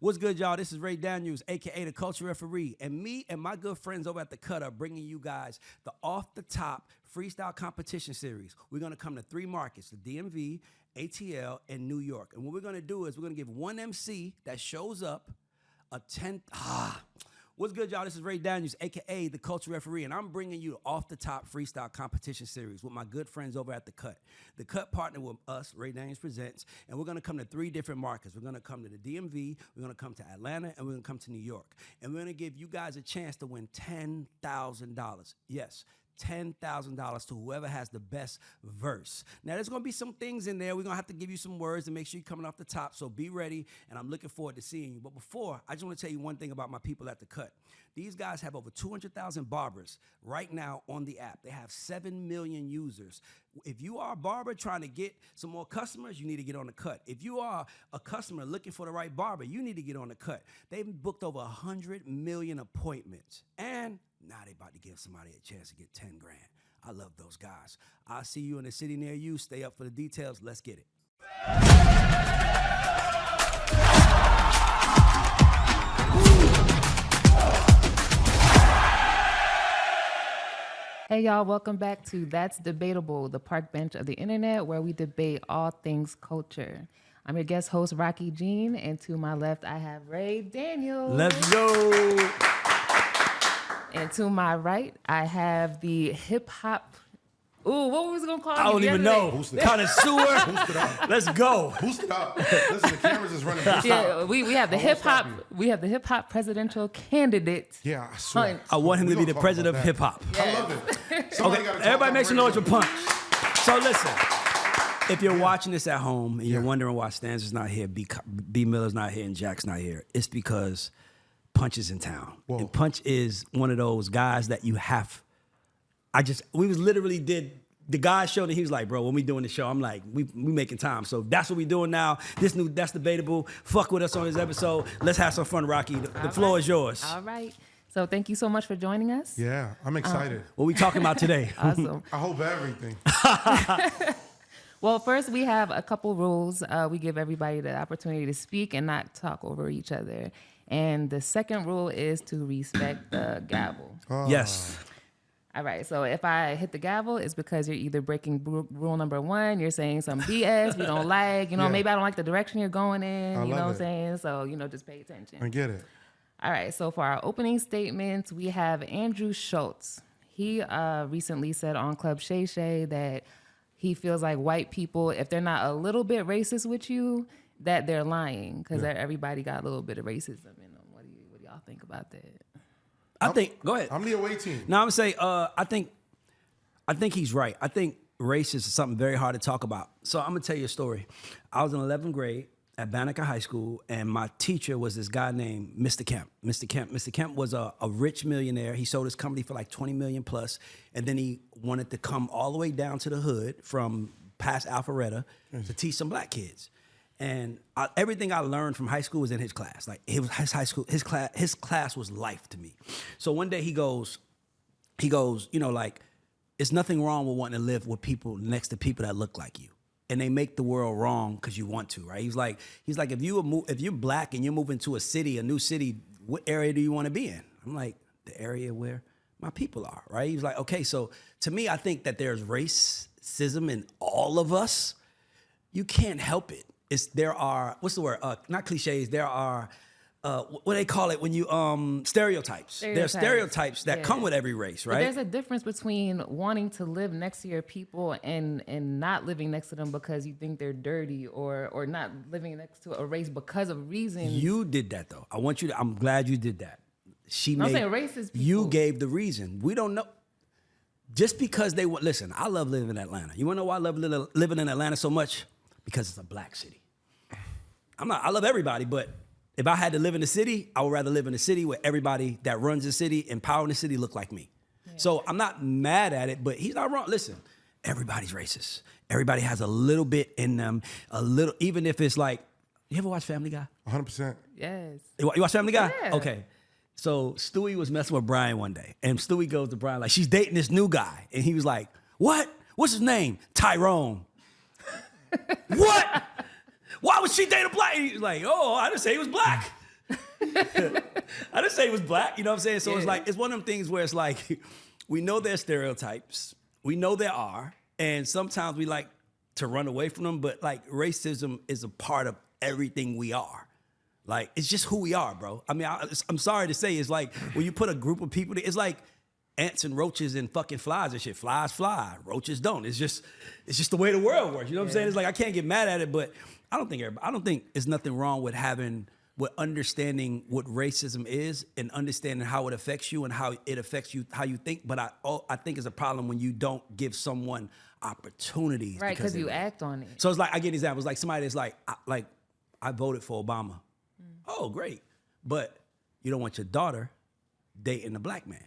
What's good, y'all? This is Ray Daniels, a.k.a. the Culture Referee. And me and my good friends over at The Cut are bringing you guys the off-the-top freestyle competition series. We're going to come to 3 markets, the DMV, ATL, and New York. And what we're going to do is we're going to give one MC that shows up a 10... What's good, y'all? This is Ray Daniels, a.k.a. the Culture Referee, and I'm bringing you off-the-top freestyle competition series with my good friends over at The Cut. The Cut partnered with us, Ray Daniels Presents, and we're going to come to 3 different markets. We're going to come to the DMV, we're going to come to Atlanta, and we're going to come to New York. And we're going to give you guys a chance to win $10,000. Yes, $10,000 to whoever has the best verse. Now, there's going to be some things in there. We're going to have to give you some words to make sure you're coming off the top, so be ready, and I'm looking forward to seeing you. But before, I just want to tell you one thing about my people at The Cut. These guys have over 200,000 barbers right now on the app. They have 7 million users. If you are a barber trying to get some more customers, you need to get on The Cut. If you are a customer looking for the right barber, you need to get on The Cut. They've booked over 100 million appointments, and now they about to give somebody a chance to get 10 grand. I love those guys. I'll see you in a city near you. Stay up for the details. Let's get it. Hey y'all, welcome back to That's Debatable, the park bench of the internet where we debate all things culture. I'm your guest host, Rocki Jean, and to my left I have Ray Daniels. Let's go. And to my right, I have the hip-hop... Ooh, what was we going to call you? I don't even know. Connoisseur. Let's go. Boost it up. Listen, the cameras is running. Yeah, we have the hip-hop... We have the hip-hop presidential candidate. Yeah, I swear. I want him to be the president of hip-hop. I love it. Okay, everybody make some noise for Punch. So listen, if you're watching this at home and you're wondering why Stanza's not here, B Miller's not here, and Jack's not here, it's because Punch is in town. Whoa. And Punch is one of those guys that you have. We was literally did the guy showed and he was like, bro, when we doing the show, I'm like, we making time. So that's what we doing now. That's Debatable. Fuck with us on this episode. Let's have some fun, Rocki. The floor is yours. All right. So thank you so much for joining us. Yeah, I'm excited. What we talking about today? Awesome. I hope everything. Well, first we have a couple rules. We give everybody the opportunity to speak and not talk over each other. And the second rule is to respect the gavel. Yes. All right, so if I hit the gavel, it's because you're either breaking rule number 1, you're saying some BS we don't like, maybe I don't like the direction you're going in, you know what I'm saying? So, just pay attention. I get it. All right, so for our opening statements, we have Andrew Schulz. He recently said on Club Shay Shay that he feels like white people, if they're not a little bit racist with you, that they're lying because everybody got a little bit of racism in them. What do y'all think about that? Go ahead. I'm the away team. No, I'm gonna say, I think he's right. I think race is something very hard to talk about. So I'm gonna tell you a story. I was in 11th grade at Banneker High School, and my teacher was this guy named Mr. Kemp. Mr. Kemp was a rich millionaire. He sold his company for like 20 million plus, and then he wanted to come all the way down to the hood from past Alpharetta to teach some black kids. And everything I learned from high school was in his class. Like his class was life to me. So one day he goes, like, it's nothing wrong with wanting to live with people next to people that look like you. And they make the world wrong because you want to, right? He's like, if you're black and you're moving to a new city, what area do you want to be in? I'm like, the area where my people are, right? He was like, okay, so to me, I think that there's racism in all of us. You can't help it. There are, what's the word? Not cliches. There are, what do they call it when you, stereotypes. There are stereotypes that come with every race, right? But there's a difference between wanting to live next to your people and not living next to them because you think they're dirty or not living next to a race because of reasons. You did that though. I'm glad you did that. I'm saying racist people. You gave the reason. We don't know. Just because listen, I love living in Atlanta. You wanna know why I love living in Atlanta so much? Because it's a black city. I love everybody, but if I had to live in a city, I would rather live in a city where everybody that runs the city and power in the city look like me. Yeah. So I'm not mad at it, but he's not wrong. Listen, everybody's racist. Everybody has a little bit in them, even if it's like, you ever watch Family Guy? 100%. Yes. You watch Family Guy? Yeah. Okay. So Stewie was messing with Brian one day, and Stewie goes to Brian like, she's dating this new guy. And he was like, what? What's his name? Tyrone. What? Why would she date a black? He's like, oh, I didn't say he was black. I didn't say he was black. You know what I'm saying? So it's Yeah. like, it's one of them things where it's like, we know there's stereotypes. We know there are. And sometimes we like to run away from them. But like racism is a part of everything we are. Like, it's just who we are, bro. I mean, I'm sorry to say, it's like when you put a group of people, it's like ants and roaches and fucking flies and shit. Flies fly, roaches don't. It's just the way the world works. You know what I'm saying? It's like, I can't get mad at it, but I don't think there's nothing wrong with understanding what racism is and understanding how it affects you and how it affects you, how you think. But I think it's a problem when you don't give someone opportunities. Right, because you act on it. So it's like, I get examples, like somebody that's like I voted for Obama. Oh, great. But you don't want your daughter dating a black man.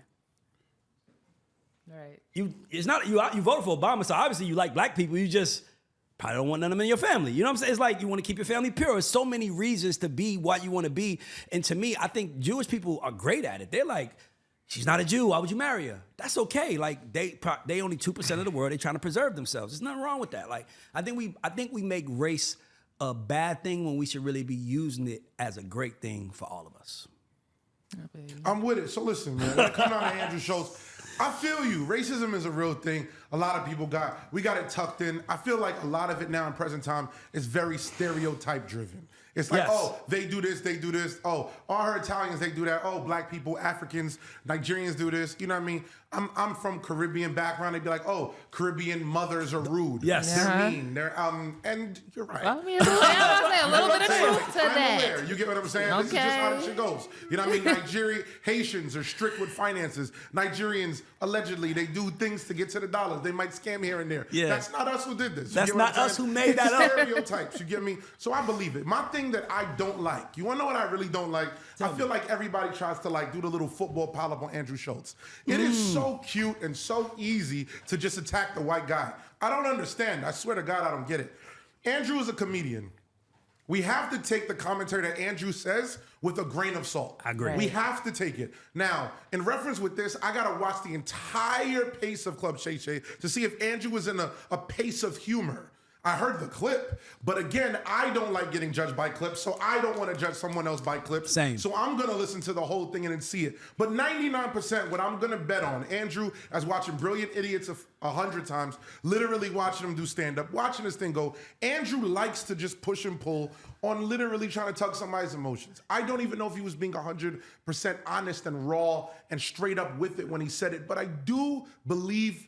Right. You voted for Obama, so obviously you like black people. You just probably don't want none of them in your family. You know what I'm saying? It's like you want to keep your family pure. There's so many reasons to be what you want to be. And to me, I think Jewish people are great at it. They're like, she's not a Jew. Why would you marry her? That's okay. Like they only 2% of the world. They're trying to preserve themselves. There's nothing wrong with that. Like I think we make race a bad thing when we should really be using it as a great thing for all of us. I'm with it. So listen, man, when it comes down to Andrew Schulz, I feel you. Racism is a real thing. A lot of people we got it tucked in. I feel like a lot of it now in present time is very stereotype driven. It's like, Yes. oh, they do this, they do this. Oh, all her Italians, they do that. Oh, black people, Africans, Nigerians do this. You know what I mean? I'm from Caribbean background. They'd be like, oh, Caribbean mothers are rude. Yes. They're mean. They're and you're right. I mean, a little bit of truth to I'm that. aware. You get what I'm saying? This is just how the shit goes. You know what I mean? Haitians are strict with finances. Nigerians, allegedly, they do things to get to the dollars. They might scam here and there. Yeah. That's not us who did this. You That's get what not I'm us saying? who made that up. Stereotypes, you get me? So I believe it. My thing that I don't like, you wanna know what I really don't like? I feel like everybody tries to like do the little football pile up on Andrew Schulz. It is so cute and so easy to just attack the white guy. I don't understand. I swear to God, I don't get it. Andrew is a comedian. We have to take the commentary that Andrew says with a grain of salt. I agree. We have to take it. Now, in reference with this, I gotta watch the entire pace of Club Shay Shay to see if Andrew was in a pace of humor. I heard the clip, but again, I don't like getting judged by clips, so I don't want to judge someone else by clips. Same. So I'm gonna listen to the whole thing and then see it. But 99%, what I'm gonna bet on, Andrew, as watching Brilliant Idiots 100 times, literally watching him do stand-up, watching this thing go, Andrew likes to just push and pull on literally trying to tug somebody's emotions. I don't even know if he was being 100% honest and raw and straight up with it when he said it, but I do believe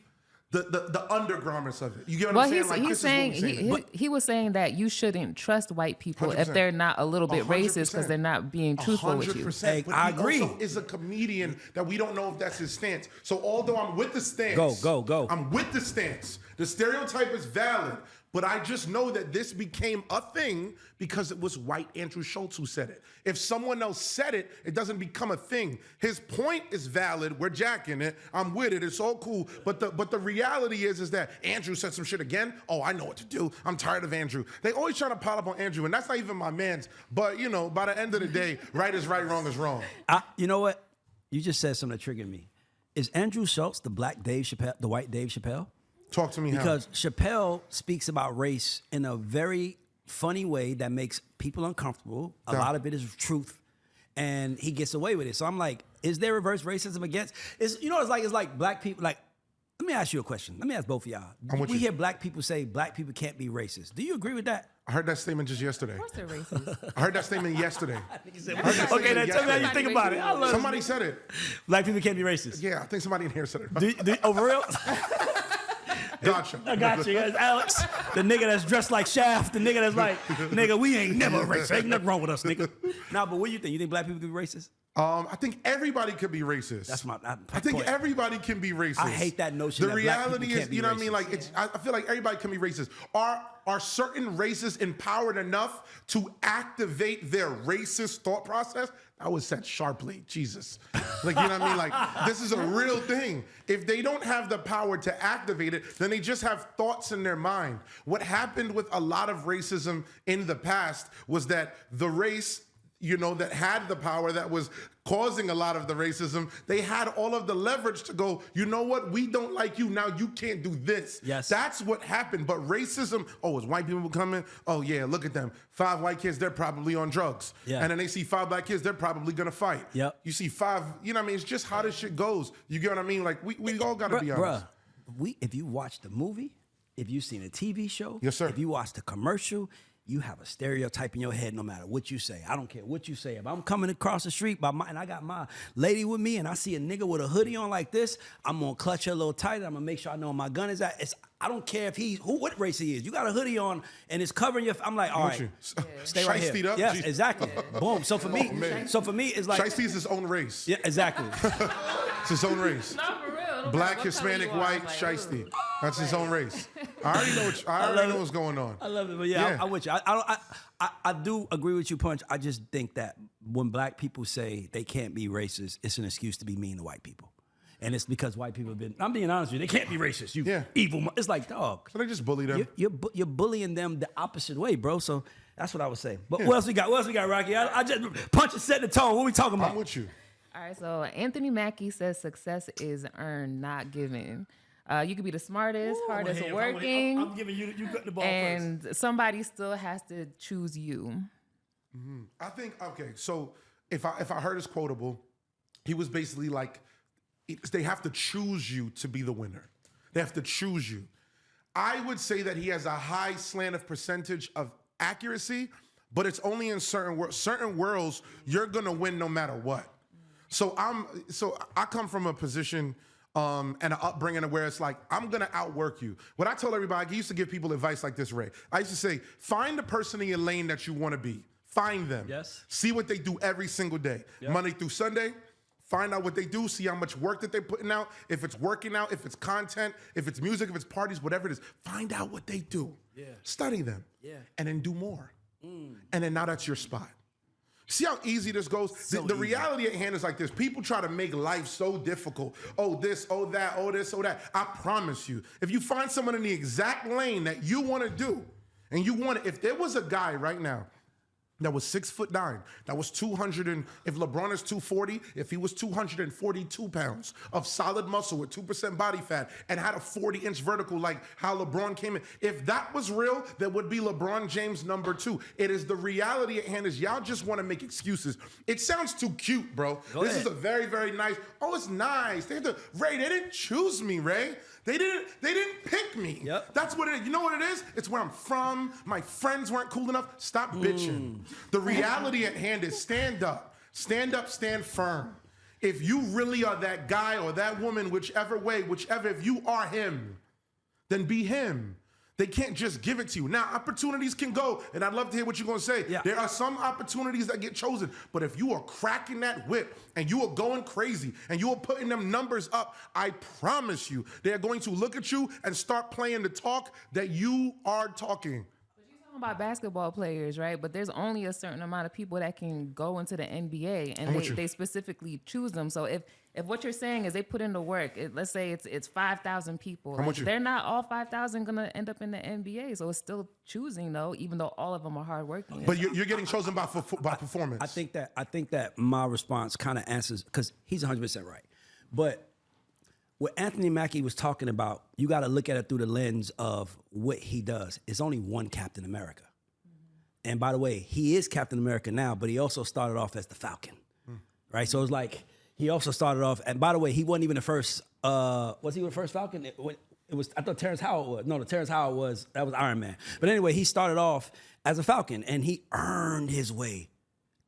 the undergarments of it. You get what I'm saying? Like, he's saying he was saying that you shouldn't trust white people 100%. if they're not a little bit 100%. racist because they're not being truthful with you. 100%. But I he agree. also is a comedian that we don't know if that's his stance. So although I'm with the stance, Go. I'm with the stance. The stereotype is valid, but I just know that this became a thing because it was white Andrew Schulz who said it. If someone else said it, it doesn't become a thing. His point is valid. We're jacking it. I'm with it. It's all cool. But the reality is that Andrew said some shit again. Oh, I know what to do. I'm tired of Andrew. They always try to pile up on Andrew, and that's not even my man's. But, you know, by the end of the day, right is right, wrong is wrong. You know what? You just said something that triggered me. Is Andrew Schulz the black Dave Chappelle, the white Dave Chappelle? Talk to me Because Chappelle speaks about race in a very funny way that makes people uncomfortable. A lot of it is truth, and he gets away with it. So I'm like, is there reverse racism against? It's like black people. Like, let me ask you a question. Let me ask both of y'all. We hear black people say black people can't be racist. Do you agree with that? I heard that statement just yesterday. Of course they're racist. I heard that statement yesterday. Okay, then tell me how you think about it. I love Somebody said it. black people can't be racist. Yeah, I think somebody in here said it. Oh, for real? Gotcha. I got you. It's Alex, the nigga that's dressed like Shaft, the nigga that's like, nigga, we ain't never racist. Ain't nothing wrong with us, nigga. Nah, but what do you think? You think black people can be racist? I think everybody could be racist. That's my I think point. everybody can be racist. I hate that notion The that black reality people is, can't be you know what I mean? racist. Like, I feel like everybody can be racist. Are certain races empowered enough to activate their racist thought process? That was said sharply, Jesus. Like, you know what I mean? Like, this is a real thing. If they don't have the power to activate it, then they just have thoughts in their mind. What happened with a lot of racism in the past was that the race, you know, that had the power, that was causing a lot of the racism, they had all of the leverage to go, you know what, we don't like you, now you can't do this. Yes. That's what happened. But racism, oh, is white people coming? Oh yeah, look at them. 5 white kids, they're probably on drugs. Yeah. And then they see 5 black kids, they're probably gonna fight. Yep. You see 5, you know what I mean? It's just how this shit goes. You get what I mean? Like, we all gotta be honest. Bruh, if you watch the movie, if you've seen a TV show, Yes, sir. if you watch the commercial, you have a stereotype in your head no matter what you say. I don't care what you say. If I'm coming across the street and I got my lady with me and I see a nigga with a hoodie on like this, I'm gonna clutch her a little tighter. I'm gonna make sure I know where my gun is at. I don't care if what race he is. You got a hoodie on and it's covering your. I'm like, all right, stay right here. Shiesty up? Yes, Jesus. exactly. Boom. So for me, it's like Shiesty is his own race. Yeah, exactly. It's his own race. Not for real. Black, Hispanic, white, shiesty. That's his own race. I already know. I already know what's going on. I love it, but yeah. I'm with you. I do agree with you, Punch. I just think that when black people say they can't be racist, it's an excuse to be mean to white people. And it's because white people have been, I'm being honest with you, they can't be racist. You evil. It's like, dog. So they just bully them. You're bullying them the opposite way, bro. So that's what I would say. But what else we got? What else we got, Rocki? I just, Punch and set the tone. What we talking about? I'm with you. All right, so Anthony Mackie says success is earned, not given. You could be the smartest, hardest working. I'm giving you got the ball and first. Somebody still has to choose you. Mm-hmm. I think, okay, so if I heard his quotable, he was basically like, they have to choose you to be the winner. They have to choose you. I would say that he has a high slant of percentage of accuracy, but it's only in certain worlds. Certain worlds, you're gonna win no matter what. So I come from a position and an upbringing where it's like, I'm gonna outwork you. What I tell everybody, I used to give people advice like this, Ray. I used to say, find the person in your lane that you wanna be. Find them. Yes. See what they do every single day. Yep. Monday through Sunday, find out what they do, see how much work that they're putting out, if it's working out, if it's content, if it's music, if it's parties, whatever it is. Find out what they do. Yeah. Study them. Yeah. And then do more. And then now that's your spot. See how easy this goes? The reality at hand is like this. People try to make life so difficult. Oh, this, oh, that, oh, this, oh, that. I promise you, if you find someone in the exact lane that you want to do, and you want it, if there was a guy right now that was 6'9", that was 200, and if LeBron is 240, if he was 242 pounds of solid muscle with 2% body fat and had a 40-inch vertical like how LeBron came in, if that was real, that would be LeBron James #2. It is the reality at hand is y'all just want to make excuses. It sounds too cute, bro. This is a very, very nice, oh, it's nice. Ray, they didn't choose me, Ray. They didn't pick me. Yep. That's what it is. You know what it is? It's where I'm from. My friends weren't cool enough. Stop bitching. The reality at hand is stand up. Stand up, stand firm. If you really are that guy or that woman, whichever way, if you are him, then be him. They can't just give it to you. Now, opportunities can go, and I'd love to hear what you're gonna say. Yeah. There are some opportunities that get chosen, but if you are cracking that whip and you are going crazy and you are putting them numbers up, I promise you, they're going to look at you and start playing the talk that you are talking. About basketball players, right? But there's only a certain amount of people that can go into the NBA, and they specifically choose them. So if what you're saying is they put in the work, let's say it's 5,000 people, like, they're not all 5,000 gonna end up in the NBA. So it's still choosing though, even though all of them are hardworking. But you're getting chosen by performance. I think that my response kind of answers, because he's 100% right. But what Anthony Mackie was talking about, you got to look at it through the lens of what he does. It's only one Captain America. And by the way, he is Captain America now, but he also started off as the Falcon, right? So it's like, he also started off, and by the way, he wasn't even the first, was he the first Falcon? It was, I thought Terrence Howard was. No, Terrence Howard that was Iron Man. But anyway, he started off as a Falcon, and he earned his way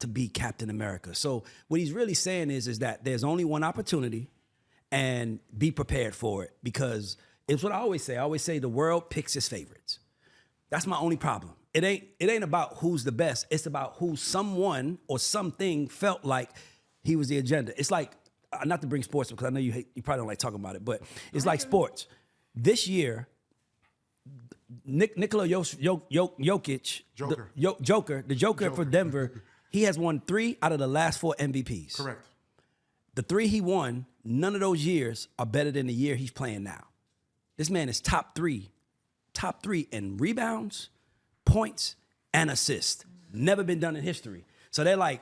to be Captain America. So what he's really saying is that there's only one opportunity, and be prepared for it, because it's what I always say. I always say the world picks its favorites. That's my only problem. It ain't about who's the best. It's about who someone or something felt like he was the agenda. It's like, not to bring sports, because I know you probably don't like talking about it, but it's like sports. This year, Nikola Jokic, the Joker for Denver, he has won 3 out of the last 4 MVPs. Correct. The 3 he won, none of those years are better than the year he's playing now. This man is top three in rebounds, points, and assists. Never been done in history. So they're like,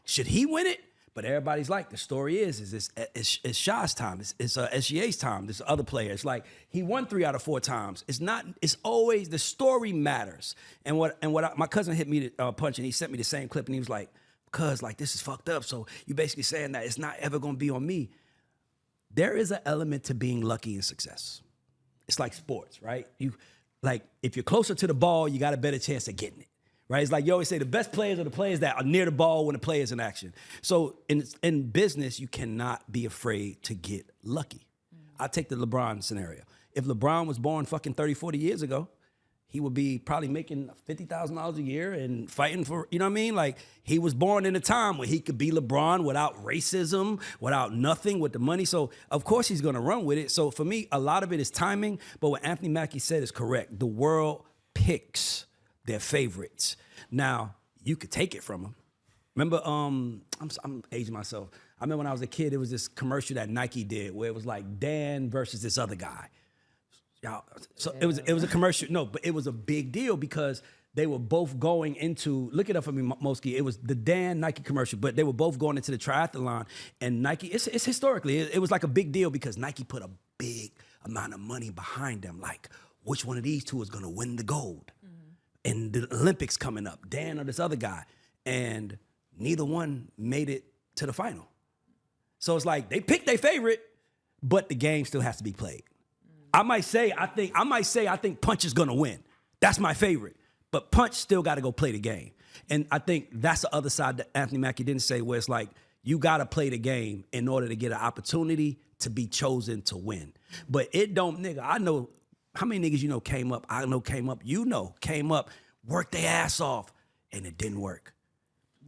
should he win it? But everybody's like, the story is it's Shaw's time. It's SGA's time. There's other players. Like, he won 3 out of 4 times. It's always, the story matters. And my cousin hit me to punch, and he sent me the same clip, and he was like, cuz, like, this is fucked up. So you basically saying that it's not ever gonna be on me. There is an element to being lucky in success. It's like sports, right? If you're closer to the ball, you got a better chance of getting it. Right? It's like you always say, the best players are the players that are near the ball when the player's in action. So in business, you cannot be afraid to get lucky. I'll take the LeBron scenario. If LeBron was born fucking 30, 40 years ago, he would be probably making $50,000 a year and fighting for, you know what I mean? Like, he was born in a time where he could be LeBron without racism, without nothing, with the money. So, of course, he's going to run with it. So, for me, a lot of it is timing. But what Anthony Mackie said is correct. The world picks their favorites. Now, you could take it from them. Remember, I'm aging myself. I remember when I was a kid, there was this commercial that Nike did where it was like Dan versus this other guy. So it was a commercial. No, but it was a big deal because they were both going into, look it up for me, Moski. It was the Dan Nike commercial, but they were both going into the triathlon. And Nike, it's historically, it was like a big deal because Nike put a big amount of money behind them. Like, which one of these two is going to win the gold? And the Olympics coming up, Dan or this other guy. And neither one made it to the final. So it's like, they picked their favorite, but the game still has to be played. I might say I think Punch is gonna win. That's my favorite. But Punch still gotta go play the game. And I think that's the other side that Anthony Mackie didn't say, where it's like, you gotta play the game in order to get an opportunity to be chosen to win. But it don't, nigga, I know how many niggas came up, came up, worked their ass off, and it didn't work.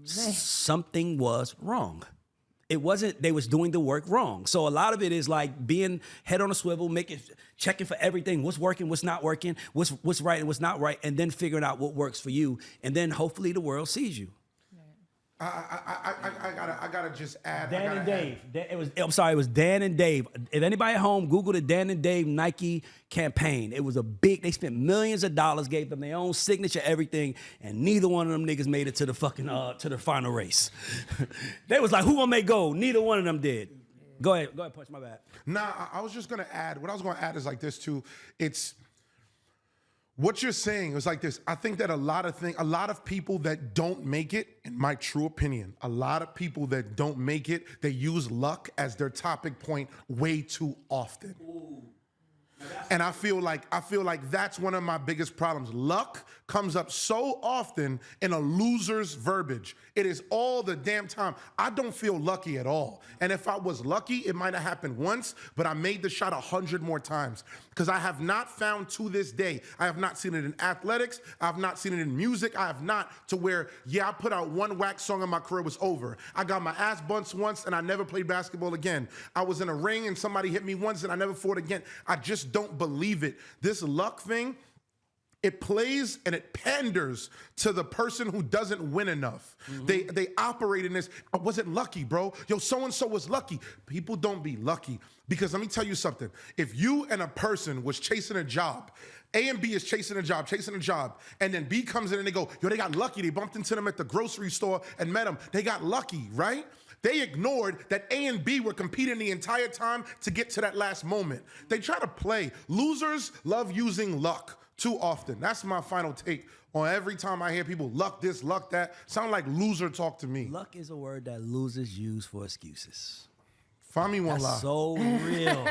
Something was wrong. It wasn't, they was doing the work wrong. So a lot of it is like being head on a swivel, checking for everything, what's working, what's not working, what's right and what's not right, and then figuring out what works for you. And then hopefully the world sees you. I gotta just add. Dan and Dave. It was Dan and Dave. If anybody at home, Google the Dan and Dave Nike campaign. It was they spent millions of dollars, gave them their own signature, everything, and neither one of them niggas made it to the fucking to the final race. They was like, who gonna make gold? Neither one of them did. Go ahead, Punch, my bad. Nah, I was just gonna add. What I was gonna add is like this too. It's what you're saying is like this. I think that a lot of people that don't make it, in my true opinion, a lot of people that don't make it, they use luck as their topic point way too often. Ooh. And I feel like that's one of my biggest problems. Luck comes up so often in a loser's verbiage. It is all the damn time. I don't feel lucky at all. And if I was lucky, it might have happened once, but I made the shot 100 more times. Because I have not found to this day, I have not seen it in athletics, I have not seen it in music, I have not to where, I put out one whack song and my career was over. I got my ass bunched once and I never played basketball again. I was in a ring and somebody hit me once and I never fought again. I just don't believe it. This luck thing, it plays and it panders to the person who doesn't win enough. Mm-hmm. They operate in this, I wasn't lucky, bro. Yo, so-and-so was lucky. People don't be lucky. Because let me tell you something. If you and a person was chasing a job, A and B is chasing a job, and then B comes in and they go, yo, they got lucky. They bumped into them at the grocery store and met them. They got lucky, right? They ignored that A and B were competing the entire time to get to that last moment. They try to play. Losers love using luck too often. That's my final take on every time I hear people luck this, luck that. Sound like loser talk to me. Luck is a word that losers use for excuses. Find me one lie. That's so real.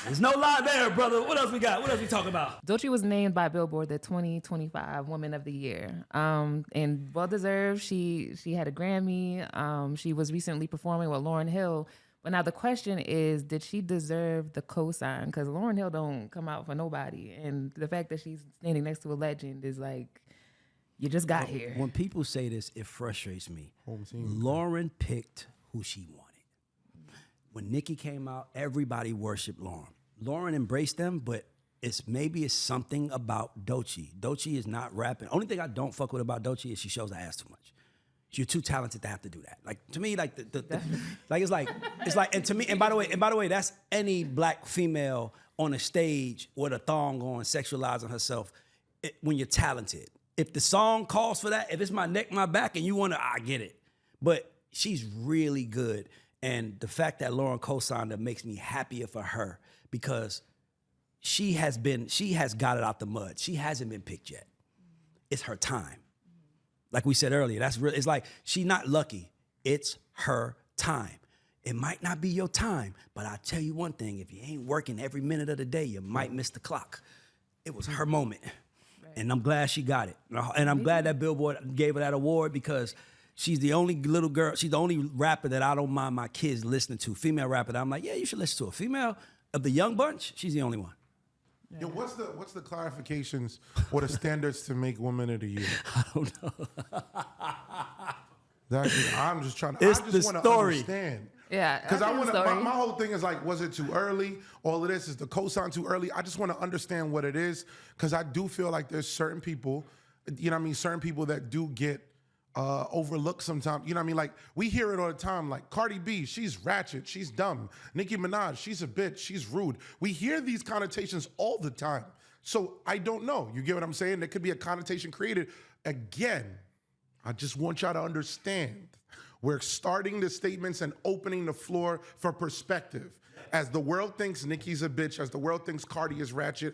There's no lie there, brother. What else we got? What else we talking about? Doechii was named by Billboard the 2025 Woman of the Year. And well-deserved. She had a Grammy. She was recently performing with Lauryn Hill. But now the question is, did she deserve the cosign? Because Lauryn Hill don't come out for nobody. And the fact that she's standing next to a legend is like, you just got here. When people say this, it frustrates me. Lauryn picked who she wanted. When Nicki came out, everybody worshiped Lauryn. Lauryn embraced them, but it's something about Doechii. Doechii is not rapping. Only thing I don't fuck with about Doechii is she shows her ass too much. You're too talented to have to do that. Like, to me, like it's like, and to me, and by the way, that's any black female on a stage with a thong on, sexualizing herself. When you're talented, if the song calls for that, if it's my neck, my back, and you want to, I get it. But she's really good. And the fact that Lauren co-signed her makes me happier for her because she has got it out the mud. She hasn't been picked yet. It's her time. Like we said earlier, it's like she's not lucky. It's her time. It might not be your time, but I'll tell you one thing, if you ain't working every minute of the day, you might miss the clock. It was her moment. Right. And I'm glad she got it. And I'm glad that Billboard gave her that award because she's the only little girl, she's the only rapper that I don't mind my kids listening to. Female rapper that I'm like, yeah, you should listen to a female of the young bunch. She's the only one. Yo, what's the clarifications or the standards to make Woman of the Year? I don't know. I'm just trying to. It's I just the want to story. understand. Yeah, Because I want to. My whole thing is like, was it too early? All of this is the cosign too early. I just want to understand what it is because I do feel like there's certain people, you know what I mean, certain people that do get overlooked sometimes. You know what I mean? Like we hear it all the time. Like Cardi B, she's ratchet, she's dumb. Nicki Minaj, she's a bitch, she's rude. We hear these connotations all the time. So I don't know. You get what I'm saying? There could be a connotation created. Again, I just want y'all to understand. We're starting the statements and opening the floor for perspective. As the world thinks Nicki's a bitch, as the world thinks Cardi is ratchet,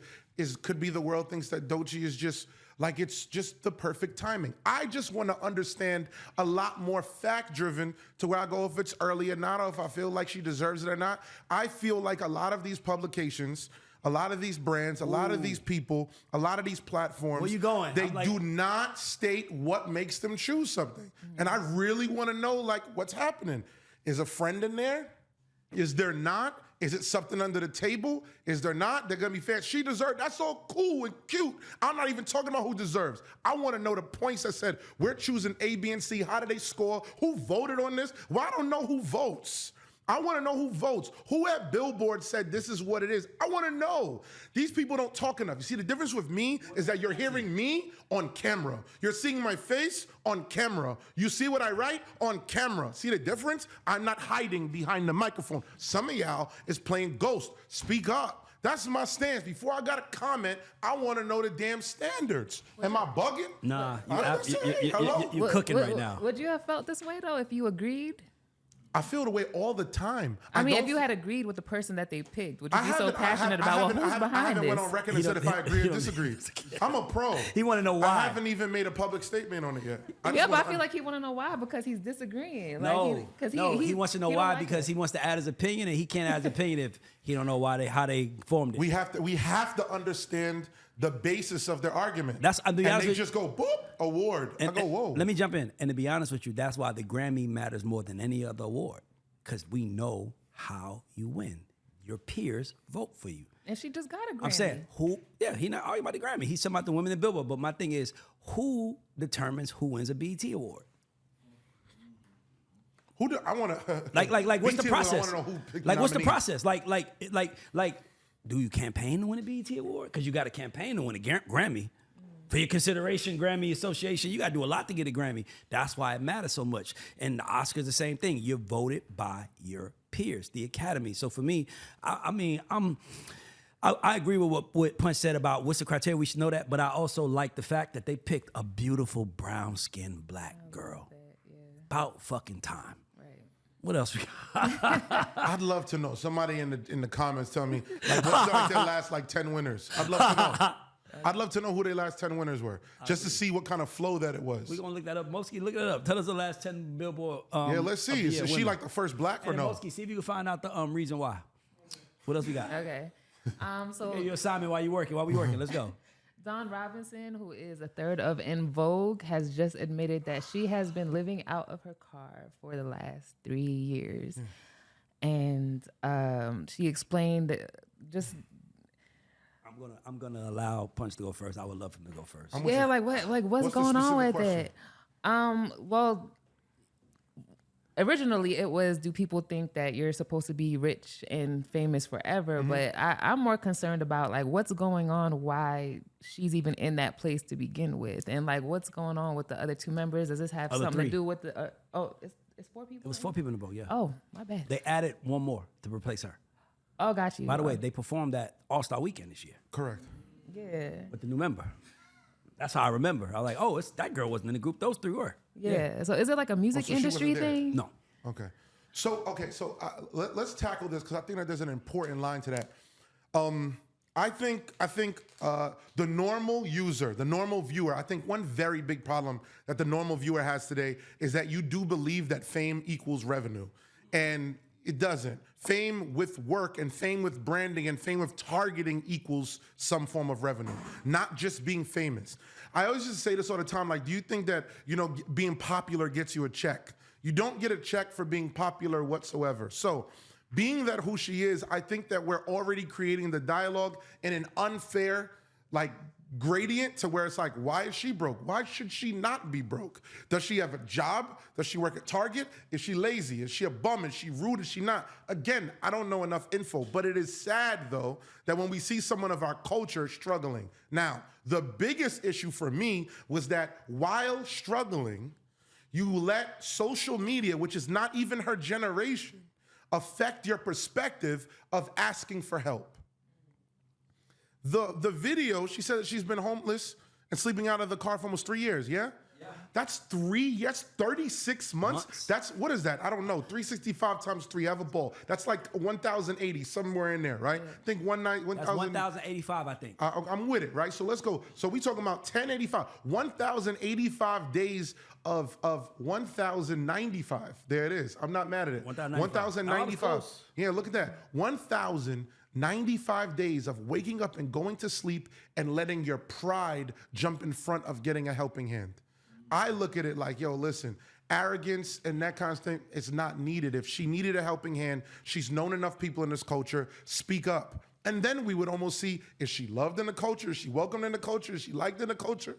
could be the world thinks that Doechii is just like it's just the perfect timing. I just want to understand a lot more fact-driven to where I go if it's early or not, or if I feel like she deserves it or not. I feel like a lot of these publications, a lot of these brands, a lot of these people, a lot of these platforms, Where you going? They do not state what makes them choose something. And I really want to know like what's happening. Is a friend in there? Is there not? Is it something under the table? Is there not? They're gonna be fair. She deserved. That's all cool and cute. I'm not even talking about who deserves. I want to know the points that said we're choosing A, B, and C. How did they score? Who voted on this? Well, I don't know who votes. I want to know who votes. Who at Billboard said this is what it is? I want to know. These people don't talk enough. You see, the difference with me is that you're hearing me on camera. You're seeing my face on camera. You see what I write on camera. See the difference? I'm not hiding behind the microphone. Some of y'all is playing ghost. Speak up. That's my stance. Before I got a comment, I want to know the damn standards. Am I bugging? Nah, Hello? you're cooking right now. Would you have felt this way though if you agreed? I feel the way all the time. I mean, if you had agreed with the person that they picked, would you be so passionate about who's behind I haven't this? went on record and said if I agree or disagree. I'm a pro. He want to know why. I haven't even made a public statement on it yet. Yeah, but I feel like he want to know why because he's disagreeing. No, he wants to know why because he he wants to add his opinion, and he can't add his opinion if he don't know how they formed it. We have to understand the basis of their argument. And they just go boop award. I go whoa. Let me jump in, and to be honest with you, that's why the Grammy matters more than any other award. Because we know how you win. Your peers vote for you. And she just got a Grammy. I'm saying, he not arguing about the Grammy. He's talking about the women in Billboard. But my thing is, who determines who wins a BET award? I want to... Like, what's the process? I want to know who picked like, what's the nominees. process? Like, do you campaign to win a BET award? Because you got to campaign to win a Grammy. For your consideration, Grammy Association, you got to do a lot to get a Grammy. That's why it matters so much. And the Oscars, the same thing. You're voted by your peers, the Academy. So for me, I agree with what Punch said about what's the criteria. We should know that. But I also like the fact that they picked a beautiful brown-skinned black girl. About fucking time. Right. What else we got? I'd love to know. Somebody in the comments tell me like what's like their last like 10 winners. I'd love to know. I'd love to know who their last 10 winners were, just to see what kind of flow that it was. We're going to look that up. Moski, look it up. Tell us the last 10 Billboard. Yeah, let's see. Is she like the first black or no? Moski, see if you can find out the reason why. What else we got? Okay. So your assignment while we working. Let's go. Dawn Robinson, who is a third of In Vogue, has just admitted that she has been living out of her car for the last 3 years. And she explained that just... I'm gonna allow Punch to go first. I would love for him to go first. Yeah, what's going on with it? Well, originally it was, do people think that you're supposed to be rich and famous forever? Mm-hmm. But I'm more concerned about like what's going on, why she's even in that place to begin with, and like what's going on with the other two members. Does this have something to do with the? It's 4 people. It was 4 people in the boat. Yeah. Oh, my bad. They added one more to replace her. Oh, got you. By the way, they performed at All-Star Weekend this year. Correct. Yeah. With the new member. That's how I remember. I was like, oh, that girl wasn't in the group. Those three were. Yeah. So is it like a music so she industry wasn't there. thing? No. Okay. So let's tackle this because I think that there's an important line to that. I think the normal user, the normal viewer, I think one very big problem that the normal viewer has today is that you do believe that fame equals revenue. And it doesn't. Fame with work and fame with branding and fame with targeting equals some form of revenue, not just being famous. I always just say this all the time, like, do you think that, being popular gets you a check? You don't get a check for being popular whatsoever. So, being that who she is, I think that we're already creating the dialogue in an unfair, gradient to where it's like, why is she broke? Why should she not be broke? Does she have a job? Does she work at Target? Is she lazy? Is she a bum? Is she rude? Is she not? Again, I don't know enough info, but it is sad though that when we see someone of our culture struggling. Now, the biggest issue for me was that while struggling, you let social media, which is not even her generation, affect your perspective of asking for help. The video, she said that she's been homeless and sleeping out of the car for almost 3 years, yeah? Yeah. That's 36 months. That's, what is that? I don't know. 365 times 3, I have a ball. That's like 1,080, somewhere in there, right? Yeah. I think 1,000. That's 1,085, I think. I'm with it, right? So let's go. So we talking about 1,085. 1,085 days of 1,095. There it is. I'm not mad at it. 1,095. Yeah, look at that. 1,095 days of waking up and going to sleep and letting your pride jump in front of getting a helping hand. I look at it like, yo, listen, arrogance and that kind of thing is not needed. If she needed a helping hand, she's known enough people in this culture, speak up. And then we would almost see, is she loved in the culture? Is she welcomed in the culture? Is she liked in the culture?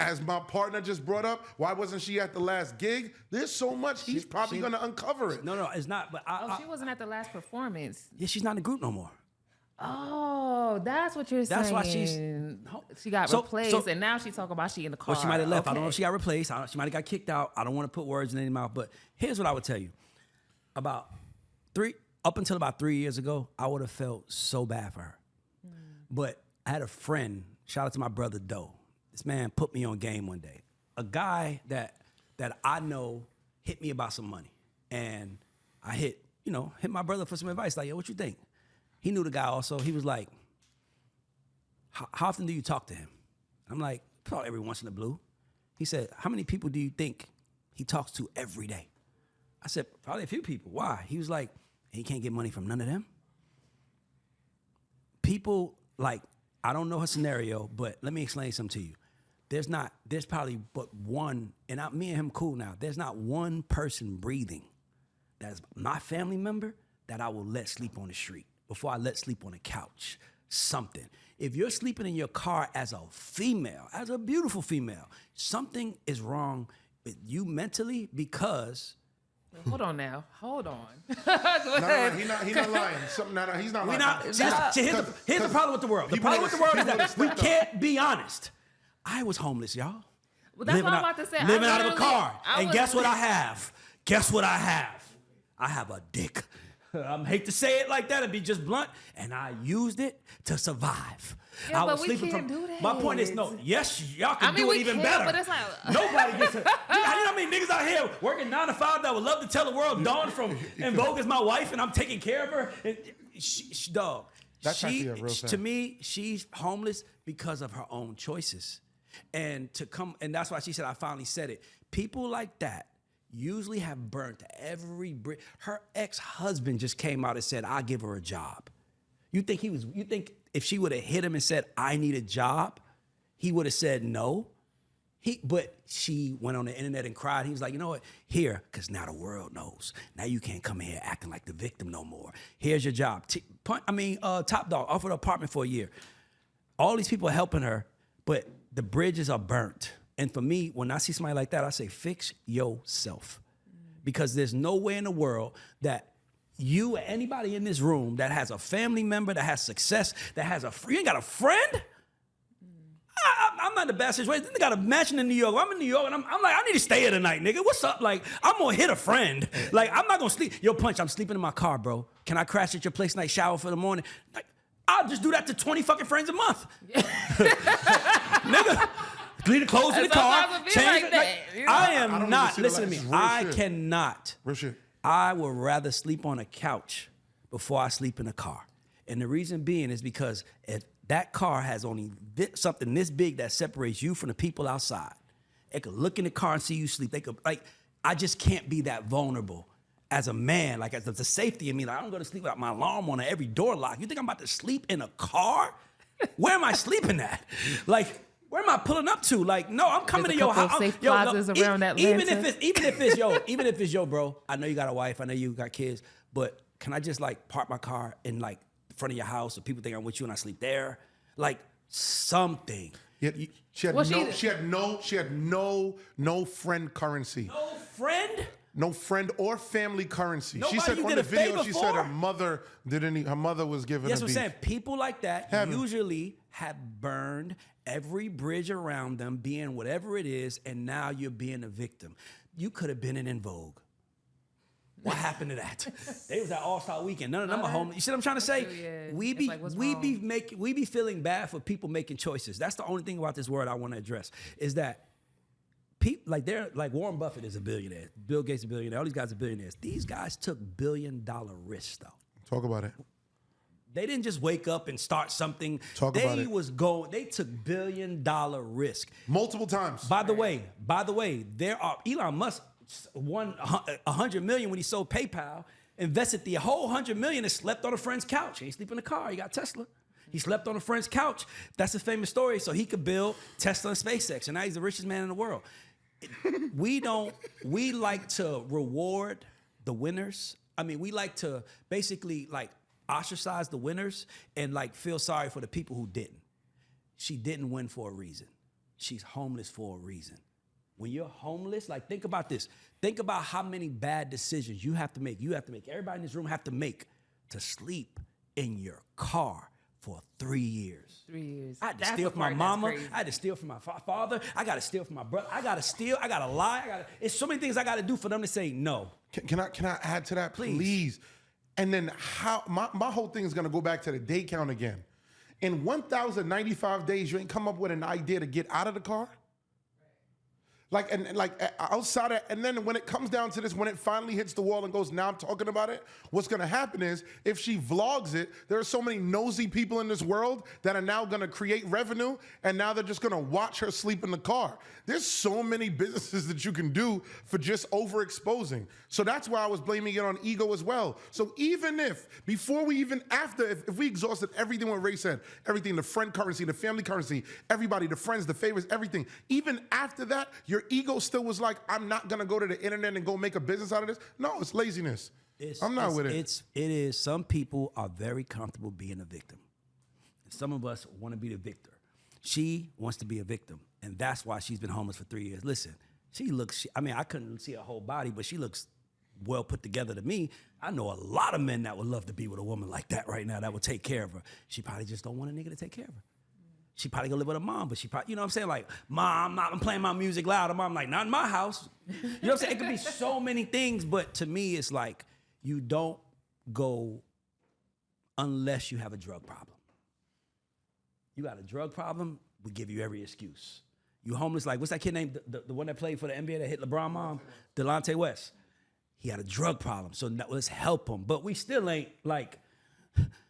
As my partner just brought up, why wasn't she at the last gig? There's so much. He's probably going to uncover it. No, it's not. But she wasn't at the last performance. Yeah, she's not in the group no more. Oh, that's what you're saying. That's why she got replaced, and now she's talking about she in the car. Well, she might have left. Okay. I don't know if she got replaced. She might have got kicked out. I don't want to put words in any mouth, but here's what I would tell you. Up until about 3 years ago, I would have felt so bad for her. But I had a friend, shout out to my brother Doe. This man put me on game one day. A guy that I know hit me about some money. And I hit my brother for some advice. Like, yo, what you think? He knew the guy also. He was like, how often do you talk to him? I'm like, probably every once in a blue. He said, how many people do you think he talks to every day? I said, probably a few people. Why? He was like, he can't get money from none of them. People, I don't know her scenario, but let me explain something to you. There's probably but one, and me and him cool now. There's not one person breathing that's my family member that I will let sleep on the street before I let sleep on the couch. Something. If you're sleeping in your car as a female, as a beautiful female, something is wrong with you mentally because... Hold on now. Hold on. Go ahead. He's not lying. He's not lying. Here's the problem with the world. The problem with the world is that we can't be honest. I was homeless, y'all. Well, that's what I'm about to say. Living out of a car. And guess what I have? Guess what I have? I have a dick. I hate to say it like that and be just blunt. And I used it to survive. Yeah, but we can't do that. My point is, y'all can do it even better. But it's like nobody gets it. You know how many niggas out here working 9 to 5 that would love to tell the world Dawn from En Vogue is my wife and I'm taking care of her. And dog. That's actually a real thing. To me, she's homeless because of her own choices. And that's why she said, I finally said it. People like that usually have burnt every bridge. Her ex-husband just came out and said, I'll give her a job. You think if she would have hit him and said, I need a job, he would have said no? But she went on the internet and cried. He was like, you know what? Here, because now the world knows. Now you can't come here acting like the victim no more. Here's your job. Top Dog offered an apartment for a year. All these people are helping her, but the bridges are burnt. And for me, when I see somebody like that, I say, fix yourself. Because there's no way in the world that you or anybody in this room that has a family member, that has success, that has you ain't got a friend? I'm not in the bad situation. They got a mansion in New York. I'm in New York, and I'm like, I need to stay here tonight, nigga. What's up? Like, I'm gonna hit a friend. Like, I'm not gonna sleep. Yo, Punch, I'm sleeping in my car, bro. Can I crash at your place tonight, shower for the morning? Like, I'll just do that to 20 fucking friends a month. Nigga. Leave the clothes in the car. Sometimes it be Change like it. that, you know? I I am don't not. even see the Listen to me. lights. Real I shit. cannot. Real shit. I would rather sleep on a couch before I sleep in a car. And the reason being is because if that car has only something this big that separates you from the people outside, they could look in the car and see you sleep. They could, like, I just can't be that vulnerable as a man. Like, as the safety in me, like, I don't go to sleep without my alarm on every door lock. You think I'm about to sleep in a car? Where am I sleeping at? Like, where am I pulling up to? Like, no, I'm coming There's to a your couple house. safe plazas around Atlanta. Even if it's yo, bro. I know you got a wife. I know you got kids. But can I just like park my car in like front of your house so people think I'm with you and I sleep there? Like something. She had Well, she had no friend currency. No friend? No friend or family currency. Nobody She said you on did the a favor video, she said for? her mother her mother was giving Yes, her I'm beef. saying people like that Haven't. usually have burned every bridge around them, being whatever it is, and now you're being a victim. You could have been in Vogue. What happened to that? They was at All-Star Weekend. None of them are home. You see what I'm trying to say? Yeah. We It's be like, what's we be wrong? making we be feeling bad for people making choices. That's the only thing about this word I want to address is that people like they're like Warren Buffett is a billionaire, Bill Gates is a billionaire, all these guys are billionaires. These guys took $1 billion risks though. Talk about it. They didn't just wake up and start something. Talk about it. They took $1 billion risk. Multiple times. By the way, there are Elon Musk won $100 million when he sold PayPal, invested the whole $100 million and slept on a friend's couch. He ain't sleep in the car. He got Tesla. He slept on a friend's couch. That's a famous story. So he could build Tesla and SpaceX, and now he's the richest man in the world. We like to reward the winners. I mean, we like to basically like ostracize the winners and like feel sorry for the people who didn't. She didn't win for a reason. She's homeless for a reason. When you're homeless, like think about this. Think about how many bad decisions you have to make. Everybody in this room have to make to sleep in your car for 3 years. 3 years. I had to That's steal the from my part that's mama. crazy. I had to steal from my father. I got to steal from my brother. I got to steal. I got to lie. It's so many things I got to do for them to say no. Can I add to that, please? And then how my whole thing is gonna go back to the day count again. In 1,095 days, you ain't come up with an idea to get out of the car? Like outside of, and then when it comes down to this, when it finally hits the wall and goes, now I'm talking about it, what's gonna happen is if she vlogs it, there are so many nosy people in this world that are now gonna create revenue, and now they're just gonna watch her sleep in the car. There's so many businesses that you can do for just overexposing. So that's why I was blaming it on ego as well. So even if, before we even, after, if we exhausted everything what Ray said, everything, the friend currency, the family currency, everybody, the friends, the favors, everything, even after that, your ego still was like, I'm not gonna go to the internet and go make a business out of this. No, it's laziness. I'm not with it. It is. Some people are very comfortable being a victim. Some of us want to be the victor. She wants to be a victim, and that's why she's been homeless for 3 years. Listen, I couldn't see her whole body, but she looks well put together to me. I know a lot of men that would love to be with a woman like that right now that would take care of her. She probably just don't want a nigga to take care of her. She probably gonna live with her mom, but she probably, you know what I'm saying? Like, Mom, I'm playing my music loud. Her mom like, not in my house. You know what I'm saying? It could be so many things, but to me, it's like, you don't go unless you have a drug problem. You got a drug problem, we give you every excuse. You homeless, like, what's that kid named, the one that played for the NBA that hit LeBron mom? Delonte West. He had a drug problem, so now let's help him. But we still ain't, like,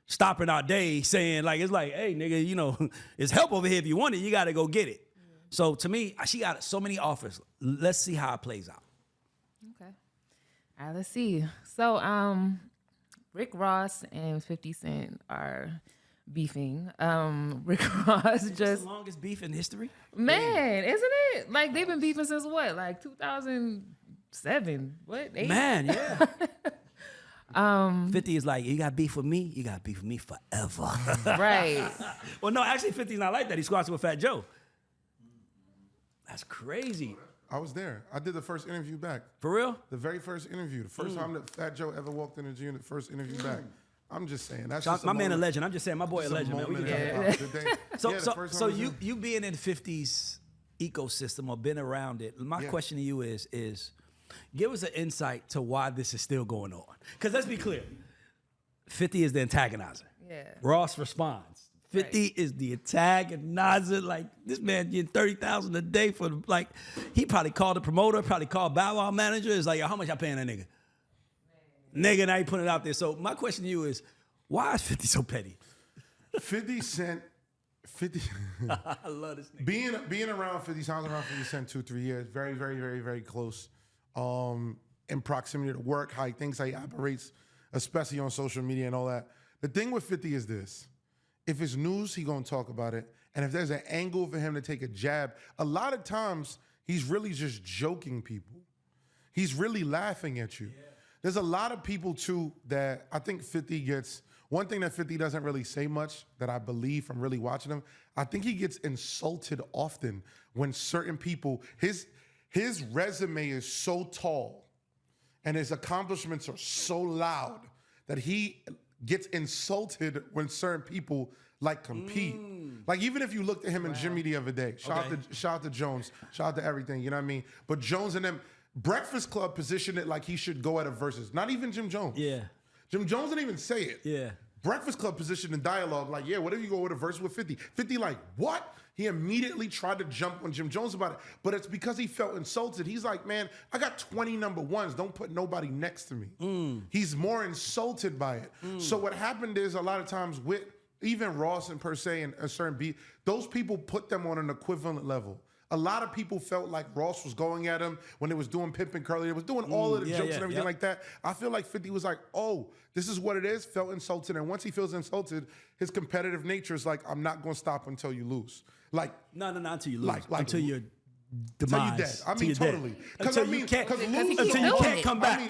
stopping our day saying, like, it's like, hey, nigga, you know, there's help over here. If you want it, you got to go get it. So to me, she got so many offers. Let's see how it plays out. Okay. All right, let's see. So, Rick Ross and 50 Cent are beefing. Rick Ross It's just, the longest beef in history. man, isn't it? Like, they've been beefing since what? Like 2007? What? 8? Man, yeah. 50 is like, you got beef with me, you got beef with me forever. Right. Well, no, actually 50's not like that. He squats with Fat Joe. That's crazy. I was there. I did the first interview back. For real? The very first interview. The first time that Fat Joe ever walked in the gym, the first interview back. I'm just saying. That's just My man a legend. I'm just saying, my boy a legend, man. We can So you being in 50's ecosystem or been around it, my question to you is give us an insight to why this is still going on. Because let's be clear, 50 is the antagonizer. Yeah. Ross responds. 50 is the antagonizer. Like, this man getting 30,000 a day for, like, he probably called the promoter, probably called Bow Wow manager. It's like, yo, how much I paying that nigga? Nigga, now you putting it out there. So my question to you is, why is 50 so petty? 50 Cent, 50. I love this nigga. Being around 50, sounds around 50 Cent 2-3 years, very, very, very, very close. In proximity to work, how he thinks, how he operates, especially on social media and all that. The thing with 50 is this. If it's news, he gonna talk about it. And if there's an angle for him to take a jab, a lot of times he's really just joking people. He's really laughing at you. Yeah. There's a lot of people too that I think 50 gets, one thing that 50 doesn't really say much that I believe from really watching him, I think he gets insulted often when certain people, his resume is so tall and his accomplishments are so loud that he gets insulted when certain people like compete. Like even if you looked at him and Jimmy the other day, shout out to Jones, shout out to everything, you know what I mean? But Jones and them, Breakfast Club positioned it like he should go at a versus. Not even Jim Jones. Yeah. Jim Jones didn't even say it. Yeah. Breakfast Club positioned in dialogue like, yeah, what if you go with a verse with 50? 50 like, what? He immediately tried to jump on Jim Jones about it, but it's because he felt insulted. He's like, man, I got 20 number ones. Don't put nobody next to me. He's more insulted by it. So what happened is a lot of times with even Ross and per se and a certain beat, those people put them on an equivalent level. A lot of people felt like Ross was going at him when it was doing Pimp and Curly. It was doing all of the jokes and everything like that. I feel like 50 was like, oh, this is what it is, felt insulted. And once he feels insulted, his competitive nature is like, I'm not going to stop until you lose. Like, no, until you lose. Like until you're until demise. you're dead. I mean, totally. Until you can't come back.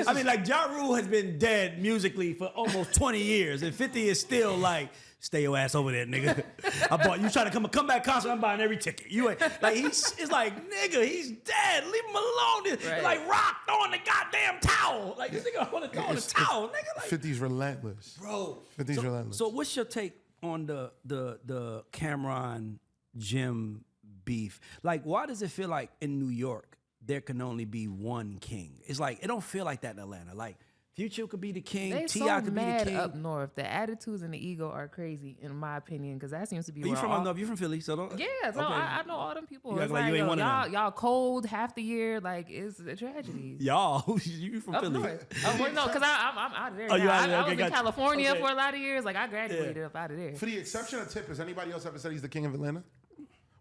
I mean, like, Ja Rule has been dead musically for almost 20 years, and 50 is still like, stay your ass over there, nigga. I bought you trying to come a comeback concert. I'm buying every ticket. You ain't like it's like nigga, he's dead. Leave him alone. Right. Like Rock throwing the goddamn towel. Like this nigga want to throw the towel, nigga. Like, 50's relentless, bro. 50's relentless. So what's your take on the Cameron Jim beef? Like, why does it feel like in New York there can only be one king? It's like it don't feel like that in Atlanta. Like Future could be the king. They T.I. could be the king. up north. The attitudes and the ego are crazy, in my opinion, because that seems to be. But you from up north? You from Philly? So don't. Yeah, so okay. I know all them people. You it's like you ain't one of them. Y'all cold half the year. Like it's a tragedy. Y'all, you from up Philly? North. Well, no, because I'm out of there. Oh, you out of there? I was in California for a lot of years. Like I graduated up out of there. For the exception of Tip, has anybody else ever said he's the king of Atlanta?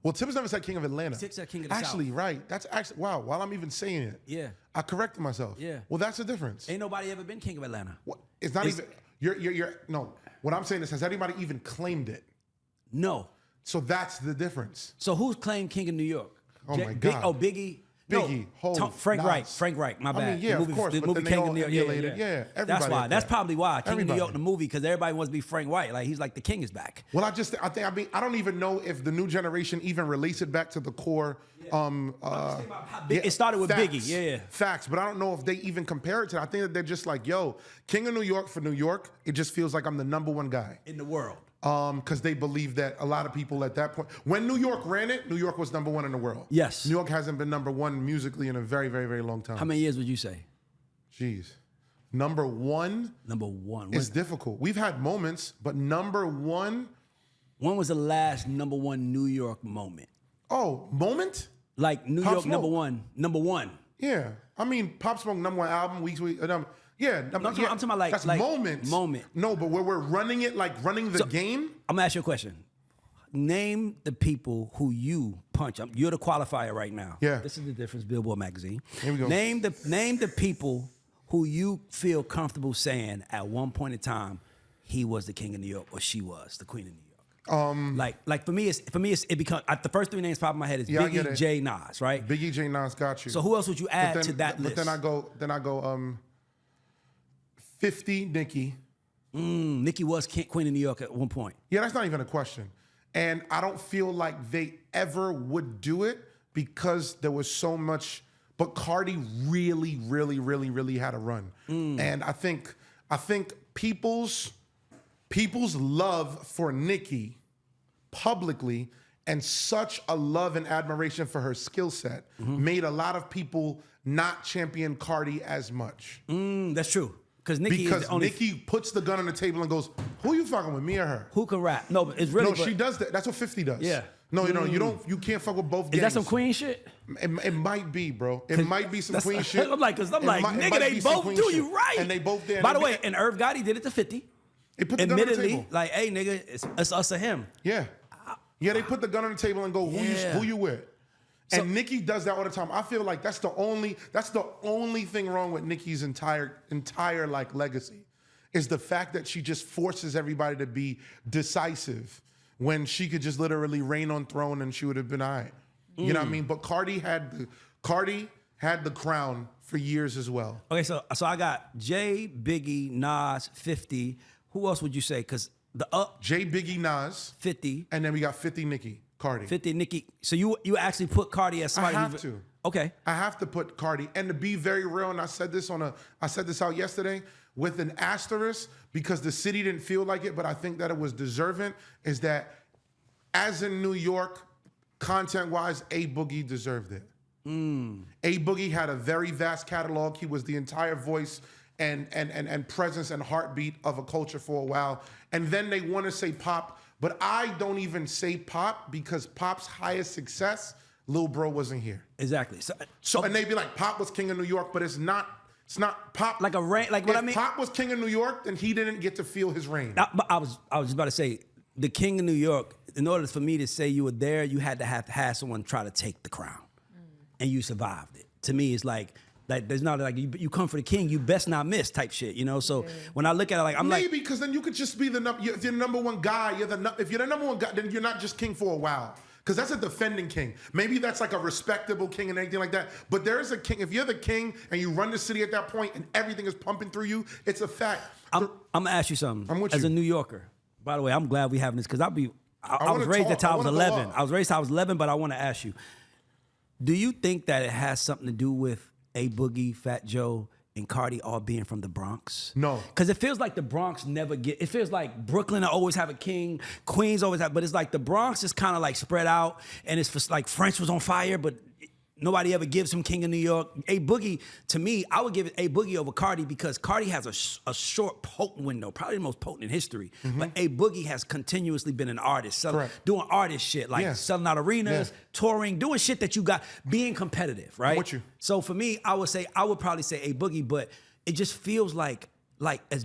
Well, Tip has never said king of Atlanta. Tip said king of the Actually, South. right. That's actually, wow, while I'm even saying it. Yeah. I corrected myself. Yeah. Well, that's the difference. Ain't nobody ever been king of Atlanta. What? It's not even, no. What I'm saying is, has anybody even claimed it? No. So that's the difference. So who's claimed king of New York? Oh, my God. Biggie. Biggie, Hov, Frank Nas. Wright. Frank Wright. My bad. I mean, yeah, of course. The But movie then they King all of New York. emulated. Yeah, everybody. That's why. did That's that. probably why King Everybody. of New York, the movie, because everybody wants to be Frank White. Like he's like the king is back. Well, I don't even know if the new generation even relates it back to the core. It started with facts, Biggie. Yeah. Facts, but I don't know if they even compare it to. I think that they're just like, yo, King of New York for New York. It just feels like I'm the number one guy In the world. because they believe that a lot of people at that point, when New York ran it, New York was number one in the world. Yes. New York hasn't been number one musically in a very, very, very long time. How many years would you say? Jeez. Number one Number one. is difficult. We've had moments, but number one. When was the last number one New York moment? Oh, moment? Like New Pop York Smoke. number one. Number one. Yeah. I mean, Pop Smoke number one album, weeks. Yeah, I'm talking about like- that's like moments. moment. No, but where we're running it, like running the game. I'm gonna ask you a question. Name the people who you punch. You're the qualifier right now. Yeah. This is the difference. Billboard magazine. Here we go. Name the people who you feel comfortable saying at one point in time he was the king of New York or she was the queen of New York. Like for me, it becomes the first three names pop in my head is Yeah, I get Biggie, it. J, Nas, right? Biggie, J, Nas, got you. So who else would you add to that list? But then I go 50, Nicki. Nicki was queen of New York at one point. Yeah, that's not even a question. And I don't feel like they ever would do it because there was so much. But Cardi really, really, really, really had a run. And I think people's love for Nicki publicly and such a love and admiration for her skill set made a lot of people not champion Cardi as much. That's true. Because Nicki is the only... Nicki puts the gun on the table and goes, "Who you fucking with, me or her?" Who can rap? No, but it's really... No, she does that. That's what 50 does. Yeah. No, you can't fuck with both gangs. Is that some Queen shit? It might be, bro. It might be some Queen shit. I'm like, nigga, they both do you right. And they both there. By the way, and Irv Gotti did it to 50. They put the gun on the Admittedly, table. like, hey, nigga, it's us or him. Yeah. Yeah, they put the gun on the table and go, who you with? So, and Nicki does that all the time. I feel like that's the only thing wrong with Nicki's entire like legacy is the fact that she just forces everybody to be decisive when she could just literally reign on throne and she would have been all right. You know what I mean? But Cardi had the crown for years as well. Okay, so I got Jay, Biggie, Nas, 50. Who else would you say? Because Jay, Biggie, Nas, 50, and then we got 50 Nicki, Cardi. 50 Nicki. So you actually put Cardi as somebody. I have to. Okay. I have to put Cardi, and to be very real, and I said this out yesterday with an asterisk because the city didn't feel like it, but I think that it was deserving. Is that as in New York, content-wise, A Boogie deserved it. A Boogie had a very vast catalog. He was the entire voice and presence and heartbeat of a culture for a while. And then they want to say Pop, but I don't even say Pop because Pop's highest success, Lil Bro wasn't here. Exactly. So and they'd be like, Pop was king of New York, but it's not Pop. Like what I mean. If Pop was king of New York, then he didn't get to feel his reign. I was just about to say, the king of New York, in order for me to say you were there, you had to have someone try to take the crown. And you survived it. To me, it's like there's not like you come for the king, you best not miss type shit, you know. So when I look at it, like maybe because then you could just be if you're the number one guy, if you're the number one guy, then you're not just king for a while. Because that's a defending king. Maybe that's like a respectable king and anything like that. But there is a king. If you're the king and you run the city at that point and everything is pumping through you, it's a fact. I'm gonna ask you something. I'm with As you. a New Yorker. By the way, I'm glad we having this because I was raised until I was 11. I was raised until I was 11, but I want to ask you. Do you think that it has something to do with A Boogie, Fat Joe, and Cardi all being from the Bronx? No. Because it feels like the Bronx it feels like Brooklyn always have a king, Queens always have, but it's like the Bronx is kind of like spread out, and it's for, like French was on fire, but nobody ever gives him King of New York. A Boogie, to me, I would give it A Boogie over Cardi because Cardi has a short, potent window, probably the most potent in history. But A Boogie has continuously been an artist, doing artist shit, like selling out arenas, touring, doing shit that you got, being competitive, right? I'm with you. So for me, I would probably say A Boogie, but it just feels like as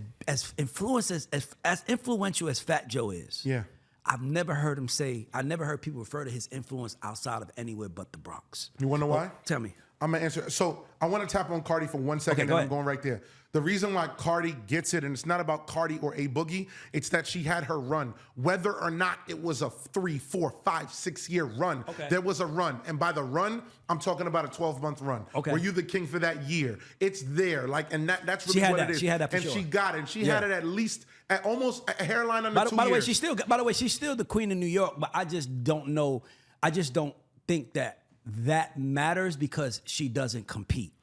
influential as Fat Joe is. Yeah. I've never heard people refer to his influence outside of anywhere but the Bronx. You wanna know why? Tell me. I'm gonna answer. So I want to tap on Cardi for 1 second, Okay, and I'm going right there. The reason why Cardi gets it, and it's not about Cardi or A Boogie, it's that she had her run. Whether or not it was a 3, 4, 5, 6 year run, there was a run. And by the run, I'm talking about a 12-month run. Okay. Were you the king for that year? It's there. And that's really what it is. She had that for and sure. She got it. And she had it at least at almost a hairline under 2 years. By the way, she's still the queen of New York, but I just don't know. I just don't think that matters because she doesn't compete.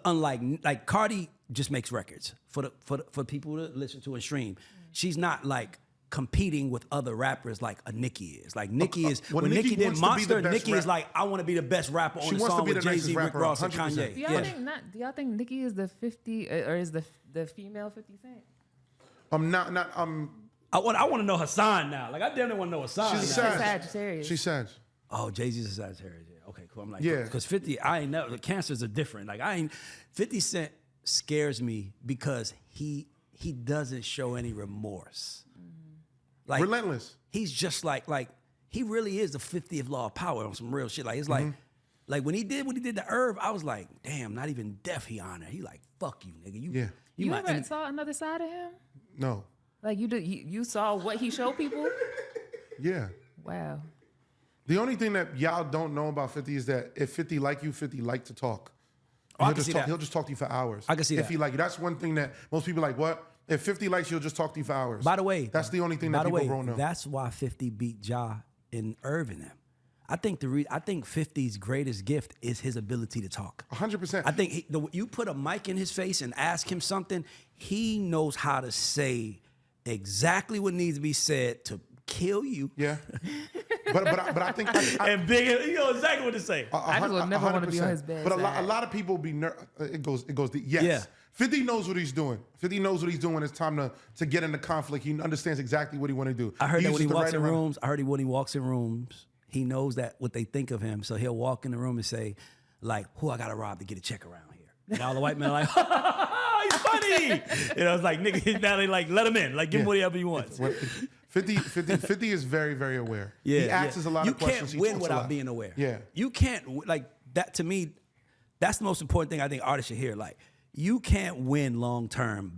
Unlike Cardi just makes records for people to listen to and stream. She's not like competing with other rappers like a Nicki is. Like Nicki is when Nicki did Monster, Nicki is like, I want to be the best rapper on the song with Jay-Z, Rick Ross, and Kanye. Do y'all think Nicki is the 50 or is the female 50 Cent? I want to know her sign now. Like I damn near want to know her sign. She's now. a Sagittarius. She's Sag. Oh, Jay-Z's a Sagittarius. Yeah. Okay, cool. I'm like, yeah, because 50, I ain't never. The cancers are different. Like 50 Cent scares me because he doesn't show any remorse. Like relentless. He's just like he really is the 50th law of power on some real shit. Like it's like when he did the Herb, I was like, damn, not even death he honored. He like, fuck you, nigga. You ever saw another side of him? No. Like you saw what he showed people? Yeah. Wow. The only thing that y'all don't know about 50 is that if 50 like you, 50 like to talk. Oh, I can see that. He'll just talk to you for hours. I can see that. If he like you. That's one thing that most people like, what? If 50 likes you, he'll just talk to you for hours. By the way, that's the only thing that people don't know. That's why 50 beat Ja and Irv and them. I think 50's greatest gift is his ability to talk. 100%. I think you put a mic in his face and ask him something, he knows how to say exactly what needs to be said to kill you. Yeah. but I think and big. You know exactly what to say. I just would never want to be on his bed. But a lot of people be it goes deep. Yes. Yeah. 50 knows what he's doing. 50 knows what he's doing. It's time to get into conflict. He understands exactly what he want to do. I heard that when he walks in rooms. When he walks in rooms, he knows that what they think of him. So he'll walk in the room and say, like, "Who I gotta rob to get a check around here?" And all the white men are like, "He's funny." You know, it's like, nigga, now they like, let him in. Like, give him whatever he wants. 50 is very, very aware. Yeah, he asks a lot of questions. You can't win without being aware. Yeah. You can't, like, that to me, that's the most important thing I think artists should hear. Like, you can't win long term,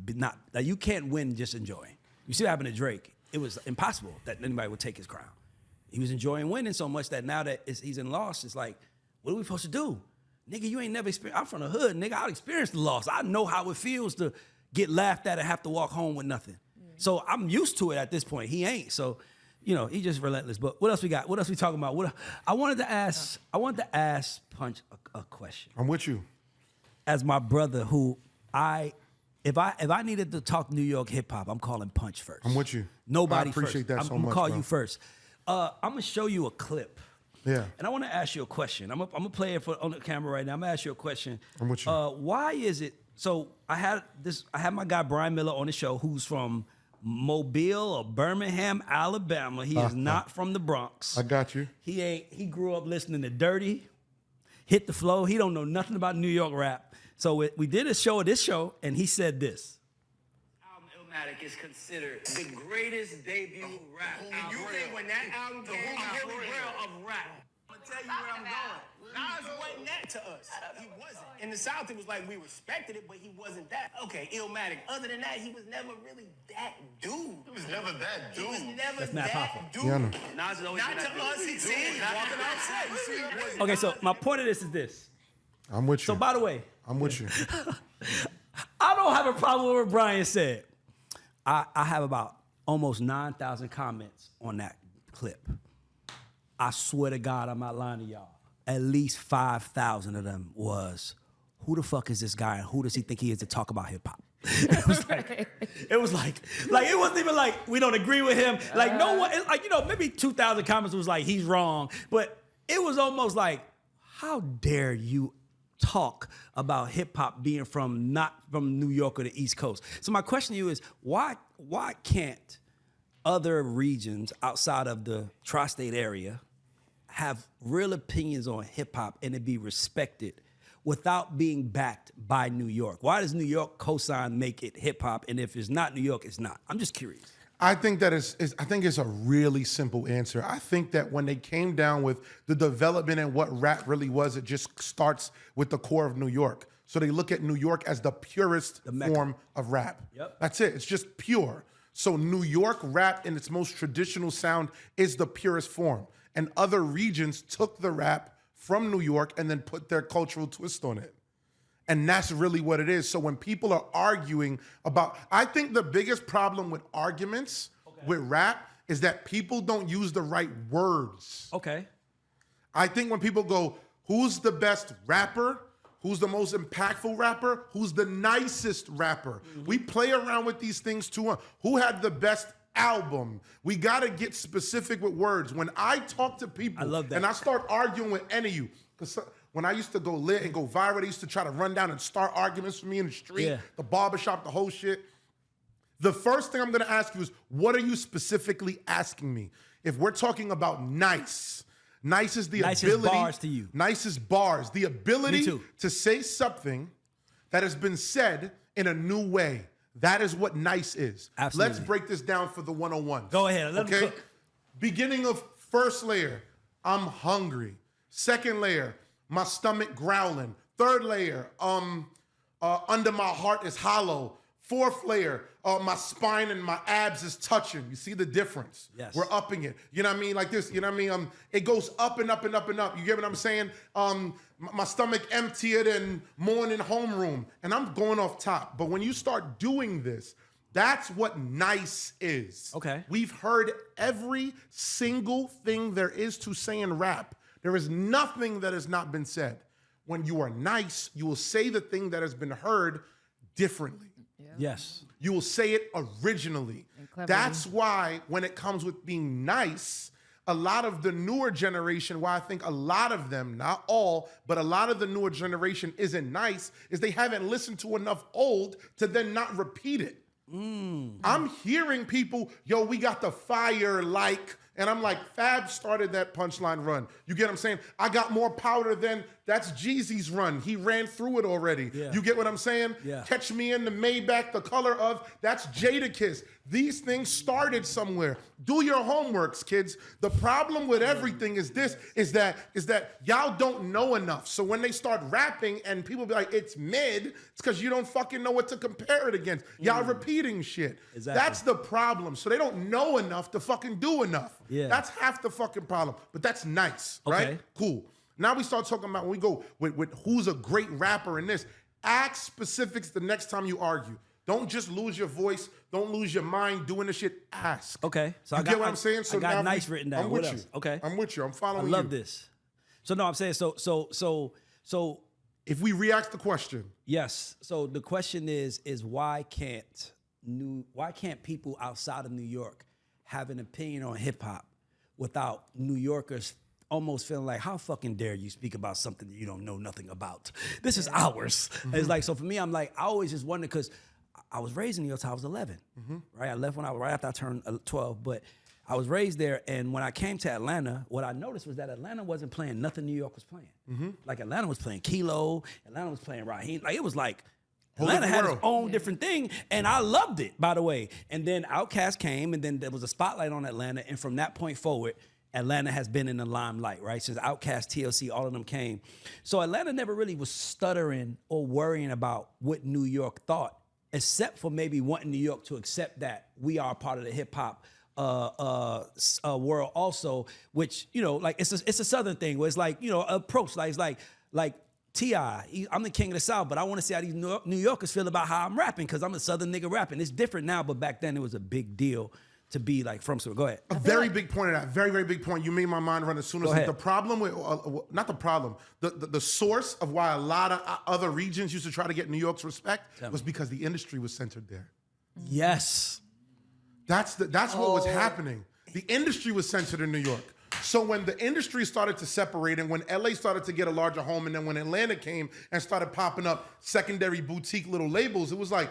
you can't win just enjoying. You see what happened to Drake? It was impossible that anybody would take his crown. He was enjoying winning so much that now that he's in loss, it's like, what are we supposed to do? Nigga, you ain't never experienced. I'm from the hood, nigga. I experienced the loss. I know how it feels to get laughed at and have to walk home with nothing. So I'm used to it at this point. He ain't. So, you know, he just relentless. But what else we got? What else we talking about? I wanted to ask Punch a question. I'm with you. As my brother, who if I needed to talk New York hip hop, I'm calling Punch first. I'm with you. Nobody I appreciate first. that so I'm much. gonna call bro. you first. I'm gonna show you a clip. Yeah. And I want to ask you a question. I'm gonna play it on the camera right now. I'm gonna ask you a question. I'm with you. Why is it? So I had my guy Brian Miller on the show, who's from Mobile or Birmingham, Alabama. He is not from the Bronx. I got you. He grew up listening to Dirty, Hit the Flow. He don't know nothing about New York rap. So we did this show, and he said this. Illmatic is considered the greatest debut rap album. You think when that album came out, the holy grail of rap? I'm gonna tell you where I'm going. Nas wasn't that to us. He wasn't. In the South, it was like we respected it, but he wasn't that. Okay, Illmatic. Other than that, he was never really that dude. He was never that dude. He was never That's not that powerful. dude. Yeah, Nas is always not to us. He said walking outside. You see, he wasn't. Okay, so my point of this is this. I'm with you. So by the way, I'm with you. I don't have a problem with what Brian said. I have about almost 9,000 comments on that clip. I swear to God, I'm not lying to y'all. At least 5,000 of them was, who the fuck is this guy and who does he think he is to talk about hip hop? It was like, it wasn't even like, we don't agree with him. Like no one, like, you know, maybe 2,000 comments was like, he's wrong. But it was almost like, how dare you talk about hip hop being not from New York or the East Coast? So my question to you is, why can't other regions outside of the tri-state area have real opinions on hip hop and it be respected without being backed by New York? Why does New York cosign make it hip hop, and if it's not New York, it's not? I'm just curious. I think that I think it's a really simple answer. I think that when they came down with the development and what rap really was, it just starts with the core of New York. So they look at New York as the purest form of rap. Yep. That's it. It's just pure. So New York rap in its most traditional sound is the purest form. And other regions took the rap from New York and then put their cultural twist on it. And that's really what it is. So when people are arguing about, I think the biggest problem with arguments with rap is that people don't use the right words. Okay. I think when people go, who's the best rapper? Who's the most impactful rapper? Who's the nicest rapper? Mm-hmm. We play around with these things too. Who had the best album? We got to get specific with words. When I talk to people, I love that. and I start arguing with any of you, because when I used to go lit and go viral, they used to try to run down and start arguments for me in the street, the barbershop, the whole shit. The first thing I'm going to ask you is, what are you specifically asking me? If we're talking about nice is the ability. Bars to you. Nicest bars. The ability to say something that has been said in a new way. That is what nice is. Absolutely. Let's break this down for the 101. Go ahead. Let me cook. Beginning of first layer, I'm hungry. Second layer, my stomach growling. Third layer, under my heart is hollow. Fourth layer, my spine and my abs is touching. You see the difference? Yes. We're upping it. You know what I mean? Like this, you know what I mean? It goes up and up and up and up. You get what I'm saying? My stomach emptier than morning homeroom. And I'm going off top. But when you start doing this, that's what nice is. Okay. We've heard every single thing there is to say in rap. There is nothing that has not been said. When you are nice, you will say the thing that has been heard differently. Yeah. Yes. You will say it originally. That's why when it comes with being nice, a lot of the newer generation, why I think a lot of them, not all, but a lot of the newer generation isn't nice, is they haven't listened to enough old to then not repeat it. I'm hearing people, yo, we got the fire like, and I'm like, Fab started that punchline run. You get what I'm saying? I got more powder than, that's Jeezy's run. He ran through it already. Yeah. You get what I'm saying? Yeah. Catch Me in the Maybach, the color of, that's Jadakiss. These things started somewhere. Do your homeworks, kids. The problem with everything is this, is that y'all don't know enough. So when they start rapping and people be like, it's mid, it's because you don't fucking know what to compare it against. Y'all repeating shit. Exactly. That's the problem. So they don't know enough to fucking do enough. Yeah. That's half the fucking problem. But that's nice, right? Okay. Cool. Now we start talking about when we go with who's a great rapper in this. Ask specifics the next time you argue. Don't just lose your voice. Don't lose your mind doing the shit. Ask. Okay. So You get what I'm saying? I got now nice written down. I'm What with else? you. Okay. I'm with you. I'm I following you. love this. So no, I'm saying so If we re-ask the question, yes. So the question is why can't people outside of New York have an opinion on hip hop without New Yorkers almost feeling like, how fucking dare you speak about something that you don't know nothing about? This is ours. It's like, so for me, I'm like, I always just wonder, because I was raised in New York till I was 11, right? I left right after I turned 12, but I was raised there, and when I came to Atlanta, what I noticed was that Atlanta wasn't playing nothing New York was playing. Like Atlanta was playing Kilo, Atlanta was playing Raheem. Like it was like Atlanta had its own different thing, and I loved it, by the way. And then Outkast came, and then there was a spotlight on Atlanta, and from that point forward, Atlanta has been in the limelight, right? Since Outkast, TLC, all of them came. So Atlanta never really was stuttering or worrying about what New York thought, except for maybe wanting New York to accept that we are part of the hip hop world also, which, you know, like it's a Southern thing where it's like, you know, approach, like it's like T.I., I'm the king of the South, but I want to see how these New Yorkers feel about how I'm rapping, because I'm a Southern nigga rapping. It's different now, but back then it was a big deal to be like from Southern. Go ahead. a very big point of that, very, very big point. You made my mind run as soon as ahead. the problem with, not the problem, the source of why a lot of other regions used to try to get New York's respect was because the industry was centered there. Yes. That's what was happening. The industry was centered in New York. So when the industry started to separate, and when LA started to get a larger home, and then when Atlanta came and started popping up secondary boutique little labels, it was like,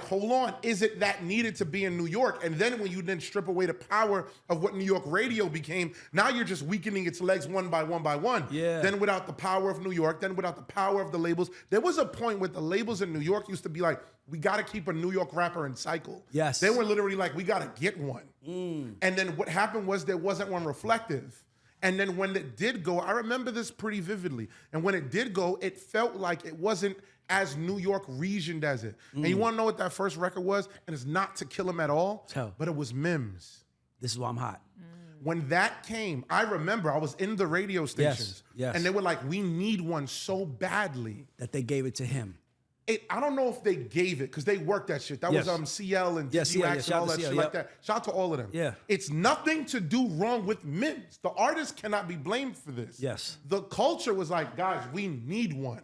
hold on, is it that needed to be in New York? And then when you then strip away the power of what New York radio became, now you're just weakening its legs one by one by one. Yeah. Then without the power of New York, then without the power of the labels, there was a point where the labels in New York used to be like, we gotta keep a New York rapper in cycle. Yes. They were literally like, we gotta get one. And then what happened was there wasn't one reflective. And then when it did go, I remember this pretty vividly. And when it did go, it felt like it wasn't as New York regioned as it. And you wanna know what that first record was? And it's not To Kill Him at all, but it was Mims. This is why I'm hot. When that came, I remember I was in the radio stations. yes. And they were like, we need one so badly. That they gave it to him. I don't know if they gave it, because they worked that shit. That Yes. was CL and Yes, DG CL, Wax yeah, and all shout out that to shit CL, like yep. that. Shout out to all of them. Yeah. It's nothing to do wrong with Mims. The artist cannot be blamed for this. Yes. The culture was like, guys, we need one.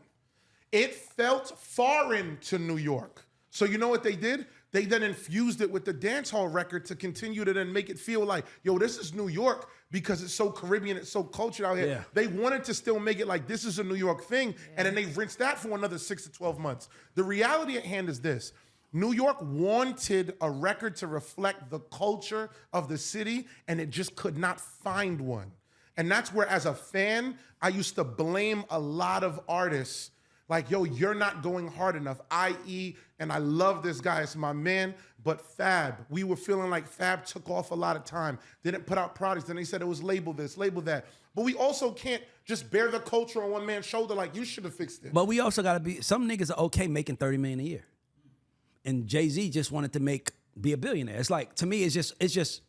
It felt foreign to New York. So you know what they did? They then infused it with the dancehall record to continue to then make it feel like, yo, this is New York because it's so Caribbean, it's so cultured out here. Yeah. They wanted to still make it like this is a New York thing, and then they rinsed that for another 6 to 12 months. The reality at hand is this. New York wanted a record to reflect the culture of the city, and it just could not find one. And that's where, as a fan, I used to blame a lot of artists like, yo, you're not going hard enough, i.e., and I love this guy, it's my man, but Fab, we were feeling like Fab took off a lot of time, didn't put out products, then they said it was label this, label that. But we also can't just bear the culture on one man's shoulder like you should have fixed it. But we also gotta be, some niggas are okay making $30 million a year. And Jay-Z just wanted to be a billionaire. It's like, to me, it's just,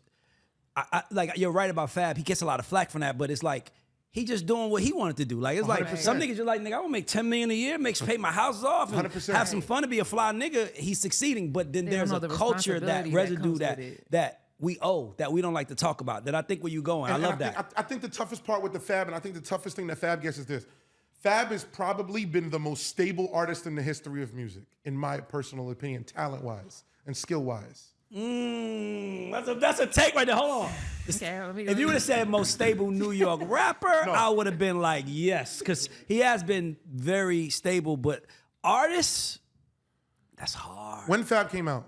like, you're right about Fab, he gets a lot of flack from that, but it's like, he just doing what he wanted to do. Like, it's like, 100%. some niggas just like, nigga, I want to make $10 million a year, pay my house off, and 100%. have some fun to be a fly nigga. He's succeeding, but then They there's don't a know the culture, that responsibility that residue comes that with it. that we owe, that we don't like to talk about, that I think where you going, I love that. I think the toughest part with the Fab, and I think the toughest thing that Fab gets is this. Fab has probably been the most stable artist in the history of music, in my personal opinion, talent-wise and skill-wise. That's a take right there. Hold on. Okay, let me If you would have said most stable New York rapper, I would have been like, yes, because he has been very stable. But artists, that's hard. When Fab came out?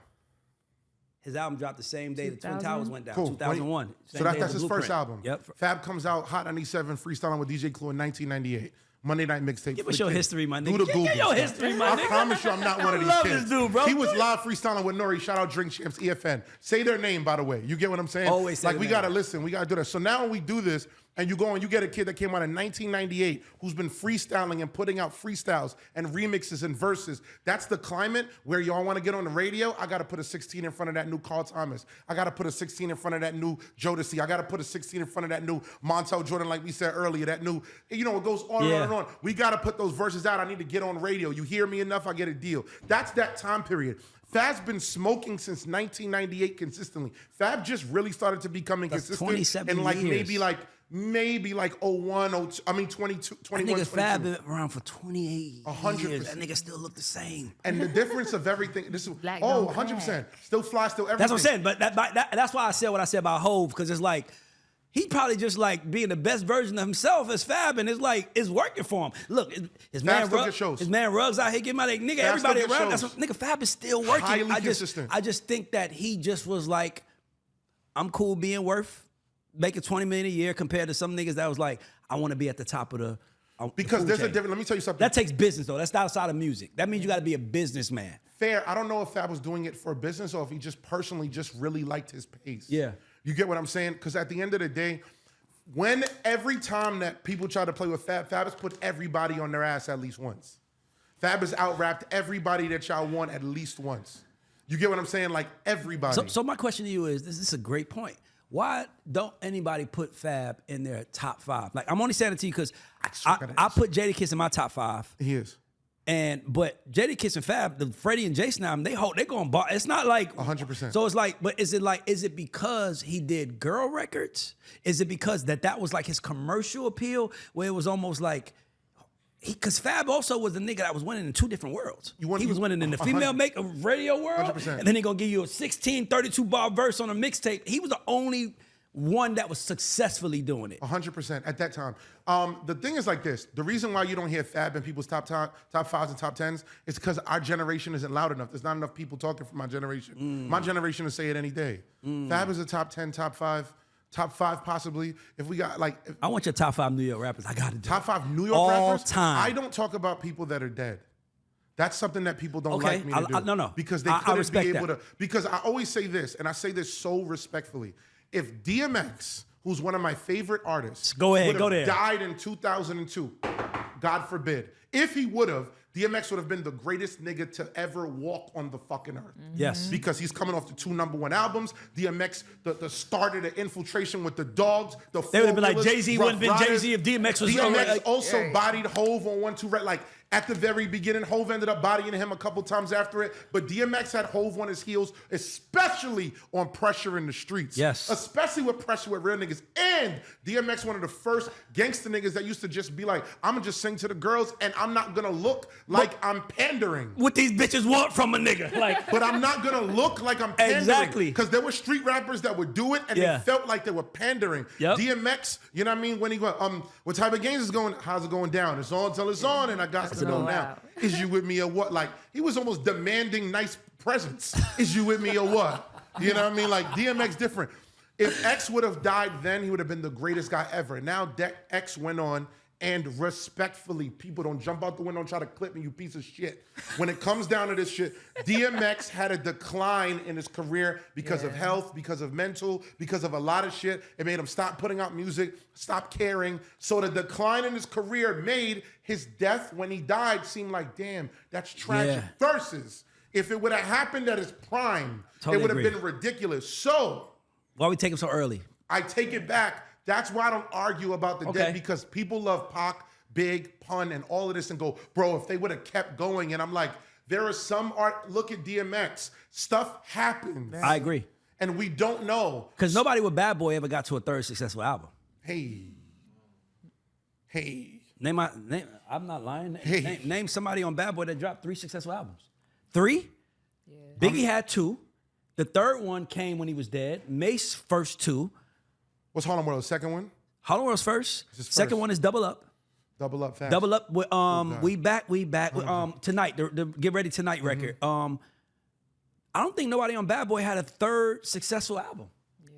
His album dropped the same day the Twin 2000? Towers went down, Cool. 2001. So that's his first album. Yep. Fab comes out, Hot 97, freestyling with DJ Clue in 1998. Monday Night Mixtape. Give us your history, my nigga. Do the Give Google your stuff. history, my nigga. I promise you I'm not one of these love kids. this dude, bro. He was live freestyling with Nori. Shout out Drink Champs, EFN. Say their name, by the way. You get what I'm saying? Always say like, their we name. got to listen. We got to do that. So now when we do this, and you go and you get a kid that came out in 1998 who's been freestyling and putting out freestyles and remixes and verses. That's the climate where y'all want to get on the radio. I got to put a 16 in front of that new Carl Thomas. I got to put a 16 in front of that new Jodeci. I got to put a 16 in front of that new Montel Jordan, like we said earlier, that new, it goes on and on and on. We got to put those verses out. I need to get on radio. You hear me enough, I get a deal. That's that time period. Fab's been smoking since 1998 consistently. Fab just really started to becoming consistent 27 in like years. maybe like 01, 02, I mean 22, 21, That nigga 22. Fab been around for 28 100%. years. That nigga still look the same. And the difference of everything, this is, Black 100%. don't Still fly, still everything. That's what I'm saying. But that's why I said what I said about Hove, because it's like, he probably just like being the best version of himself as Fab, and it's like, it's working for him. Look, his man still get shows. Ruggs out here getting my nigga, Fab everybody still get around. That's shows. what, nigga, Fab is still working. Highly consistent. I just think that he just was like, I'm cool being worth making $20 million a year compared to some niggas that was like, I want to be at the top of the Because food there's a chain. difference. Let me tell you something. That takes business though. That's outside of music. That means you got to be a businessman. Fair. I don't know if Fab was doing it for business or if he just personally just really liked his pace. Yeah. You get what I'm saying? Because at the end of the day, every time that people try to play with Fab, Fab has put everybody on their ass at least once. Fab has out-rapped everybody that y'all want at least once. You get what I'm saying? Like everybody. So my question to you is, this is a great point. Why don't anybody put Fab in their top 5? Like, I'm only saying it to you because I put Jadakiss in my top 5. He is. But Jadakiss and Fab, the Freddie and Jason album, they going bar. It's not like 100%. So it's like, but is it because he did girl records? Is it because that was like his commercial appeal, where it was almost like, because Fab also was the nigga that was winning in 2 different worlds. He was winning in the female radio world, 100%. and then he gonna give you a 16, 32 bar verse on a mixtape. He was the only one that was successfully doing it. 100% at that time. The thing is like this. The reason why you don't hear Fab in people's top 5s and top 10s is because our generation isn't loud enough. There's not enough people talking from my generation. My generation will say it any day. Fab is a top 10, top 5 possibly. If we got like... I want your top 5 New York rappers. I got to do Top 5 New York all rappers? time. I don't talk about people that are dead. That's something that people don't Okay, like me to do. no. Because they I couldn't respect be able that. to... Because I always say this, and I say this so respectfully. If DMX, who's one of my favorite artists... Go ahead, would've go there. died in 2002, God forbid. If he would have, DMX would have been the greatest nigga to ever walk on the fucking earth. Yes. Because he's coming off the 2 #1 albums. DMX, the start of the infiltration with the dogs. They They would have been like, Jay-Z wouldn't have been Jay-Z if DMX was... DMX also bodied Hove on 1, 2, right? Like, at the very beginning, Hove ended up bodying him a couple times after it. But DMX had Hove on his heels, especially on Pressure in the Streets. Yes. Especially with Pressure with real niggas. And DMX, one of the first gangster niggas that used to just be like, I'm going to just sing to the girls and I'm not going to look like I'm pandering. What these bitches want from a nigga. Like, But I'm not going to look like I'm pandering. Exactly. Because there were street rappers that would do it and Yeah. they felt like they were pandering. Yep. DMX, you know what I mean? When he went, what type of games is going, how's it going down? It's on till it's on and I got to know now. Is you with me or what? Like, he was almost demanding nice presents. Is you with me or what? You know what I mean? Like, DMX different. If X would have died then, he would have been the greatest guy ever. Now X went on, and respectfully, people don't jump out the window and try to clip me, you piece of shit. When it comes down to this shit, DMX had a decline in his career because of health, because of mental, because of a lot of shit. It made him stop putting out music, stop caring. So the decline in his career made his death when he died seem like, damn, that's tragic. Yeah. Versus, if it would have happened at his prime, Totally it would have agree. been ridiculous. So, why we take him so early? I take it back. That's why I don't argue about the Okay. dead, because people love Pac, Big, Pun, and all of this and go, bro, if they would have kept going. And I'm like, there are some art, look at DMX. Stuff happens. I agree. And we don't know. Because nobody with Bad Boy ever got to a 3rd successful album. Hey. Name, I'm not lying. Hey. Name somebody on Bad Boy that dropped 3 successful albums. 3? Yeah. Biggie had 2. The third one came when he was dead. Mase first two. What's Harlem World? The second one? Harlem World's first. First. Second one is Double Up. Double Up fast. Double Up with we back tonight. The Get Ready Tonight record. I don't think nobody on Bad Boy had a third successful album. Yeah.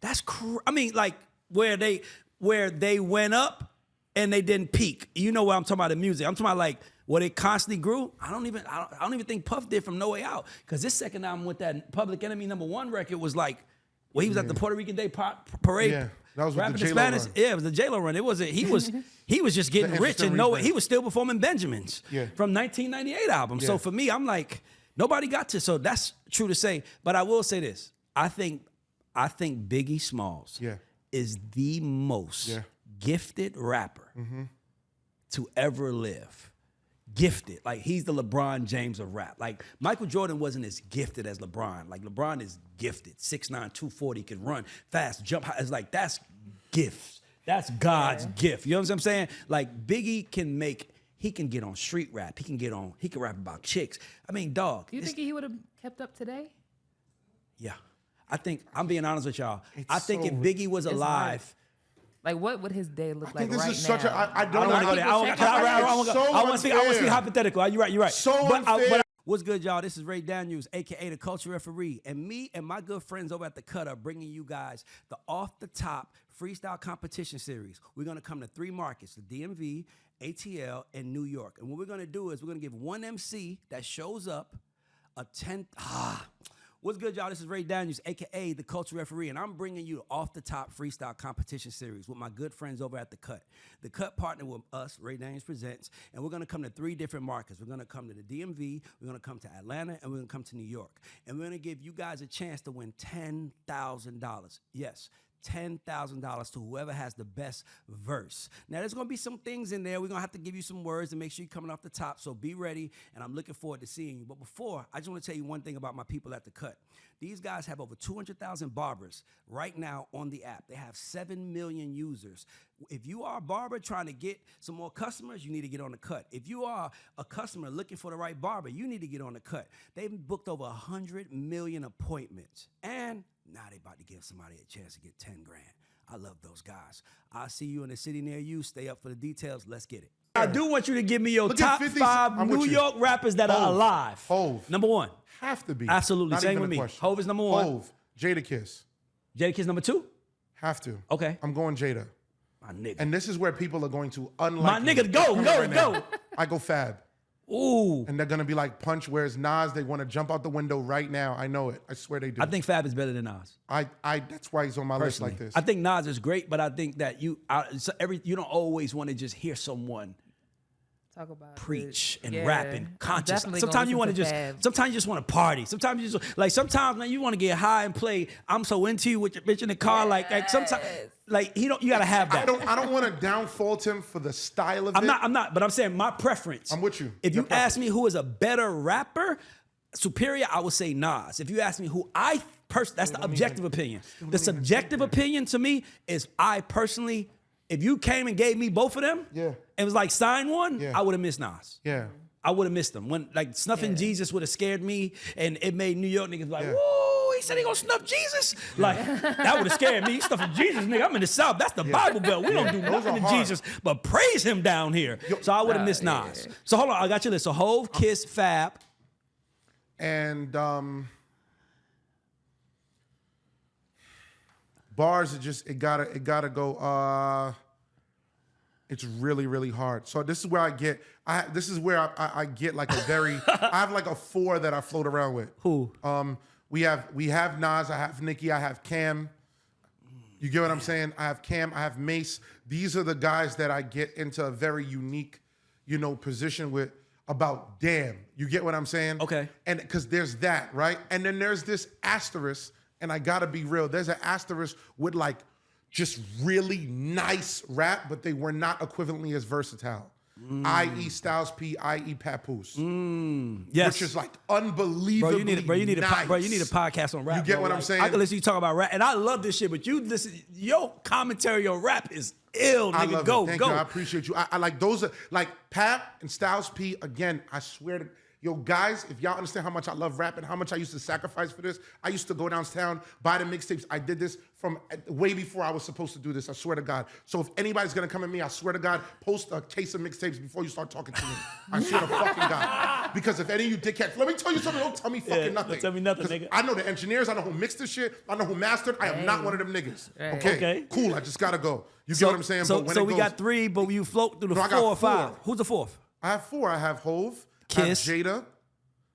That's I mean, like where they went up and they didn't peak. You know what I'm talking about, the music. I'm talking about like where they constantly grew. I don't even think Puff did from No Way Out. Because this second album with that Public Enemy #1 record was like, well, he was at the Puerto Rican Day Parade. Yeah, that was with the rapping J-Lo Spanish. run. Yeah, it was the J-Lo run. It wasn't. He was just getting rich and he was still performing Benjamins from 1998 album. So for me, I'm like, nobody got to. So that's true to say. But I will say this: I think Biggie Smalls is the most gifted rapper to ever live. Gifted. Like, he's the LeBron James of rap. Like, Michael Jordan wasn't as gifted as LeBron. Like, LeBron is gifted. 6'9", 240, can run fast, jump high. It's like, that's gifts. That's God's gift. You know what I'm saying? Like, Biggie he can get on street rap. He can rap about chicks. I mean, dog. Do you think he would have kept up today? Yeah. I'm being honest with y'all. I think if Biggie was alive... Like, what would his day look like this right is now? such a. I don't want to know. go there. I want to speak hypothetical. You're right. So unfair. What's good, y'all? This is Ray Daniels, a.k.a. the Culture Referee. And me and my good friends over at the Cut are bringing you guys the off-the-top freestyle competition series. We're going to come to 3 markets, the DMV, ATL, and New York. And what we're going to do is we're going to give one MC that shows up a 10... What's good, y'all? This is Ray Daniels, a.k.a. the Culture Referee, and I'm bringing you off-the-top freestyle competition series with my good friends over at The Cut. The Cut partner with us, Ray Daniels Presents, and we're going to come to 3 different markets. We're going to come to the DMV, we're going to come to Atlanta, and we're going to come to New York. And we're going to give you guys a chance to win $10,000. Yes, $10,000 to whoever has the best verse. Now, there's going to be some things in there. We're going to have to give you some words to make sure you're coming off the top, so be ready, and I'm looking forward to seeing you. But before, I just want to tell you one thing about my people at The Cut. These guys have over 200,000 barbers right now on the app. They have 7 million users. If you are a barber trying to get some more customers, you need to get on The Cut. If you are a customer looking for the right barber, you need to get on The Cut. They've booked over 100 million appointments, and now they about to give somebody a chance to get 10 grand. I love those guys. I'll see you in the city near you. Stay up for the details. Let's get it. I do want you to give me your top 5 New York rappers that are alive. Hove. Number 1. Have to be. Absolutely. Not Same even with a me. question. Hove is number 1. Hove. Jadakiss. Jadakiss number 2? Have to. Okay. I'm going Jada. My nigga. And this is where people are going to unlike My nigga, go. I go Fab. Ooh. And they're going to be like Punch, whereas Nas, they want to jump out the window right now. I know it. I swear they do. I think Fab is better than Nas. That's why he's on my list like this. I think Nas is great, but I think that you don't always want to just hear someone talk about preach and rap and conscious. Definitely Sometimes you want to Fab. sometimes you just want to party. Sometimes you just sometimes man, you want to get high and play I'm So Into You with your bitch in the car. Like sometimes you gotta have that. I don't want to downfault him for the style of it. I'm not, but I'm saying my preference. I'm with you. If you ask me who is a better rapper, superior, I would say Nas. If you ask me who that's the objective opinion. The subjective opinion to me is I personally, if you came and gave me both of them, and was like sign one, I would have missed Nas. Yeah. I would have missed them. When like Snuffing Jesus would have scared me, and it made New York niggas like, whoa, he said he gonna snuff Jesus? Like, that would have scared me. He snuffing Jesus, nigga. I'm in the South. That's the Bible Belt. We don't do nothing to Jesus, but praise him down here. So I would have missed Nas. So hold on, I got your list. So Hove, Kiss, Fab. And bars are just it gotta go. It's really, really hard. So this is where I get like a very I have like a 4 that I float around with. Who? We have Nas, I have Nicki, I have Cam. You get what I'm saying? I have Cam, I have Mase. These are the guys that I get into a very unique, position with about damn. You get what I'm saying? Okay. And because there's that, right? And then there's this asterisk, and I gotta be real. There's an asterisk with like just really nice rap, but they were not equivalently as versatile. I.e. Styles P, I.e. Papoose. Yes. Which is like unbelievably nice. You need a podcast on rap. You get what I'm saying? I can listen to you talk about rap, and I love this shit, but your commentary on rap is ill, nigga. I love go, it. Thank go. you. I appreciate you. I like those, like Pap and Styles P, again, I swear to Yo, guys, if y'all understand how much I love rap and how much I used to sacrifice for this, I used to go downtown, buy the mixtapes. I did this from way before I was supposed to do this, I swear to God. So if anybody's gonna come at me, I swear to God, post a case of mixtapes before you start talking to me. I swear to fucking God. Because if any of you dickheads, let me tell you something, don't tell me fucking nothing. Don't tell me nothing, nigga. I know the engineers, I know who mixed this shit, I know who mastered. I am not one of them niggas. Right. Okay, cool, I just gotta go. You get what I'm saying? So, But when so it we goes, got 3, but you float through the No, I 4 got or 5. 4. Who's the 4th? I have 4. I have Hove, Kiss. I have Jada,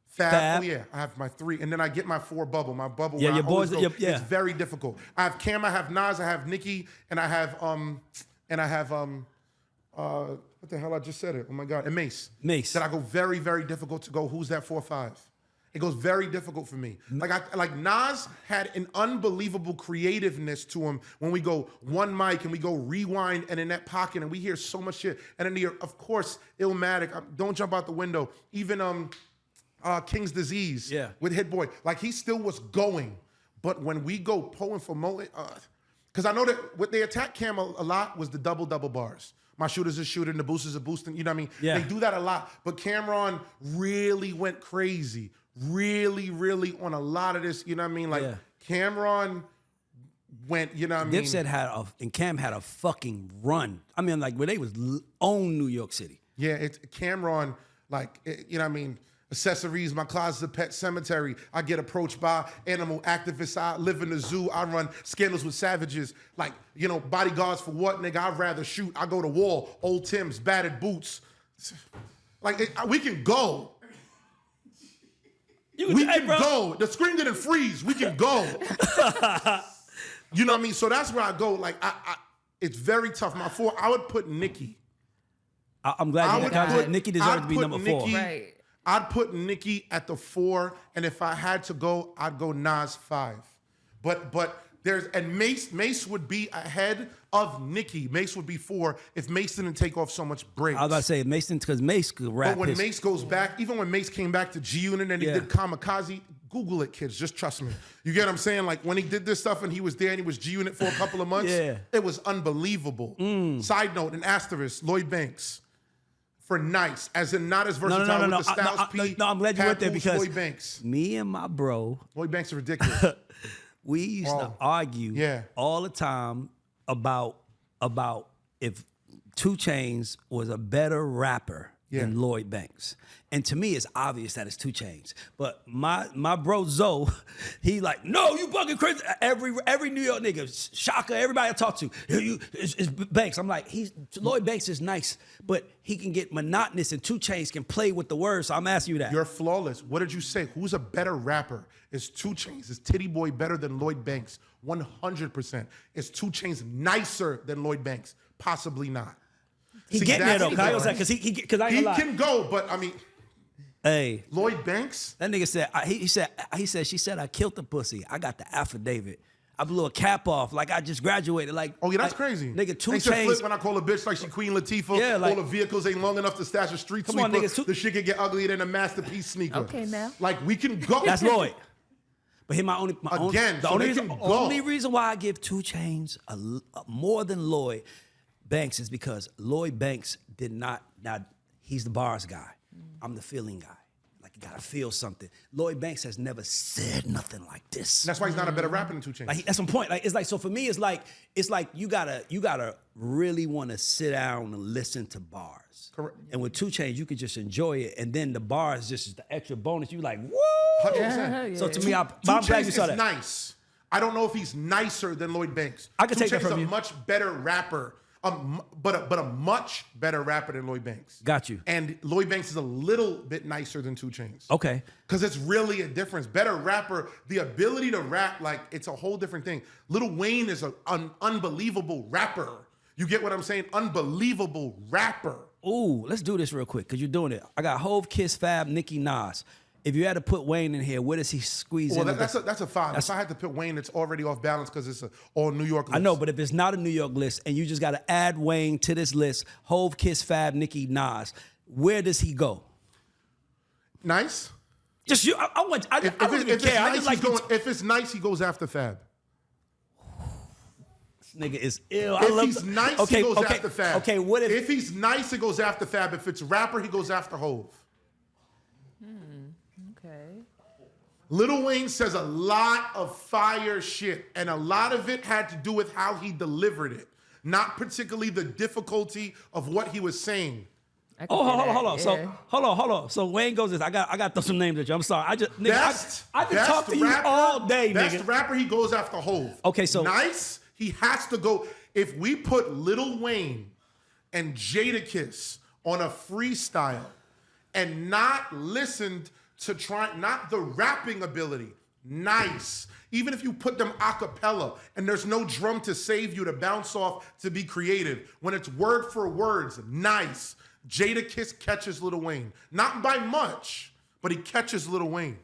Fab. Fab. Oh yeah, I have my 3, and then I get my 4 bubble. My bubble. Yeah, where your I always boys- go, yeah. It's very difficult. I have Cam, I have Nas, I have Nicki, and I have what the hell I just said it? Oh my God, and Mase. Mase. That I go very, very difficult to go. Who's that 4, 5? It goes very difficult for me. Like Nas had an unbelievable creativeness to him when we go one mic and we go rewind and in that pocket and we hear so much shit. And then of course, Illmatic, Don't Jump Out the Window, even King's Disease with Hit Boy. Like he still was going. But when we go pulling for Mo, because I know that what they attacked Cam a lot was the double bars. My shooters are shooting, the boosters are boosting, you know what I mean? Yeah. They do that a lot. But Cameron really went crazy. Really on a lot of this, you know what I mean? Like Cameron went, you know what I mean? Dipset and Cam had a fucking run. I mean, like where they was own New York City. Yeah, it's Cameron, like, you know what I mean? Accessories, my closet's a pet cemetery. I get approached by animal activists. I live in the zoo. I run scandals with savages. Like, you know, bodyguards for what, nigga? I'd rather shoot. I go to war. Old Tim's, battered boots. Like, we can go. We can go. The screen didn't freeze. We can go. You know what I mean? So that's where I go. Like, it's very tough. My 4, I would put Nicki. I'm glad you got Nicki deserved to be number 4. Right. I'd put Nicki at the 4, and if I had to go, I'd go Nas 5. But Mase would be ahead of Nicki. Mase would be 4 if Mase didn't take off so much breaks. I was about to say Mason because Mase could rap. But when Mase goes back, even when Mase came back to G-Unit and he did Kamikaze, Google it, kids. Just trust me. You get what I'm saying? Like when he did this stuff and he was there and he was G-Unit for a couple of months, it was unbelievable. Side note, an asterisk, Lloyd Banks. For nice, as in not as versatile with the Styles P. No, I'm glad you went there because Lloyd Banks. Me and my bro, Lloyd Banks are ridiculous. we used to argue all the time about if 2 Chainz was a better rapper than Lloyd Banks. And to me, it's obvious that it's 2 Chainz. But my bro Zoe, he like, no, you bugging crazy. Every New York nigga, Shaka, everybody I talk to, it's Banks. I'm like, Lloyd Banks is nice, but he can get monotonous and 2 Chainz can play with the words. So I'm asking you that. You're flawless. What did you say? Who's a better rapper? Is 2 Chainz, is Titty Boy better than Lloyd Banks? 100%. Is 2 Chainz nicer than Lloyd Banks? Possibly not. He getting there though, because I ain't gonna lie. He can go, but I mean, hey, Lloyd Banks. That nigga said, she said I killed the pussy. I got the affidavit. I blew a cap off like I just graduated. Like, oh yeah, that's like, crazy. Nigga, 2 They said Chainz. flip when I call a bitch like she Queen Latifah. Yeah, like, all the vehicles ain't long enough to stash a street come sweeper. on, nigga, the shit can get uglier than a masterpiece sneaker. Okay, now. Like we can go. That's Lloyd. But here the only reason why I give 2 Chainz more than Lloyd Banks is because Lloyd Banks did not. Now he's the bars guy. I'm the feeling guy. Like you gotta feel something. Lloyd Banks has never said nothing like this. That's why he's not a better rapper than 2 Chainz. Like that's my point. Like it's like so for me, it's like you gotta really want to sit down and listen to bars. Correct. And with 2 Chainz, you could just enjoy it, and then the bars just the extra bonus. You like woo. 100%. So to me, I'm 2 glad Chainz you saw is that. nice. I don't know if he's nicer than Lloyd Banks. I can 2 take that Chainz from is you. a much better rapper. But a much better rapper than Lloyd Banks. Got you. And Lloyd Banks is a little bit nicer than 2 Chainz. Okay. Because it's really a difference. Better rapper, the ability to rap, like, it's a whole different thing. Lil Wayne is an unbelievable rapper. You get what I'm saying? Unbelievable rapper. Ooh, let's do this real quick, because you're doing it. I got Hove, Kiss, Fab, Nicki, Nas. If you had to put Wayne in here, where does he squeeze in? That's a 5. If I had to put Wayne, it's already off balance because it's an all New York list. I know, but if it's not a New York list and you just got to add Wayne to this list, Hove, Kiss, Fab, Nicki, Nas, where does he go? Nice. Just you. I don't even care. I just like if it's nice, he goes after Fab. This nigga is ill. If he's nice, he goes after Fab. Okay, what if he's nice, he goes after Fab. If it's rapper, he goes after Hove. Okay. Lil Wayne says a lot of fire shit, and a lot of it had to do with how he delivered it, not particularly the difficulty of what he was saying. Hold on. So hold on. So Wayne goes this. I got to throw some names at you. I'm sorry. I can talk to you all day, best nigga. rapper, he goes after Hove. Okay, so Nice, he has to go. If we put Lil Wayne and Jadakiss on a freestyle and not listened to not the rapping ability, nice. Even if you put them a cappella and there's no drum to save you to bounce off to be creative, when it's word for words, nice. Jadakiss catches Lil Wayne. Not by much, but he catches Lil Wayne.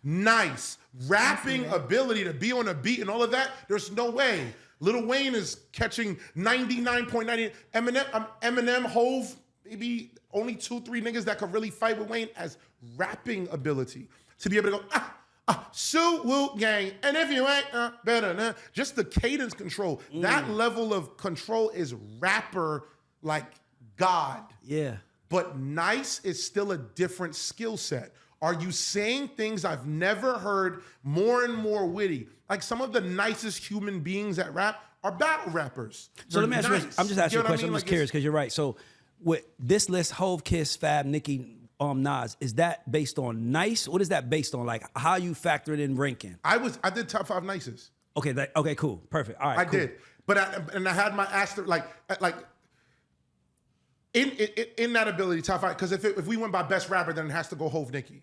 Nice. Rapping ability to be on a beat and all of that, there's no way. Lil Wayne is catching 99.98. Eminem, Hove, maybe only 2-3 niggas that could really fight with Wayne as rapping ability. To be able to go, Sue Woo Gang, and if you ain't better than just the cadence control. That level of control is rapper like God. Yeah. But nice is still a different skill set. Are you saying things I've never heard, more and more witty? Like some of the nicest human beings that rap are battle rappers. So let me ask you. Nice. I'm just asking you a question. I'm Like just curious because you're right. So with this list, Hove, Kiss, Fab, Nicki, Nas, is that based on nice? What is that based on? Like how you factor it in ranking? I did top 5 nicest. Okay, cool, perfect. All right, I cool. did, but I had my asterisk like in that ability top 5. Because if we went by best rapper, then it has to go Hove, Nicki.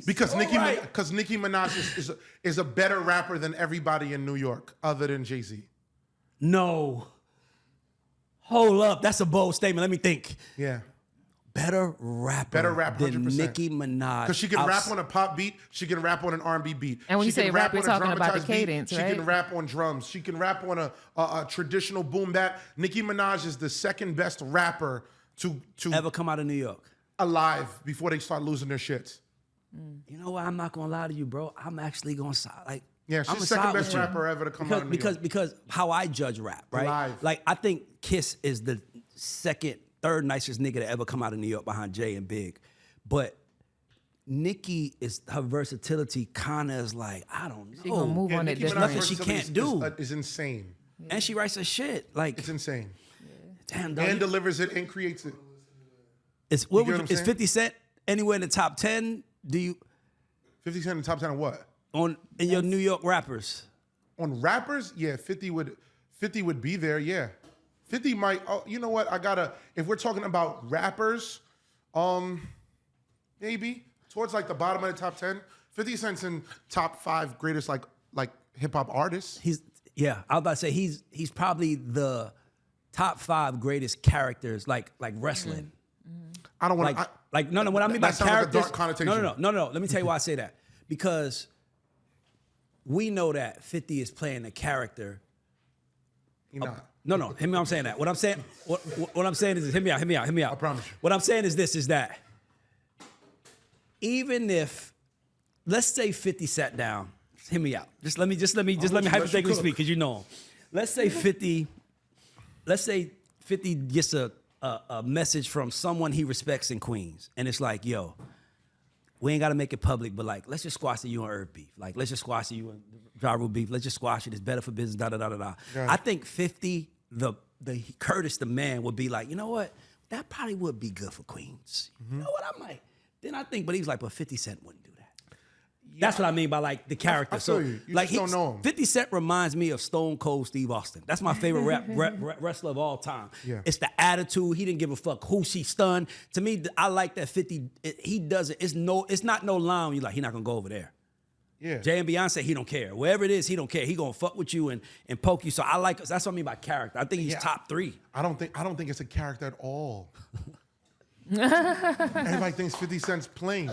Because Nicki Minaj is a better rapper than everybody in New York, other than Jay-Z. No. Hold up, that's a bold statement. Let me think. Yeah. Better rapper 100%. than Nicki Minaj. Because she can rap on a pop beat, she can rap on an R&B beat. And when you She can say rap, you're on a talking about the dramatized beat. cadence, She right? can rap on drums. She can rap on a traditional boom bap. Nicki Minaj is the second best rapper to ever come out of New York. alive before they start losing their shits. You know what? I'm not gonna lie to you, bro. I'm actually gonna side. Like, Yeah, I'm she's a second side best with you. rapper ever to come out of New York. Because how I judge rap, right? Alive. Like I think Kiss is the third nicest nigga to ever come out of New York behind Jay and Big, but Nicki is her versatility kind of is like I don't know. She gonna move on it Nicki different. Minaj's Nothing she versatility can't do. is insane. And she writes her shit like It's insane. damn. Dog, And delivers it and creates it. is You get what I'm is saying? 50 Cent anywhere in the top 10? Do you 50 Cent in the top 10 of what? in your New York rappers? On rappers, yeah, 50 would be there, yeah. 50 might, oh, you know what? If we're talking about rappers, maybe towards like the bottom of the top 10. 50 Cent's in top 5 greatest like hip hop artists. I was about to say he's probably the top 5 greatest characters like wrestling. I don't want Like no, what I mean by that sounds like a characters. dark connotation. No. Let me tell you why I say that. Because we know that 50 is playing a character. No. No. Hear me. I'm saying that. What I'm saying. What I'm saying is, hear me out. I promise you. What I'm saying is this: is that even if, let's say 50 sat down, hear me out. Just let me hypothetically speak, because you know him. Let's say 50 gets a message from someone he respects in Queens, and it's like, yo, we ain't gotta make it public, but like, let's just squash the you and Herb beef. Like, let's just squash the you and Ja Rule beef. Let's just squash it. It's better for business. Yeah. I think 50, the Curtis the man would be like, you know what? That probably would be good for Queens. You know what? I might. Then I think, but he was like, but 50 Cent wouldn't do that. That's what I mean by like the character. I feel So you. You like just don't know him. 50 Cent reminds me of Stone Cold Steve Austin. That's my favorite wrestler of all time. Yeah. It's the attitude. He didn't give a fuck who she stunned. To me, I like that 50. He doesn't. It's not no line when you're like, he's not gonna go over there. Yeah. Jay and Beyonce, he don't care. Wherever it is, he don't care. He gonna fuck with you and poke you. So I like. That's what I mean by character. I think he's top 3. I don't think it's a character at all. Everybody thinks 50 Cent's plain.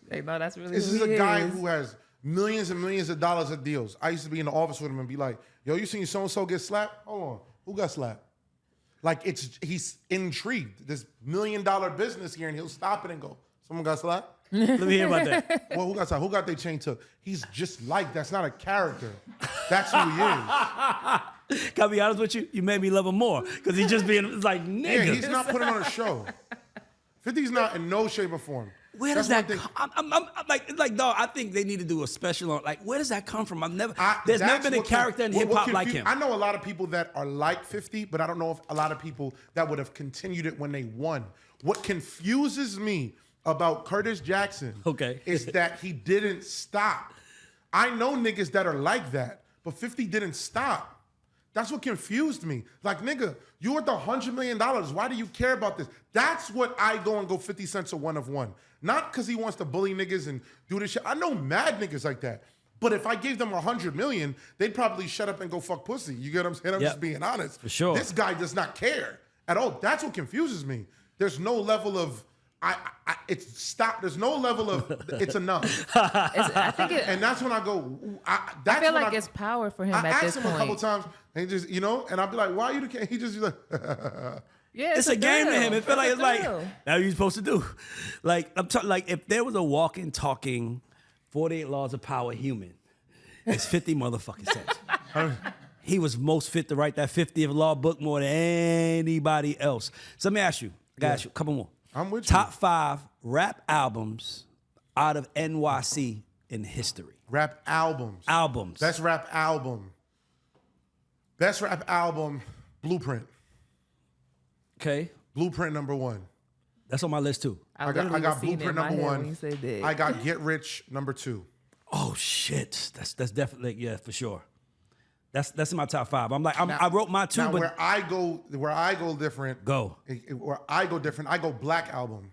Hey, no, that's really This who is a he guy is. who has millions and millions of dollars of deals. I used to be in the office with him and be like, yo, you seen so-and-so get slapped? Hold on. Who got slapped? Like, he's intrigued. This $1 million business here, and he'll stop it and go, someone got slapped? Let me hear about that. Well, who got slapped? Who got their chain took? He's just like, that's not a character. That's who he is. Gotta be honest with you, you made me love him more because he's just being it's like nigga. Yeah, he's not putting on a show. 50's not in no shape or form. Where does That's that one come? I'm like, dog. I think they need to do a special on like, where does that come from? There's That's never been a what character in what hip hop like him. I know a lot of people that are like 50, but I don't know if a lot of people that would have continued it when they won. What confuses me about Curtis Jackson is that he didn't stop. I know niggas that are like that, but 50 didn't stop. That's what confused me. Like, nigga, you worth $100 million. Why do you care about this? That's what I go 50 cents a one of one. Not because he wants to bully niggas and do this shit. I know mad niggas like that. But if I gave them $100 million, they'd probably shut up and go fuck pussy. You get what I'm saying? I'm just being honest. For sure. This guy does not care at all. That's what confuses me. There's no level of it's stop. There's no level of it's enough. I think and that's when I go. I feel like it's power for him I at this asked him point. a couple times, and he just and I'd be like, "Why are you the king?" He just be like, Yeah, it's a game to thrill. him. It feel like it's like thrill. that's what you're supposed to do. Like I'm talking. Like if there was a walking, talking, 48 laws of power human, it's 50 motherfucking cents. He was most fit to write that 50th law book more than anybody else. So let me ask you. I got you. Couple more. I'm with you. Top 5 rap albums out of NYC in history. Rap albums. Albums. Best rap album. Best rap album. Blueprint. Okay. Blueprint #1. That's on my list too. I literally got was seeing it in Blueprint my head when #1. you said that. I got Get Rich #2. Oh shit. That's definitely for sure. That's in my top 5. I'm like I wrote my 2, Now but where I go different. Go. Where I go different. I go Black Album.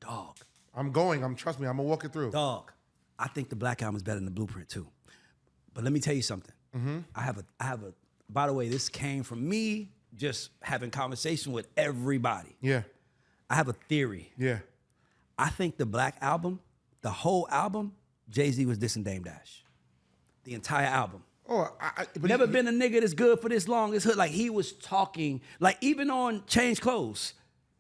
Dog. Trust me. I'm gonna walk it through. Dog. I think the Black Album is better than the Blueprint too. But let me tell you something. I have a. By the way, this came from me just having conversation with everybody. Yeah. I have a theory. Yeah. I think the Black Album, the whole album, Jay-Z was dissing Dame Dash. The entire album. Oh, but Never been a nigga that's good for this long. It's like he was talking, like even on Change Clothes.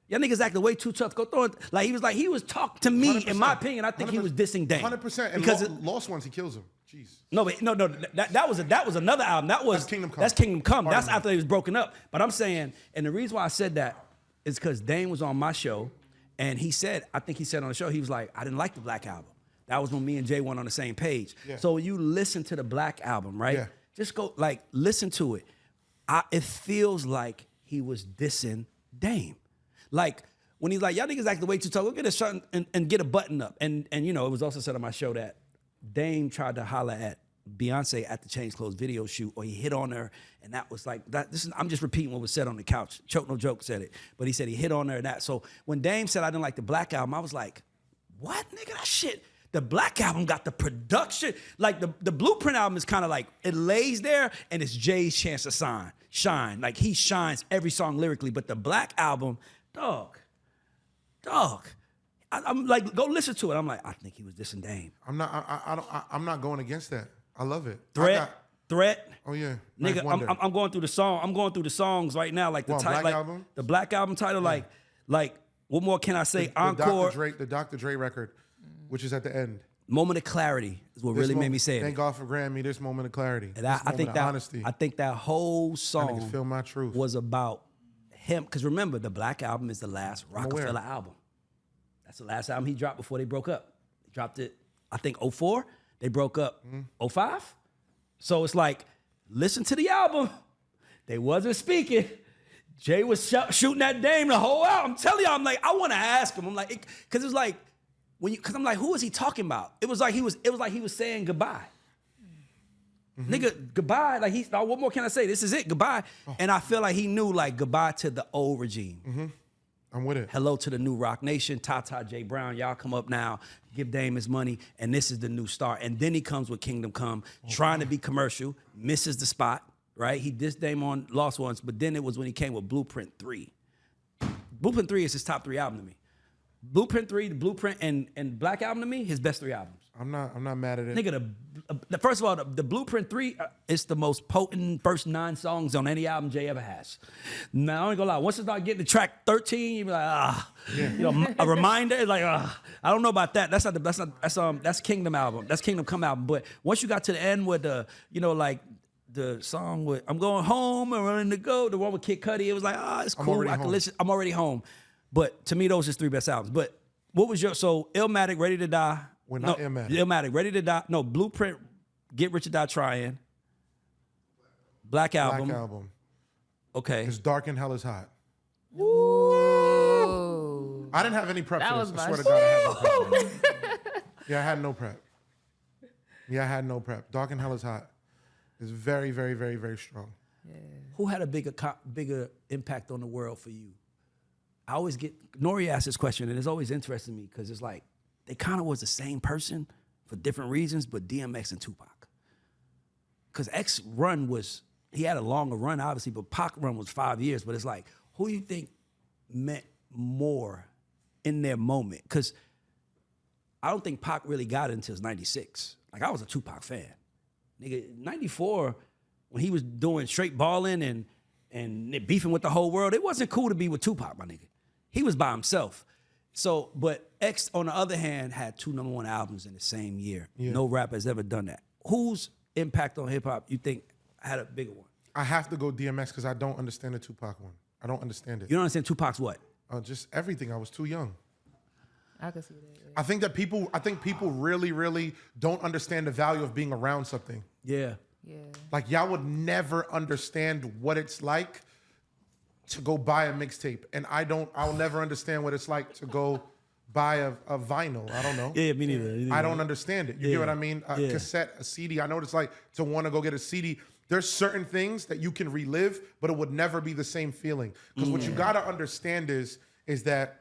Y'all niggas acting way too tough. Go throw it. Like he was talking to me. 100%. In my opinion, I think he was dissing Dame. 100%. And because Lost Ones, he kills him. Jeez. No. That was another album. That's Kingdom Come. That's Kingdom Come. Pardon That's me. after he was broken up. But I'm saying, and the reason why I said that is because Dame was on my show, and I think he said on the show, he was like, I didn't like the Black Album. That was when me and Jay weren't on the same page. Yeah. So when you listen to the Black Album, right? Yeah. Just go listen to it. It feels like he was dissing Dame. Like when he's like, y'all niggas acting way too tough. We'll get a shirt and get a button up. And it was also said on my show that Dame tried to holler at Beyonce at the Change Clothes video shoot, or he hit on her, and that was like that. I'm just repeating what was said on the couch. Choke No Joke said it, but he said he hit on her and that. So when Dame said I didn't like the Black Album, I was like, what, nigga? That shit. The Black Album got the production. Like the Blueprint album is kind of like it lays there, and it's Jay's chance to shine. Like he shines every song lyrically, but the Black Album, dog. I'm like, go listen to it. I'm like, I think he was dissing Dame. I'm not going against that. I love it. Threat. Oh yeah, Nigga, I'm going through the song. I'm going through the songs right now. Like the What, title, Black like Album? the Black Album title. Like what more can I say? Encore. The Dr. Dre record, which is at the end. Moment of clarity is what really made me say Thank it. God for granting me this moment of clarity. And This I think moment of that honesty. I think that whole niggas song feel my truth. was about him. Because remember, the Black Album is the last Rockefeller album. That's the last album he dropped before they broke up. He dropped it, I think, 04. They broke up 05. So it's like, listen to the album. They wasn't speaking. Jay was shooting that Dame the whole album. I'm telling you, I'm like, I want to ask him. I'm like, because it's like, because I'm like, who is he talking about? It was like he was saying goodbye. Nigga, goodbye. Like what more can I say? This is it, goodbye. And I feel like he knew like goodbye to the old regime. I'm with it. Hello to the new Rock Nation, Tata, J. Brown. Y'all come up now, give Dame his money, and this is the new start. And then he comes with Kingdom Come, trying to be commercial, misses the spot, right? He dissed Dame on Lost Ones, but then it was when he came with Blueprint 3. Blueprint 3 is his top 3 album to me. Blueprint 3, the Blueprint, and Black Album to me, his best 3 albums. I'm not mad at it. Nigga, first of all, the Blueprint 3 is the most potent first 9 songs on any album Jay ever has. Now, I ain't gonna lie, once you start getting to track 13, you be like, a reminder, it's like, I don't know about that. That's Kingdom album. That's Kingdom Come album. But once you got to the end with the the song with I'm going home and running to go. The one with Kid Cudi. It was like, it's cool. I can listen. I'm already home. But to me, those are his 3 best albums. But what was your Illmatic, Ready to Die? Well, not Illmatic. Illmatic, Ready to Die. No, Blueprint, Get Rich or Die Trying. Black Album. Black Album. Okay. It's Dark and Hell is Hot. Ooh. I didn't have any prep That for was this. I my swear to God, I had no prep. Yeah, I had no prep. Yeah, I had no prep. Dark and Hell is Hot. It's very, very, very, very strong. Yeah. Who had a bigger impact on the world for you? I always get, Nori asked this question, and it's always interesting to me because it's like, they kind of was the same person for different reasons, but DMX and Tupac. Because X run was, he had a longer run, obviously, but Pac run was 5 years, but it's like, who do you think meant more in their moment? Because I don't think Pac really got it until 96. Like, I was a Tupac fan. Nigga, 94, when he was doing straight balling and beefing with the whole world, it wasn't cool to be with Tupac, my nigga. He was by himself. So, but X, on the other hand, had 2 #1 albums in the same year. Yeah. No rapper has ever done that. Whose impact on hip-hop you think had a bigger one? I have to go DMX because I don't understand the Tupac one. I don't understand it. You don't understand Tupac's what? Just everything. I was too young. I can see that. Yeah. I think people really, really don't understand the value of being around something. Yeah. Yeah. Like, y'all would never understand what it's like to go buy a mixtape. And I'll never understand what it's like to go buy a vinyl. I don't know. Yeah, me neither. I don't understand it. You get what I mean? A cassette, a CD. I know what it's like to want to go get a CD. There's certain things that you can relive, but it would never be the same feeling. Because what you gotta understand is that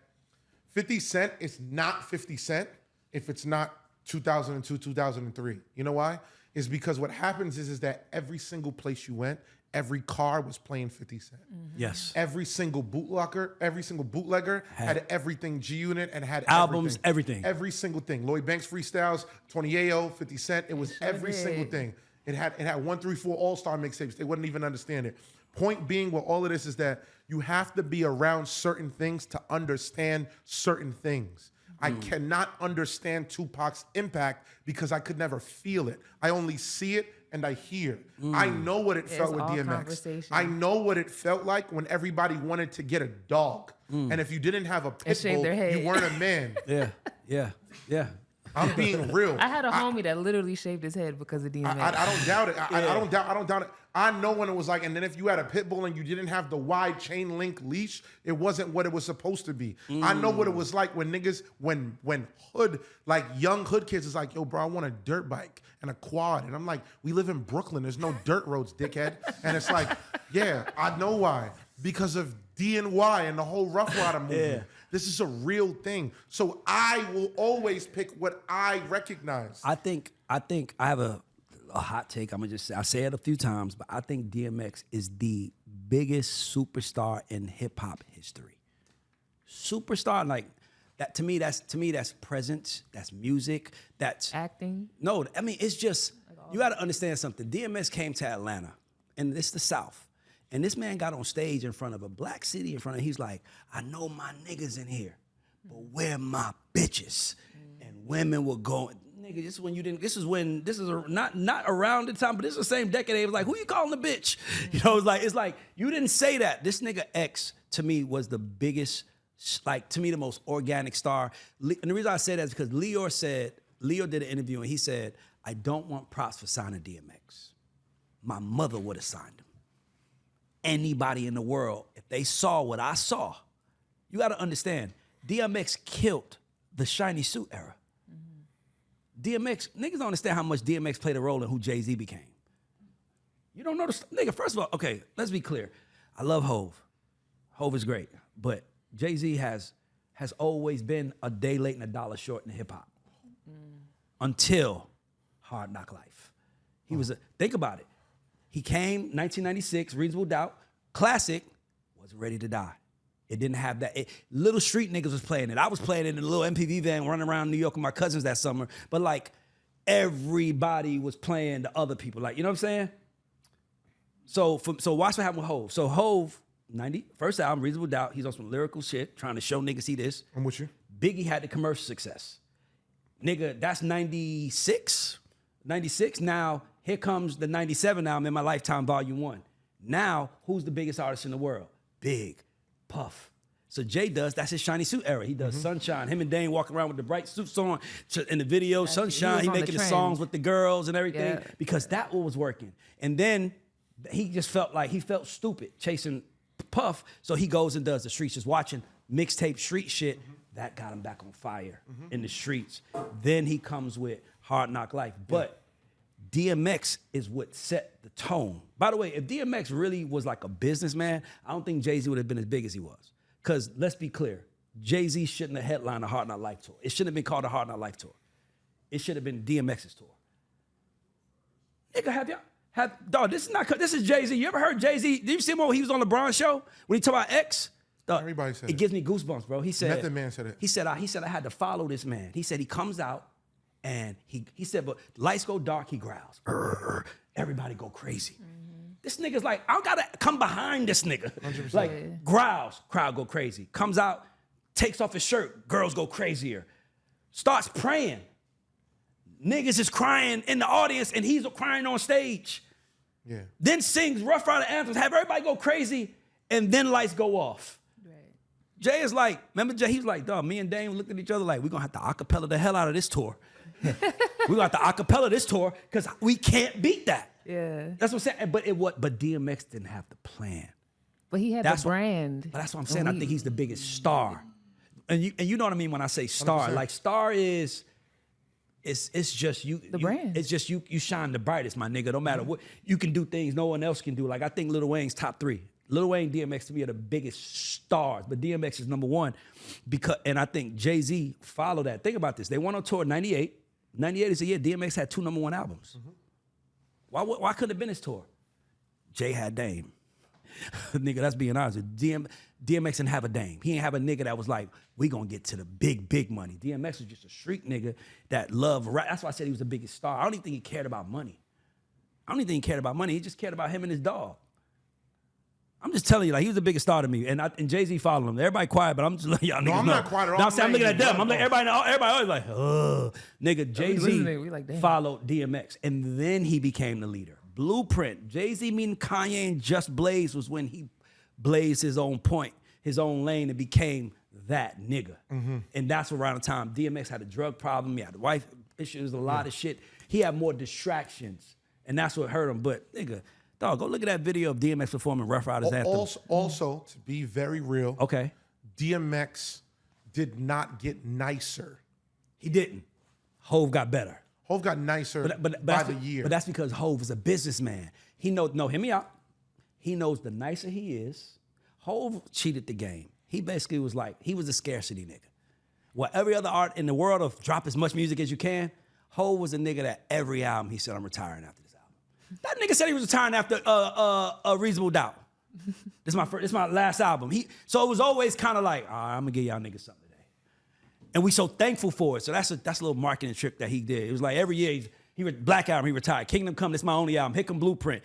50 Cent is not 50 Cent if it's not 2002, 2003. You know why? Is because what happens is that every single place you went, every car was playing 50 Cent. Yes. Every single bootlegger had everything G-Unit and had albums, everything. Every single thing. Lloyd Banks freestyles, Tony Ayo, 50 Cent. It was every single thing. It had 1, 3, 4 all-star mixtapes. They wouldn't even understand it. Point being with all of this is that you have to be around certain things to understand certain things. I cannot understand Tupac's impact because I could never feel it. I only see it and I hear. I know what it felt with DMX. I know what it felt like when everybody wanted to get a dog. And if you didn't have a pit bull, you weren't a man. Yeah. I'm being real. I had a homie that literally shaved his head because of DMX. I don't doubt it. I don't doubt it. I know when it was like, and then if you had a pit bull and you didn't have the wide chain link leash, it wasn't what it was supposed to be. I know what it was like when niggas, when hood, like young hood kids is like, yo, bro, I want a dirt bike and a quad. And I'm like, we live in Brooklyn. There's no dirt roads, dickhead. And it's like, yeah, I know why. Because of D&Y and the whole Rough Rider movement. Yeah. This is a real thing. So I will always pick what I recognize. I think I have a hot take. I'm gonna just say, I say it a few times, but I think DMX is the biggest superstar in hip hop history. Superstar, like that to me. That's presence. That's music. That's acting. No, I mean it's just you got to understand something. DMX came to Atlanta, and it's the South. And this man got on stage in front of a black city in front of, he's like, I know my niggas in here, but where my bitches? And women were going, nigga, this is when you didn't, this is not around the time, but this is the same decade. It was like, who you calling a bitch? You know, it's like, you didn't say that. This nigga X, to me, was the biggest, like, to me, the most organic star. And the reason I say that is because Leo did an interview and he said, I don't want props for signing DMX. My mother would have signed him. Anybody in the world, if they saw what I saw, you got to understand, DMX killed the shiny suit era. DMX, niggas don't understand how much DMX played a role in who Jay-Z became. You don't know nigga, first of all, okay, let's be clear. I love Hov. Hov is great, but Jay-Z has always been a day late and a dollar short in hip hop. Until Hard Knock Life. He was think about it. He came 1996, Reasonable Doubt, classic, was Ready to Die. It didn't have that. Little street niggas was playing it. I was playing it in a little MPV van running around New York with my cousins that summer. But like everybody was playing the other people. Like, you know what I'm saying? So watch what happened with Hov. So Hov, first album, Reasonable Doubt, he's on some lyrical shit, trying to show niggas see this. I'm with you. Biggie had the commercial success. Nigga, that's 96. 96, now Here comes the 97 album in my lifetime, volume 1. Now, who's the biggest artist in the world? Big, Puff. So Jay that's his shiny suit era. He does Sunshine. Him and Dane walking around with the bright suits on in the video. Sunshine, he making the songs with the girls and everything because that was working. And then he just felt like he felt stupid chasing Puff, so he goes and does the streets, just watching mixtape street shit. That got him back on fire in the streets. Then he comes with Hard Knock Life. But DMX is what set the tone. By the way, if DMX really was like a businessman, I don't think Jay-Z would have been as big as he was. Because let's be clear, Jay-Z shouldn't have headlined a Hard Knock Life tour. It shouldn't have been called a Hard Knock Life tour. It should have been DMX's tour. Nigga, dog, this is Jay-Z. You ever heard Jay-Z? Did you see him when he was on LeBron's show? When he talked about X? Dog, everybody said it. Gives me goosebumps, bro. He said, Method Man said it. He said I had to follow this man. He said he comes out and he said, but lights go dark, he growls. Everybody go crazy. This nigga's like, I gotta come behind this nigga. 100%. Like, growls, crowd go crazy. Comes out, takes off his shirt, girls go crazier. Starts praying. Niggas is crying in the audience and he's crying on stage. Yeah. Then sings Rough Rider anthems, have everybody go crazy, and then lights go off. Right. Jay is like, remember Jay? He was like, dog, me and Dame looked at each other like, we're gonna have to acapella the hell out of this tour. We're gonna have to acapella this tour because we can't beat that. Yeah. That's what I'm saying. But DMX didn't have the plan. But he had the brand. But that's what I'm saying. I think he's the biggest star. And you know what I mean when I say star. 100%. Like star is it's just you. The brand. It's just you shine the brightest, my nigga. No matter what. You can do things no one else can do. Like I think Lil Wayne's top 3. Lil Wayne, DMX to me are the biggest stars. But DMX is number 1 and I think Jay-Z followed that. Think about this. They went on tour in 98. 98 is the year DMX had 2 number 1 albums. Why couldn't it have been his tour? Jay had Dame. Nigga, that's being honest. DMX didn't have a Dame. He didn't have a nigga that was like, we gonna get to the big money. DMX was just a street nigga that loved rap. That's why I said he was the biggest star. I don't even think he cared about money. He just cared about him and his dog. I'm just telling you, like, he was the biggest star to me. And Jay-Z followed him. Everybody quiet, but I'm just letting y'all niggas know. I'm not quiet at all. I'm looking at them. I'm like, everybody always like, ugh. Nigga, Jay-Z followed DMX. And then he became the leader. Blueprint. Jay-Z meeting Kanye and Just Blaze was when he blazed his own point, his own lane, and became that nigga. And that's around the time DMX had a drug problem. He had a wife issues, a lot of shit. He had more distractions. And that's what hurt him. But, nigga, dog, go look at that video of DMX performing Rough Riders Anthem. Also, to be very real, okay, DMX did not get nicer. He didn't. Hove got better. Hove got nicer by the year. But that's because Hove is a businessman. He knows, hear me out. He knows the nicer he is, Hove cheated the game. He basically was like, he was a scarcity nigga. While every other art in the world of drop as much music as you can, Hove was a nigga that every album he said, I'm retiring after this album. That nigga said he was retiring after A Reasonable Doubt. This is my last album. So it was always kind of like, all right, I'm gonna give y'all niggas something today. And we so thankful for it. So that's a little marketing trick that he did. It was like every year, Black Album, he retired. Kingdom Come, this is my only album. Here come Blueprint.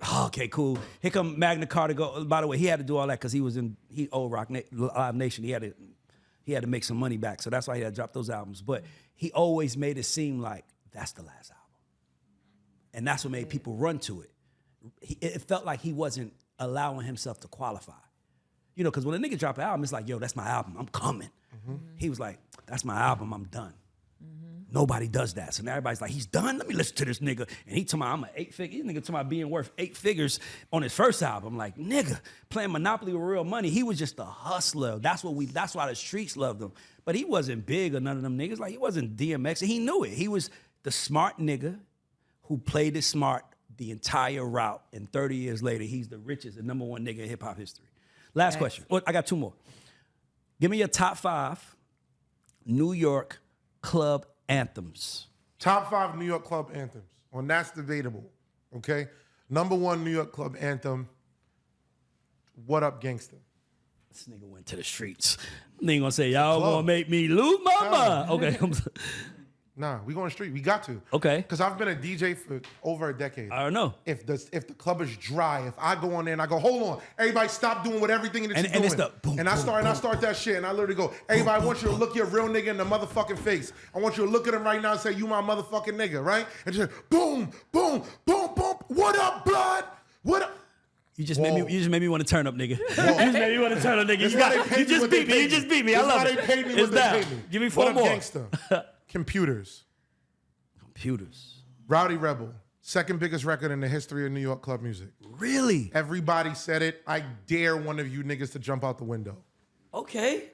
Oh, okay, cool. Here come Magna Carta. By the way, he had to do all that because he owed Live Nation. He had to make some money back. So that's why he had to drop those albums. But he always made it seem like that's the last album. And that's what made people run to it. It felt like he wasn't allowing himself to qualify. You know, because when a nigga drop an album, it's like, yo, that's my album. I'm coming. Mm-hmm. He was like, that's my album. I'm done. Mm-hmm. Nobody does that. So now everybody's like, he's done? Let me listen to this nigga. And he told me, I'm an 8-figure. This nigga talking about being worth 8 figures on his first album. Like, nigga, playing Monopoly with real money. He was just a hustler. That's why the streets loved him. But he wasn't big or none of them niggas. Like, he wasn't DMX. And he knew it. He was the smart nigga who played it smart the entire route. And 30 years later, he's the richest and number one nigga in hip hop history. Last question. Well, I got 2 more. Give me your top 5 New York club anthems. Top 5 New York club anthems. On That's Debatable. Okay? Number 1 New York club anthem, What Up Gangsta. This nigga went to the streets. Nigga gonna say, y'all gonna make me lose my mind. Okay. Nah, we going street. We got to. Okay. Because I've been a DJ for over a decade. I don't know. If the club is dry, if I go on there and I go, hold on, everybody stop doing what everything that you're doing. It's the boom, I start that shit, and I literally go, everybody, I want you to look your real nigga in the motherfucking face. I want you to look at him right now and say, you my motherfucking nigga, right? And just boom, boom, boom, boom. What up, blood? What up? You just made me want to turn up, nigga. You just made me want to turn up, nigga. You just beat me. I love it. They paid me It's what they down. paid me. Give me 4 more. Gangsta. Computers. Rowdy Rebel. Second biggest record in the history of New York club music. Really? Everybody said it. I dare one of you niggas to jump out the window. Okay.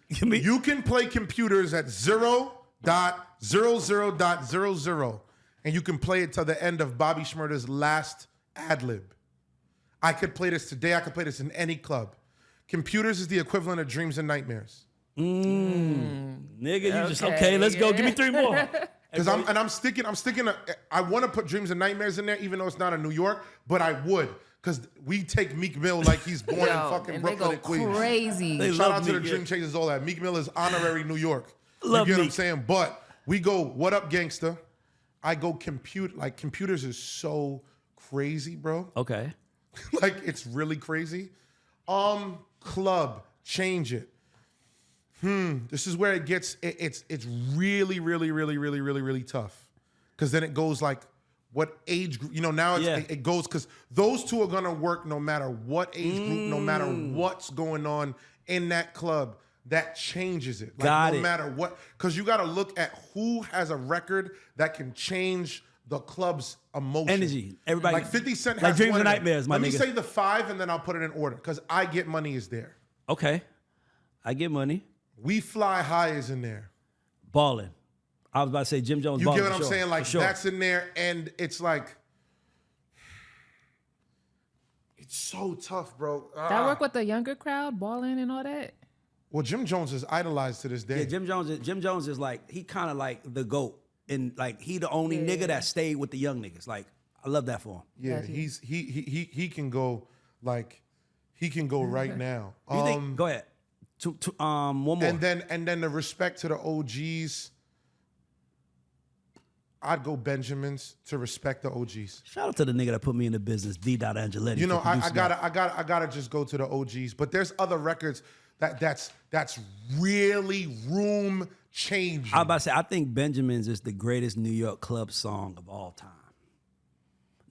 You can play Computers at 0.00.00, and you can play it to the end of Bobby Shmurda's last ad-lib. I could play this today. I could play this in any club. Computers is the equivalent of Dreams and Nightmares. Nigga, you just okay. Let's go. Give me 3 more. Because I'm sticking. I want to put Dreams and Nightmares in there, even though it's not in New York, but I would. Because we take Meek Mill like he's born in fucking Brooklyn and Queens. Crazy. Shout out to the Dream Chasers, all that. Meek Mill is honorary New York. Love you get Meek. what I'm saying? But we go, what up, gangsta? I go Computers is so crazy, bro. Okay. Like, it's really crazy. Club, Change It. This is where it gets, it's really, really, really, really, really, really tough. Because then it goes like, what age group, now it goes, because those two are gonna work no matter what age group, no matter what's going on in that club. That changes it. Like, no matter what, because you gotta look at who has a record that can change the club's emotion. Energy. Everybody. Like 50 Cent has like Dreams one and of them. Nightmares, my Let nigga. me say the 5 and then I'll put it in order, because I Get Money is there. Okay. I Get Money. We Fly High is in there. Ballin'. I was about to say Jim Jones. You ballin', get what for I'm sure, saying? Like, for sure. that's in there, and it's like, it's so tough, bro. That work with the younger crowd, balling and all that? Well, Jim Jones is idolized to this day. Yeah, Jim Jones is like, he kind of like the GOAT. And like, he the only nigga that stayed with the young niggas. Like, I love that for him. Yeah, he can go, like, he can go right now. You think, go ahead. One more. And then the respect to the OGs, I'd go Benjamins to respect the OGs. Shout out to the nigga that put me in the business, D. Angeletti. You know, I gotta just go to the OGs. But there's other records that's really room changing. I was about to say, I think Benjamin's is the greatest New York club song of all time.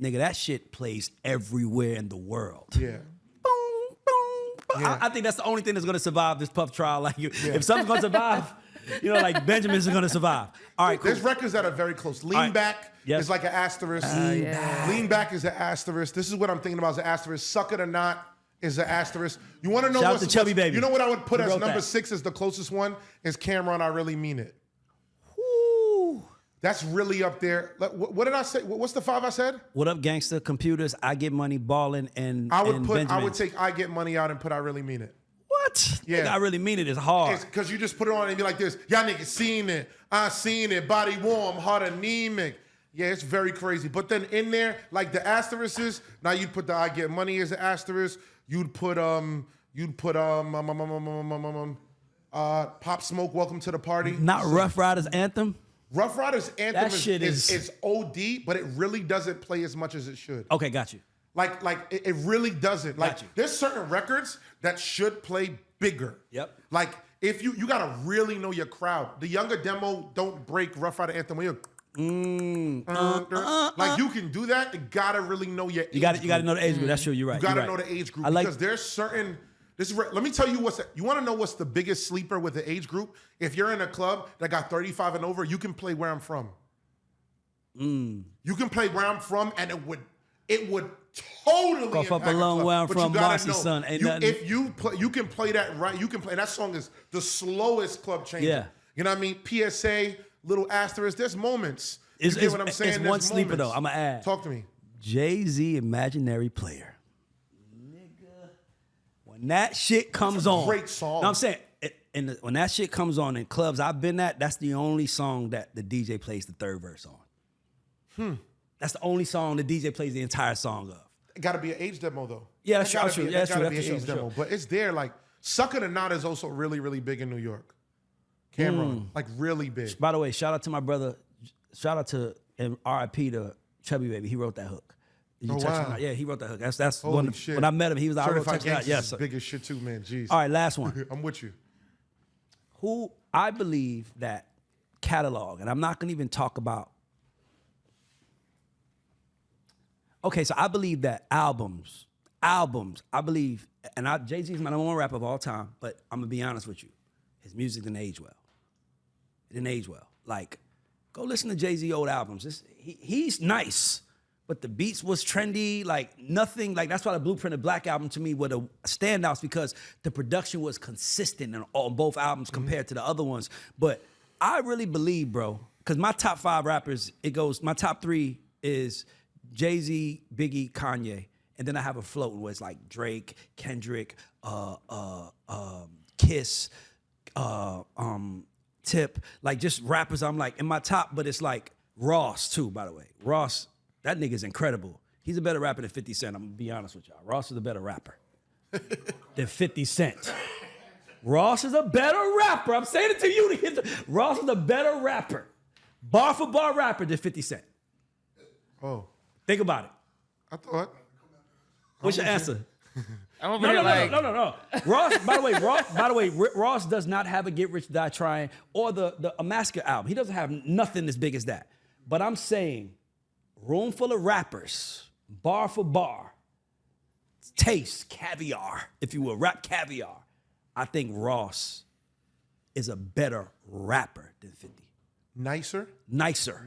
Nigga, that shit plays everywhere in the world. Yeah. Boom, boom, boom. Yeah. I think that's the only thing that's gonna survive this Puff trial. Like, if something's gonna survive, like Benjamin's is gonna survive. All right, cool. There's records that are very close. Lean Back is like an asterisk. Lean Back is an asterisk. This is what I'm thinking about as an asterisk. Suck It or Not is an asterisk. You want to know Shout out to Chubby Baby. You know what I would put Who as wrote number that? 6 as the closest one is Cameron, I Really Mean It. Woo. That's really up there. What did I say? What's the 5 I said? What up, gangster? Computers, I Get Money, Ballin', and I would Benjamin's. take I Get Money out and put I Really Mean It. What? Yeah. Nigga, I Really Mean It is hard. Because you just put it on and be like this. Y'all niggas seen it. I seen it. Body warm, heart anemic. Yeah, it's very crazy. But then in there, like the asterisks, now you'd put the I Get Money as an asterisk. You'd put Pop Smoke, Welcome to the Party. Not Rough Riders Anthem. Rough Riders Anthem That shit is OD, but it really doesn't play as much as it should. Okay, got you. Like it really doesn't. Like, Got you. there's certain records that should play bigger. Yep. Like, if you gotta really know your crowd. The younger demo don't break Rough Rider Anthem when you're like, you can do that. You gotta really know your age You got group. to know the age group. That's true. You're right. You gotta You're know right. the age group, I like, because there's certain. Let me tell you you want to know what's the biggest sleeper with the age group? If you're in a club that got 35 and over, you can play Where I'm From. You can play Where I'm From, and it would totally Cough up impact a along club. Where I'm But From, you gotta Marcy's know, son, ain't nothing. If you can play that right, you can play. And that song is the slowest club changer. Yeah. You know what I mean? PSA, little asterisk. There's moments. You It's- get what I'm saying? it's There's one sleeper, moments. though. I'ma add. Talk to me. Jay-Z, Imaginary Player. Nigga. When that shit comes on. Great song. No, I'm saying, when that shit comes on in clubs I've been at, that's the only song that the DJ plays the third verse on. That's the only song the DJ plays the entire song of. It got to be an age demo, though. Yeah, that's It gotta true. be- Yeah, that's it gotta true. be That's an for age sure, demo. for sure. But it's there. Like, Suck It or Not is also really, really big in New York. Cameron, like really big. By the way, shout out to my brother shout out to and R.I.P. to Chubby Baby. He wrote that hook. Did you Oh, touch wow. on that? Yeah, he wrote that hook. That's Holy one. shit. When I met him, he was like, I wrote Certified touch it out. Gangsta's Yes. is big as shit too, man. Jeez. All right, last one. I'm with you. Who I believe that Catalogue, and I'm not gonna even talk about. Okay, so I believe that albums, I believe, and Jay-Z is my number one rapper of all time, but I'm gonna be honest with you, his music didn't age well. It didn't age well. Like, go listen to Jay-Z old albums. He's nice, but the beats was trendy, like nothing, like that's why the Blueprint of Black album to me were the standouts because the production was consistent on both albums compared to the other ones. But I really believe, bro, because my top 5 rappers, my top 3 is Jay-Z, Biggie, Kanye, and then I have a float where it's like Drake, Kendrick, Kiss, Tip, like just rappers I'm like in my top, but it's like Ross too, by the way. Ross, that nigga's incredible. He's a better rapper than 50 Cent, I'm gonna be honest with y'all. Ross is a better rapper than 50 Cent. Ross is a better rapper. I'm saying it to you. Ross is a better rapper. Bar for bar rapper than 50 Cent. Oh. Think about it. I thought. What's your answer? I'm over here like, No. Ross, by the way, Ross does not have a Get Rich Die Trying or the A Massacre album. He doesn't have nothing as big as that. But I'm saying, room full of rappers, bar for bar, taste, caviar, if you will, rap caviar. I think Ross is a better rapper than 50. Nicer? Nicer.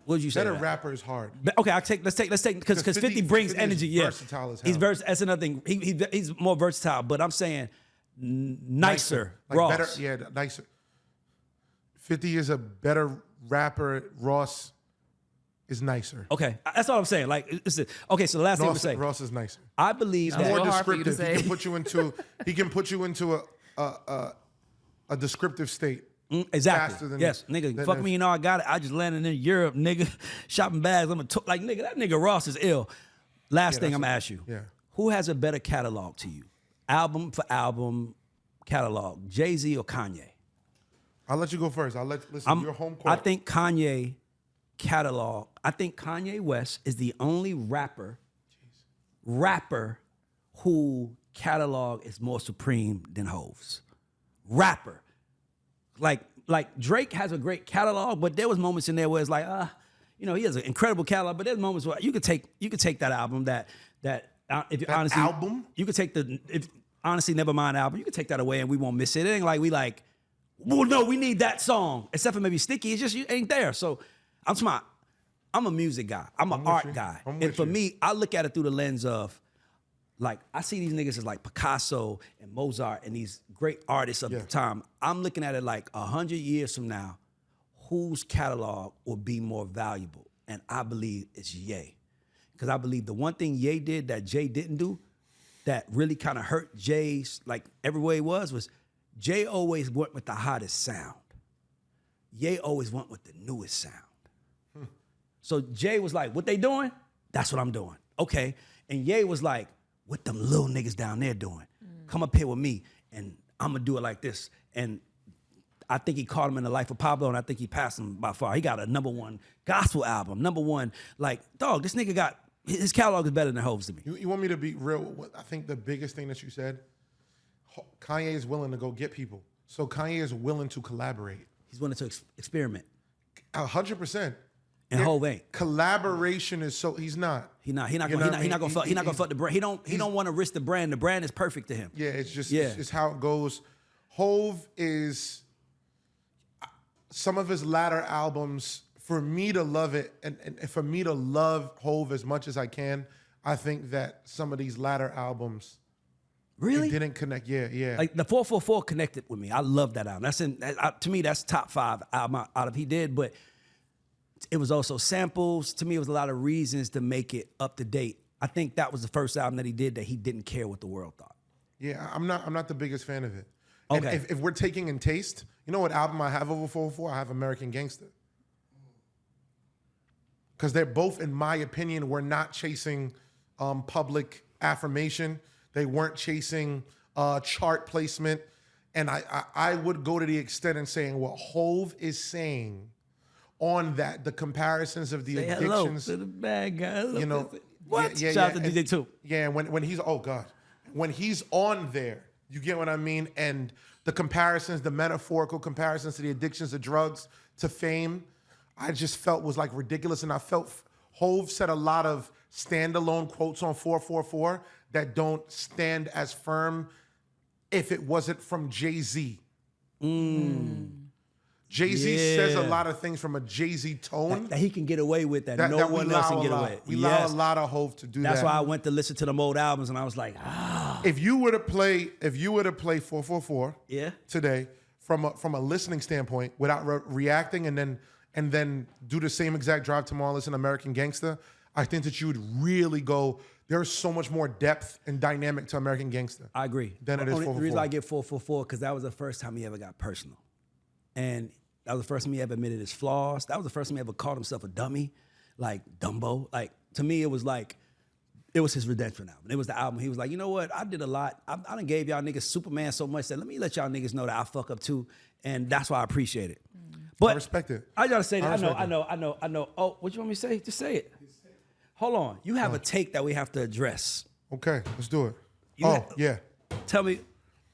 What would you say? Better rapper is hard. Okay, let's take because 50 brings 50 energy. is Yeah, versatile as he's hell. that's another thing. He's more versatile. But I'm saying nicer. Like Ross. better, yeah, nicer. 50 is a better rapper. Ross is nicer. Okay, that's all I'm saying. Like, okay. So the last thing I'm saying, Ross is nicer. I believe It's More real hard for you to descriptive. say. He can put you into a descriptive state. Faster exactly. than- Yes, nigga. than Fuck if- me, I got it. I just landed in Europe, nigga. Shopping bags. Like, nigga. That nigga Ross is ill. Last thing I'm gonna ask you. Yeah. Who has a better catalog to you? Album for album catalog. Jay-Z or Kanye? I'll let you go first. Listen, your home court. I think Kanye catalog. I think Kanye West is the only rapper who catalog is more supreme than Hov's. Rapper. Like Drake has a great catalog, but there was moments in there where it's like, he has an incredible catalog, but there's moments where you could take that album that if you honestly album? you could take honestly Nevermind album, you could take that away and we won't miss it. It ain't like we like, well, no, we need that song. Except for maybe Sticky, it's just you ain't there. So I'm a music guy. I'm an art guy. And for me, I look at it through the lens of, like, I see these niggas as like Picasso and Mozart and these great artists of the time. I'm looking at it like 100 years from now, whose catalog will be more valuable? And I believe it's Ye. Because I believe the one thing Ye did that Jay didn't do, that really kind of hurt Jay's, like, everywhere he was Jay always went with the hottest sound. Ye always went with the newest sound. So Jay was like, what they doing? That's what I'm doing. Okay. And Ye was like, what them little niggas down there doing? Come up here with me and I'm gonna do it like this. And I think he caught him in the life of Pablo and I think he passed him by far. He got a #1 gospel album, #1, like, dog, this nigga got, his catalog is better than Hov's to me. You want me to be real? I think the biggest thing that you said, Kanye is willing to go get people. So Kanye is willing to collaborate. He's willing to experiment. 100%. And Hov ain't. Collaboration is so, he's not. He not gonna fuck the brand. He don't want to risk the brand. The brand is perfect to him. Yeah, it's just Yeah. it's how it goes. Hov is some of his latter albums, for me to love it and for me to love Hov as much as I can, I think that some of these latter albums Really? it didn't connect. Yeah. Like the 444 connected with me. I love that album. To me, that's top 5 album out of he did, but it was also samples. To me, it was a lot of reasons to make it up to date. I think that was the first album that he did that he didn't care what the world thought. Yeah, I'm not the biggest fan of it. And Okay. if we're taking in taste, you know what album I have over 404? I have American Gangster. Because they're both, in my opinion, were not chasing public affirmation. They weren't chasing chart placement. And I would go to the extent in saying what Hov is saying on that, the comparisons of the Say addictions. hello to the bad guy. You know, what? Yeah, Shout out to and- DJ too. Yeah, when he's, oh God, when he's on there, you get what I mean? And the comparisons, the metaphorical comparisons to the addictions to drugs, to fame, I just felt was like ridiculous. And I felt Hove said a lot of standalone quotes on 444 that don't stand as firm if it wasn't from Jay-Z. Jay-Z says a lot of things from a Jay-Z tone. That he can get away with that. No that one we else allow can a get lot. away. We allow a lot of Hove to do that. That's why I went to listen to them old albums and I was like, ah. If you were to play 444 Yeah. today from a listening standpoint without reacting and then do the same exact drive tomorrow, listen to American Gangster, I think that you would really go, there's so much more depth and dynamic to American Gangster. I agree. Than it is The reason 444. I get 444 because that was the first time he ever got personal. And that was the first time he ever admitted his flaws. That was the first time he ever called himself a dummy, like Dumbo. Like, to me, it was like, it was his redemption album. It was the album. He was like, you know what? I did a lot. I done gave y'all niggas Superman so much that let me let y'all niggas know that I fuck up too. And that's why I appreciate it. But I respect it. I gotta say that. I respect know. Oh, what you want me to say? Just say it. Hold on. You have a take that we have to address. Okay, let's do it. You yeah. Tell me.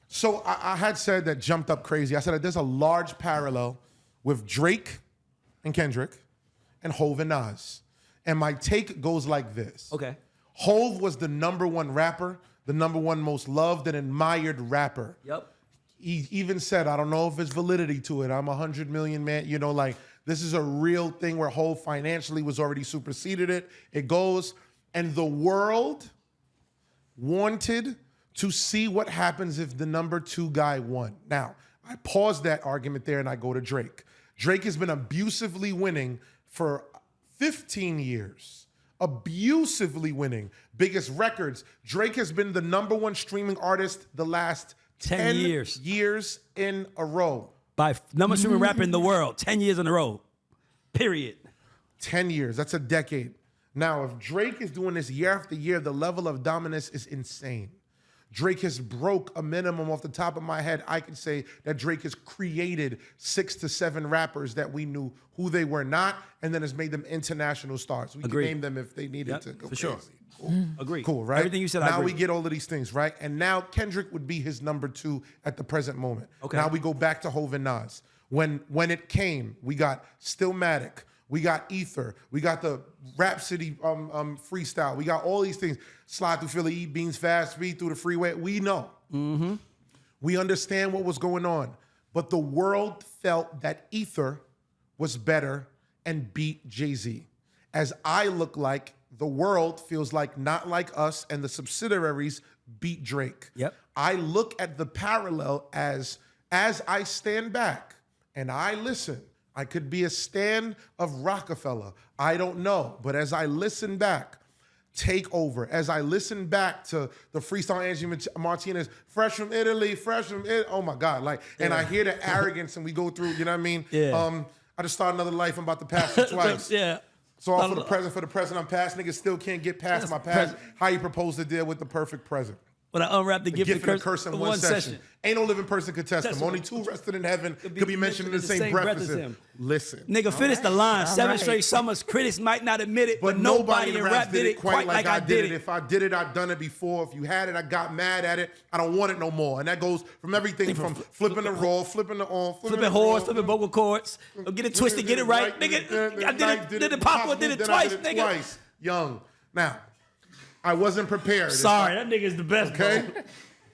So I had said that Jumped Up Crazy. I said that there's a large parallel with Drake and Kendrick and Hove and Nas. And my take goes like this. Okay. Hove was the #1 rapper, the #1 most loved and admired rapper. Yep. He even said, I don't know if there's validity to it. I'm 100 million man. You know, like this is a real thing where Hove financially was already superseded it. It goes, and the world wanted to see what happens if the #2 guy won. Now, I pause that argument there and I go to Drake. Drake has been abusively winning for 15 years. Abusively winning. Biggest records. Drake has been the #1 streaming artist the last 10 years in a row. By number streaming rapper in the world, 10 years in a row. Period. 10 years. That's a decade. Now, if Drake is doing this year after year, the level of dominance is insane. Drake has broke a minimum off the top of my head. I can say that Drake has created 6 to 7 rappers that we knew who they were not, and then has made them international stars. We Agreed. can name them if they needed to go for crazy. sure. Cool. Agree. Cool, right? Everything you said, I now agree. we get all of these things, right? And now Kendrick would be his #2 at the present moment. Okay. Now we go back to Hove and Nas. When it came, we got Stillmatic, we got Ether, we got the Rhapsody freestyle, we got all these things. Slide through Philly, eat beans fast, speed through the freeway. We know. Mm-hmm. We understand what was going on. But the world felt that Ether was better and beat Jay-Z. As I look like, the world feels like Not Like Us and the subsidiaries beat Drake. Yep. I look at the parallel as I stand back and I listen. I could be a stan of Rockefeller. I don't know. But as I listen back, Take Over, as I listen back to the freestyle Angie Martinez, fresh from Italy, oh my God. Like, and I hear the arrogance and we go through, you know what I mean? Yeah. I just started another life, I'm about to pass it twice. Yeah. So all for the present I'm past, niggas still can't get past my past. How you propose to deal with the perfect present? When I unwrap the gift Gift and and a curse in one session. Ain't no living person could test him. Only 2 rested in heaven could be mentioned in the same breath as him. Listen. Nigga, finish the line. 7 straight summers. Critics might not admit it, but nobody in rap did it quite like I did it. If I did it, I'd done it before. If you had it, I got mad at it. I don't want it no more. And that goes from everything from flipping the raw, flipping the on, Flipping horse, flipping vocal chords. Get it twisted, get it right. Nigga, I did it Papa did it twice, nigga. Twice, young. Now, I wasn't prepared. Sorry, that nigga's the best, Okay? bro.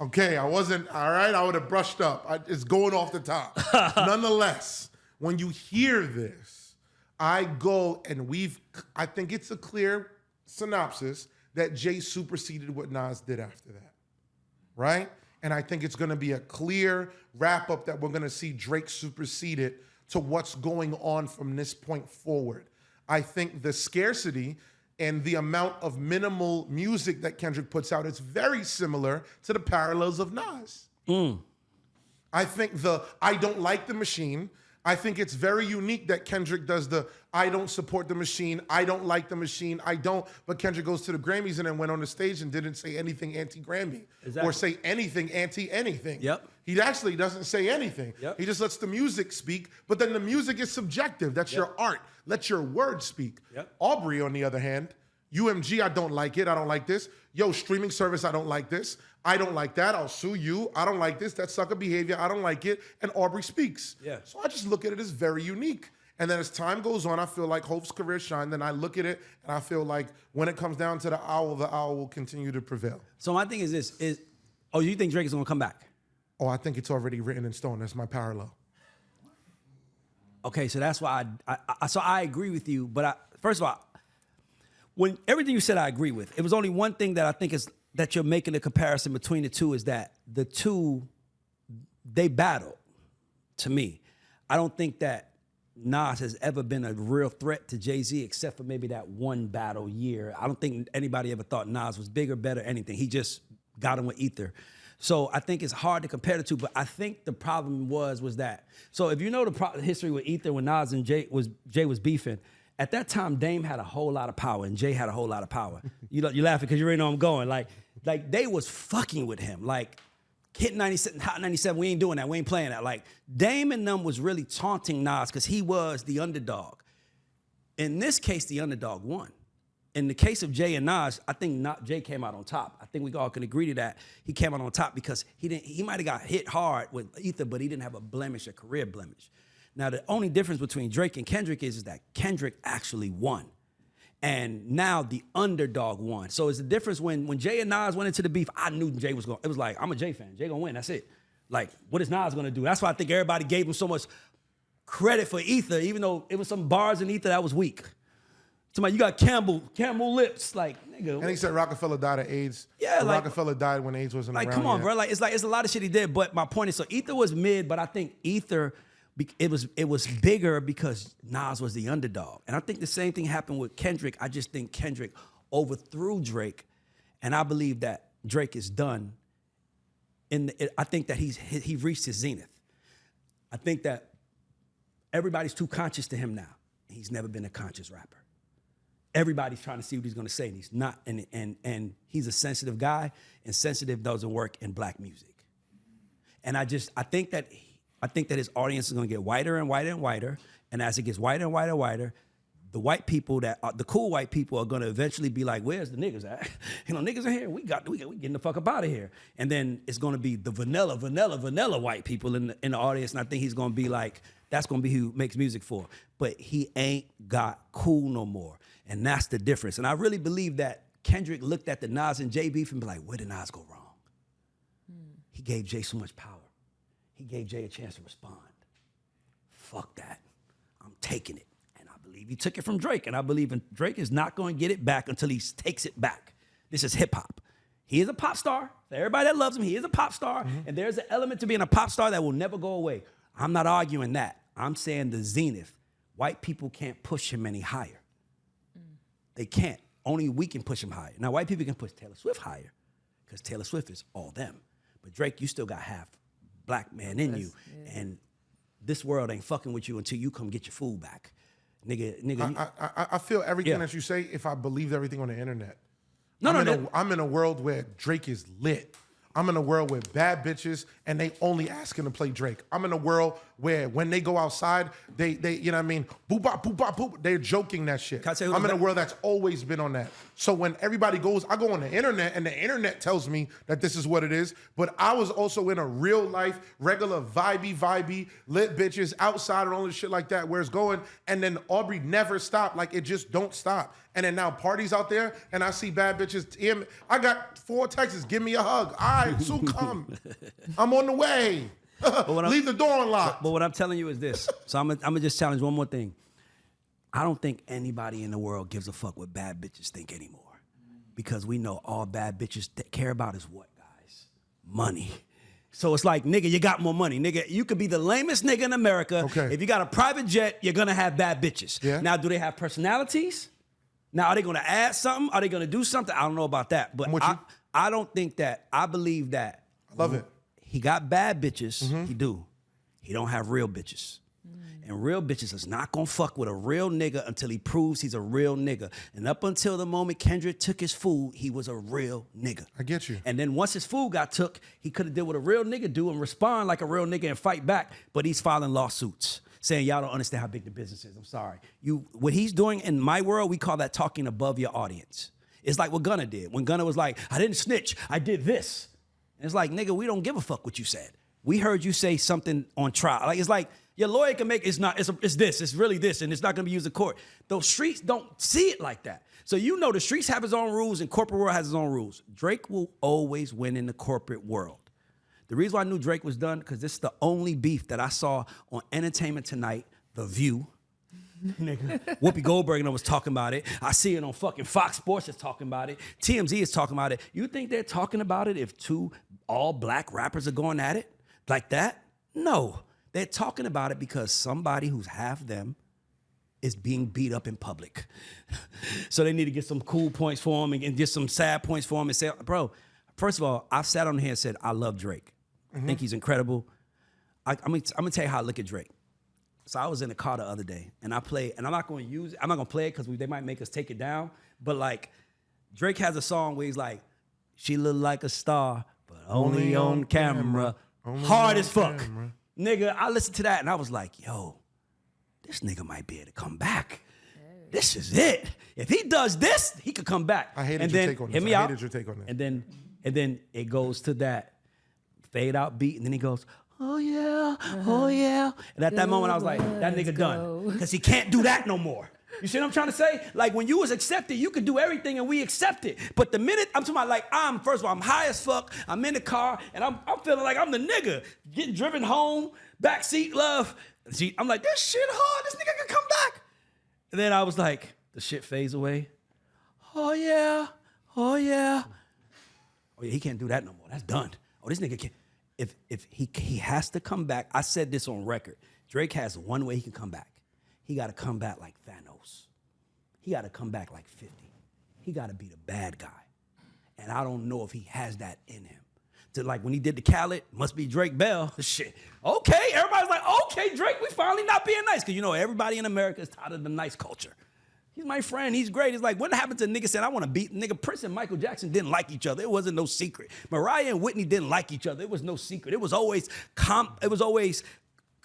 Okay, I wasn't, all right? I would have brushed up. It's going off the top. Nonetheless, when you hear this, I go and I think it's a clear synopsis that Jay superseded what Nas did after that, right? And I think it's gonna be a clear wrap up that we're gonna see Drake superseded to what's going on from this point forward. I think the scarcity and the amount of minimal music that Kendrick puts out is very similar to the parallels of Nas. I think I don't like the machine. I think it's very unique that Kendrick does the I don't support the machine, I don't like the machine, I don't. But Kendrick goes to the Grammys and then went on the stage and didn't say anything anti-Grammy or say anything anti-anything. Yep. He actually doesn't say anything. Yep. He just lets the music speak, but then the music is subjective. That's your art. Let your words speak. Yep. Aubrey, on the other hand, UMG, I don't like it. I don't like this. Yo, streaming service, I don't like this. I don't like that. I'll sue you. I don't like this. That's sucker behavior. I don't like it. And Aubrey speaks. Yeah. So I just look at it as very unique. And then as time goes on, I feel like Hope's career shined. Then I look at it and I feel like when it comes down to the owl will continue to prevail. So my thing is this: you think Drake is gonna come back? Oh, I think it's already written in stone. That's my parallel. Okay, so that's why I agree with you. But first of all, when everything you said I agree with, it was only one thing that I think is that you're making a comparison between the two is that the two, they battle, to me. I don't think that Nas has ever been a real threat to Jay-Z except for maybe that one battle year. I don't think anybody ever thought Nas was bigger, better, anything. He just got him with Ether. So I think it's hard to compare the two, but I think the problem was that, so if you know the history with Ether when Nas and Jay was beefing, at that time, Dame had a whole lot of power and Jay had a whole lot of power. You're laughing because you already know I'm going. Like they was fucking with him. Like, Hit 97, Hot 97, we ain't doing that. We ain't playing that. Like, Dame and them was really taunting Nas because he was the underdog. In this case, the underdog won. In the case of Jay and Nas, I think Jay came out on top. I think we all can agree to that. He came out on top because he might have got hit hard with Ether, but he didn't have a career blemish. Now, the only difference between Drake and Kendrick is that Kendrick actually won. And now the underdog won. So it's the difference when Jay and Nas went into the beef, I knew Jay was going. It was like, I'm a Jay fan. Jay gonna win, that's it. Like, what is Nas gonna do? That's why I think everybody gave him so much credit for Ether, even though it was some bars in Ether that was weak. Somebody, you got Campbell lips, like, nigga. And he said Rockefeller died of AIDS. Yeah, like, Rockefeller died when AIDS wasn't around. Like, come on, yet. bro. Like, it's a lot of shit he did. But my point is, so Ether was mid, but I think Ether, it was bigger because Nas was the underdog. And I think the same thing happened with Kendrick. I just think Kendrick overthrew Drake, and I believe that Drake is done. I think that he reached his zenith. I think that everybody's too conscious to him now. He's never been a conscious rapper. Everybody's trying to see what he's gonna say, and he's not. And he's a sensitive guy, and sensitive doesn't work in black music. And I think that his audience is gonna get whiter and whiter and whiter, and as it gets whiter and whiter and whiter, the white people the cool white people are gonna eventually be like, "Where's the niggas at? Niggas are here. We getting the fuck up out of here." And then it's gonna be the vanilla white people in the audience, and I think he's gonna be like, that's gonna be who makes music for. But he ain't got cool no more. And that's the difference. And I really believe that Kendrick looked at the Nas and Jay beef and be like, where did Nas go wrong? He gave Jay so much power. He gave Jay a chance to respond. Fuck that. I'm taking it. And I believe he took it from Drake. And I believe Drake is not going to get it back until he takes it back. This is hip hop. He is a pop star. For everybody that loves him, he is a pop star. And there's an element to being a pop star that will never go away. I'm not arguing that. I'm saying the zenith. White people can't push him any higher. They can't. Only we can push him higher. Now, white people can push Taylor Swift higher because Taylor Swift is all them. But Drake, you still got half black man in you. Yeah. And this world ain't fucking with you until you come get your food back. Nigga. I feel everything that you say if I believed everything on the internet. No, I'm in a world where Drake is lit. I'm in a world with bad bitches and they only asking to play Drake. I'm in a world where when they go outside, they you know what I mean, boop bop, boop bop, boop, they're joking that shit. I'm in a world that's always been on that. So when everybody goes, I go on the internet and the internet tells me that this is what it is, but I was also in a real life, regular vibey, lit bitches outside and all this shit like that where it's going, and then Aubrey never stopped, like it just don't stop. And then now parties out there and I see bad bitches, I got 4 texts, give me a hug. All right, soon come. I'm on the way. Leave the door unlocked. But what I'm telling you is this. So I'm gonna just challenge one more thing. I don't think anybody in the world gives a fuck what bad bitches think anymore. Because we know all bad bitches care about is what, guys? Money. So it's like, nigga, you got more money. Nigga, you could be the lamest nigga in America. Okay. If you got a private jet, you're gonna have bad bitches. Yeah. Now, do they have personalities? Now, are they gonna add something? Are they gonna do something? I don't know about that. But I don't think that. I believe that. I love it. He got bad bitches. He do. He don't have real bitches. And real bitches is not gonna fuck with a real nigga until he proves he's a real nigga. And up until the moment Kendrick took his food, he was a real nigga. I get you. And then once his food got took, he could have did what a real nigga do and respond like a real nigga and fight back. But he's filing lawsuits saying y'all don't understand how big the business is. I'm sorry. What he's doing in my world, we call that talking above your audience. It's like what Gunna did. When Gunna was like, I didn't snitch, I did this. And it's like, nigga, we don't give a fuck what you said. We heard you say something on trial. Like, it's like, your lawyer can make it's this, it's really this, and it's not gonna be used in court. Those streets don't see it like that. So you know the streets have its own rules and corporate world has its own rules. Drake will always win in the corporate world. The reason why I knew Drake was done, because this is the only beef that I saw on Entertainment Tonight, The View. Nigga. Whoopi Goldberg was talking about it. I see it on fucking Fox Sports is talking about it. TMZ is talking about it. You think they're talking about it if two all black rappers are going at it like that? No. They're talking about it because somebody who's half them is being beat up in public. So they need to get some cool points for him and get some sad points for him and say, bro, first of all, I've sat on here and said, I love Drake. I think he's incredible. I'm gonna tell you how I look at Drake. So I was in the car the other day and I play, and I'm not gonna play it because they might make us take it down, but like Drake has a song where he's like, she look like a star, but only on camera. Hard as fuck. Nigga, I listened to that and I was like, yo, this nigga might be able to come back. This is it. If he does this, he could come back. I hated your take on this. I hated your take on this. And then it goes to that fade out beat, and then he goes, oh yeah, oh yeah. And at that moment I was like, that nigga done. Because he can't do that no more. You see what I'm trying to say? Like when you was accepted, you could do everything and we accept it. But the minute I'm talking about like first of all, I'm high as fuck, I'm in the car, and I'm feeling like I'm the nigga. Getting driven home, backseat love. See, I'm like, this shit hard, this nigga can come back. And then I was like, the shit fades away. Oh yeah, oh yeah. Oh yeah, he can't do that no more. That's done. Oh, this nigga can't. If he has to come back, I said this on record. Drake has one way he can come back. He got to come back like Thanos. He got to come back like 50. He got to be the bad guy. And I don't know if he has that in him. To like when he did the Khaled, must be Drake Bell. Shit. Okay, everybody's like, okay, Drake, we finally not being nice. Because you know, everybody in America is tired of the nice culture. He's my friend, he's great. It's like, what happened to nigga said, I want to beat, nigga, Prince and Michael Jackson didn't like each other. It wasn't no secret. Mariah and Whitney didn't like each other. It was no secret. It was always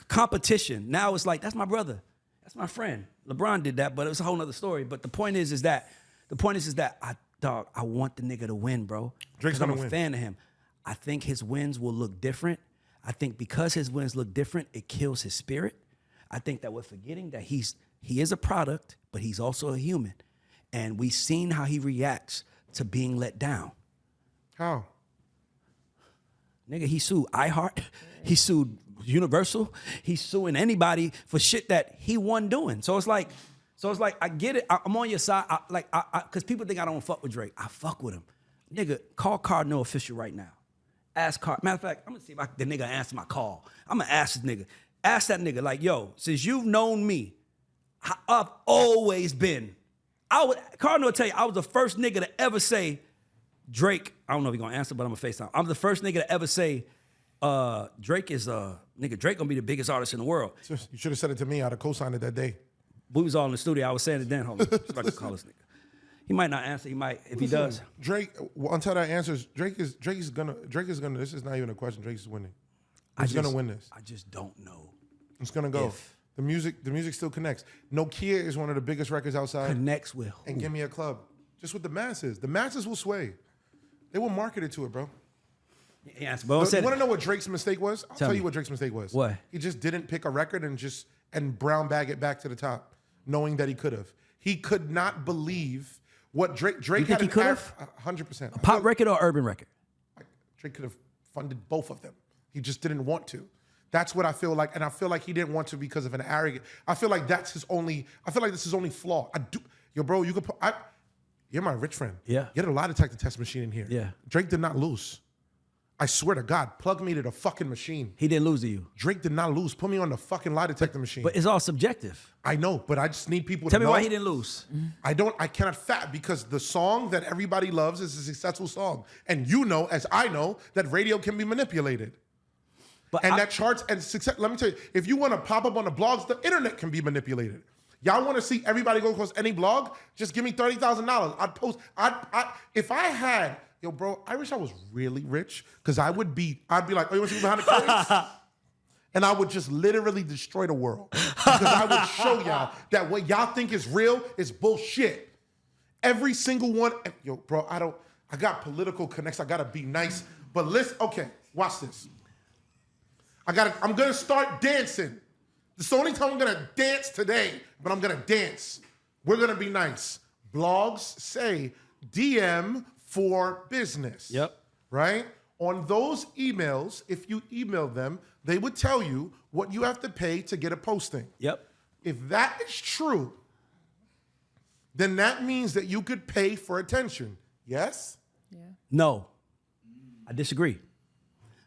competition. Now it's like, that's my brother. That's my friend. LeBron did that, but it was a whole nother story. But the point is that I want the nigga to win, bro. Drake's gonna win. I'm a fan of him. I think his wins will look different. I think because his wins look different, it kills his spirit. I think that we're forgetting that he is a product, but he's also a human. And we've seen how he reacts to being let down. How? Nigga, he sued iHeart. He sued Universal. He's suing anybody for shit that he won doing. So it's like, I get it. I'm on your side. Because people think I don't fuck with Drake. I fuck with him. Nigga, call Cardinal Official right now. Ask Cardinal. Matter of fact, I'm gonna see if the nigga answer my call. I'm gonna ask this nigga. Ask that nigga, like, yo, since you've known me, I've always been. Cardinal will tell you, I was the first nigga to ever say, Drake, I don't know if he's gonna answer, but I'm gonna FaceTime. I'm the first nigga to ever say, Drake gonna be the biggest artist in the world. You should have said it to me. I'd have co-signed it that day. We was all in the studio. I was saying it then. Hold on. See if I can call this nigga. He might not answer. He might, if he does. Drake, until that answers, Drake is gonna, this is not even a question. Drake's winning. He's gonna win this. I just don't know. It's gonna go. The music still connects. Nokia is one of the biggest records outside. Connects with who? And Give Me a Club. Just with the masses. The masses will sway. They will market it to it, bro. Yeah, you want to know what Drake's mistake was? I'll tell you what Drake's mistake was. What? He just didn't pick a record and brown bag it back to the top, knowing that he could have. He could not believe what Drake you think he could have? 100%. A pop record or urban record? Drake could have funded both of them. He just didn't want to. That's what I feel like, and I feel like he didn't want to because of an arrogant. I feel like that's his only. I feel like this is his only flaw. Yo, bro, you could. You're my rich friend. Yeah. You had a lie detector test machine in here. Yeah. Drake did not lose. I swear to God, plug me to the fucking machine. He didn't lose to you. Drake did not lose. Put me on the fucking lie detector machine. But it's all subjective. I know, but I just need people to know. Tell me why he didn't lose. I cannot because the song that everybody loves is a successful song. And you know, as I know, that radio can be manipulated. And that charts and success. Let me tell you, if you want to pop up on the blogs, the internet can be manipulated. Y'all want to see everybody go across any blog? Just give me $30,000. I'd post. If I had, yo, bro, I wish I was really rich because I'd be like, oh, you want to see behind the curtains? And I would just literally destroy the world because I would show y'all that what y'all think is real is bullshit. Every single one. Yo, bro, I got political connects. I gotta be nice. But listen, okay, watch this. I'm gonna start dancing. This is the only time I'm gonna dance today, but I'm gonna dance. We're gonna be nice. Blogs say DM for business. Yep. Right? On those emails, if you email them, they would tell you what you have to pay to get a posting. Yep. If that is true, then that means that you could pay for attention. Yes? Yeah. No, I disagree.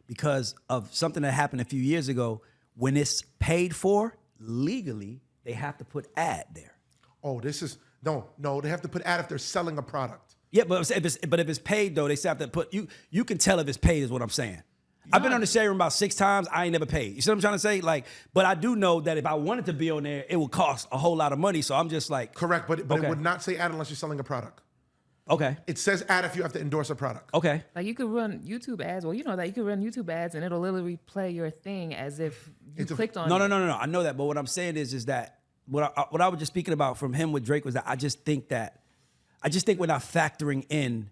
Because of something that happened a few years ago, when it's paid for legally, they have to put ad there. Oh, no, they have to put ad if they're selling a product. Yeah, but if it's paid though, they still have to put you can tell if it's paid is what I'm saying. I've been on the shade room about 6 times. I ain't never paid. You see what I'm trying to say? Like, but I do know that if I wanted to be on there, it would cost a whole lot of money. So I'm just like, correct, but okay. It would not say ad unless you're selling a product. Okay. It says ad if you have to endorse a product. Okay. Like you could run YouTube ads. Well, you know that you could run YouTube ads and it'll literally play your thing as if you clicked on it. No. I know that, but what I'm saying is that what I was just speaking about from him with Drake was that I just think we're not factoring in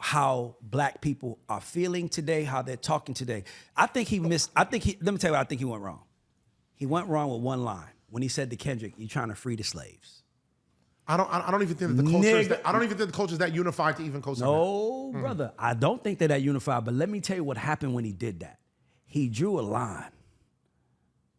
how black people are feeling today, how they're talking today. Let me tell you what I think he went wrong. He went wrong with one line when he said to Kendrick, "You're trying to free the slaves." I don't even think that the culture is that, I don't even think the culture is that unified to even co-sign. No, brother. I don't think they're that unified, but let me tell you what happened when he did that. He drew a line.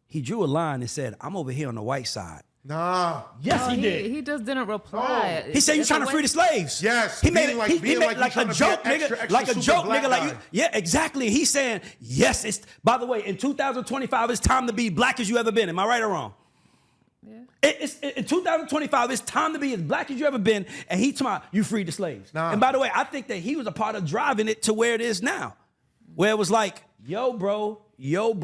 He drew a line and said, "I'm over here on the white side." Nah. Yes, he did. He just didn't reply. He said, "You trying to free the slaves?" Yes. He made it like you a joke, nigga. Like a joke, nigga. Like you, guy. yeah, exactly. He's saying, "Yes, it's." By the way, in 2025, it's time to be black as you ever been. Am I right or wrong? Yeah. In 2025, it's time to be as black as you ever been. And he talking about you freed the slaves. Nah. And by the way, I think that he was a part of driving it to where it is now, where it was like, yo, bro, you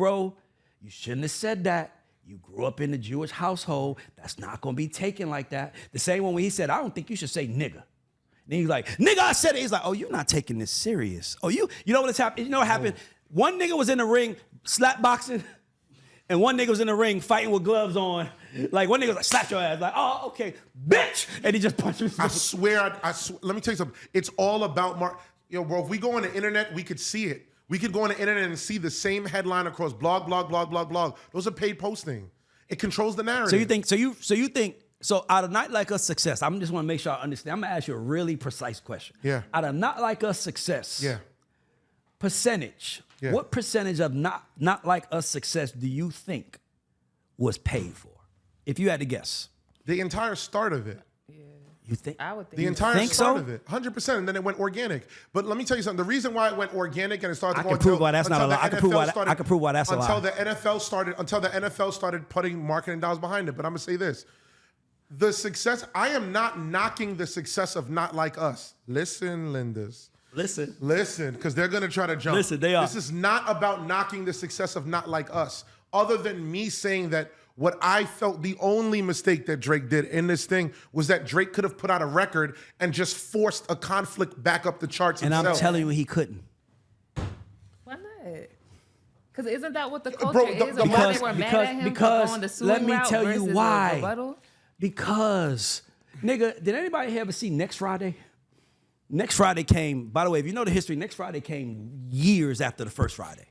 shouldn't have said that. You grew up in a Jewish household. That's not going to be taken like that. The same one when he said, "I don't think you should say nigga." Then he's like, "Nigga, I said it." He's like, "Oh, you're not taking this serious. Oh, you know what's happened? You know what happened? One nigga was in the ring slap boxing, and one nigga was in the ring fighting with gloves on. Like one nigga was like, "Slap your ass." Like, "Oh, okay, bitch." And he just punched him. I swear, let me tell you something. It's all about Yo, bro, if we go on the internet, we could see it. We could go on the internet and see the same headline across blog. Those are paid posting. It controls the narrative. So you think out of Not Like Us success, I just want to make sure I understand. I'm gonna ask you a really precise question. Yeah. Out of Not Like Us success, yeah. Percentage. Yeah. What percentage of not Like Us success do you think was paid for? If you had to guess. The entire start of it. You think? I would think. The entire start so? of it, 100%, and then it went organic. But let me tell you something. The reason why it went organic and it started. I can prove why that's not a lie. I can prove why that's a lie. Until the NFL started putting marketing dollars behind it. But I'm gonna say this: the success. I am not knocking the success of Not Like Us. Listen, Lindas. Listen, because they're gonna try to jump. Listen, they are. This is not about knocking the success of Not Like Us. Other than me saying that. What I felt the only mistake that Drake did in this thing was that Drake could have put out a record and just forced a conflict back up the charts himself. And I'm telling you, he couldn't. Why not? Because isn't that what the culture Bro, is? And why they were mad at him for going the suing let me route tell you versus why. a rebuttal? Because, nigga, did anybody here ever see Next Friday? Next Friday came, by the way, if you know the history, Next Friday came years after the first Friday.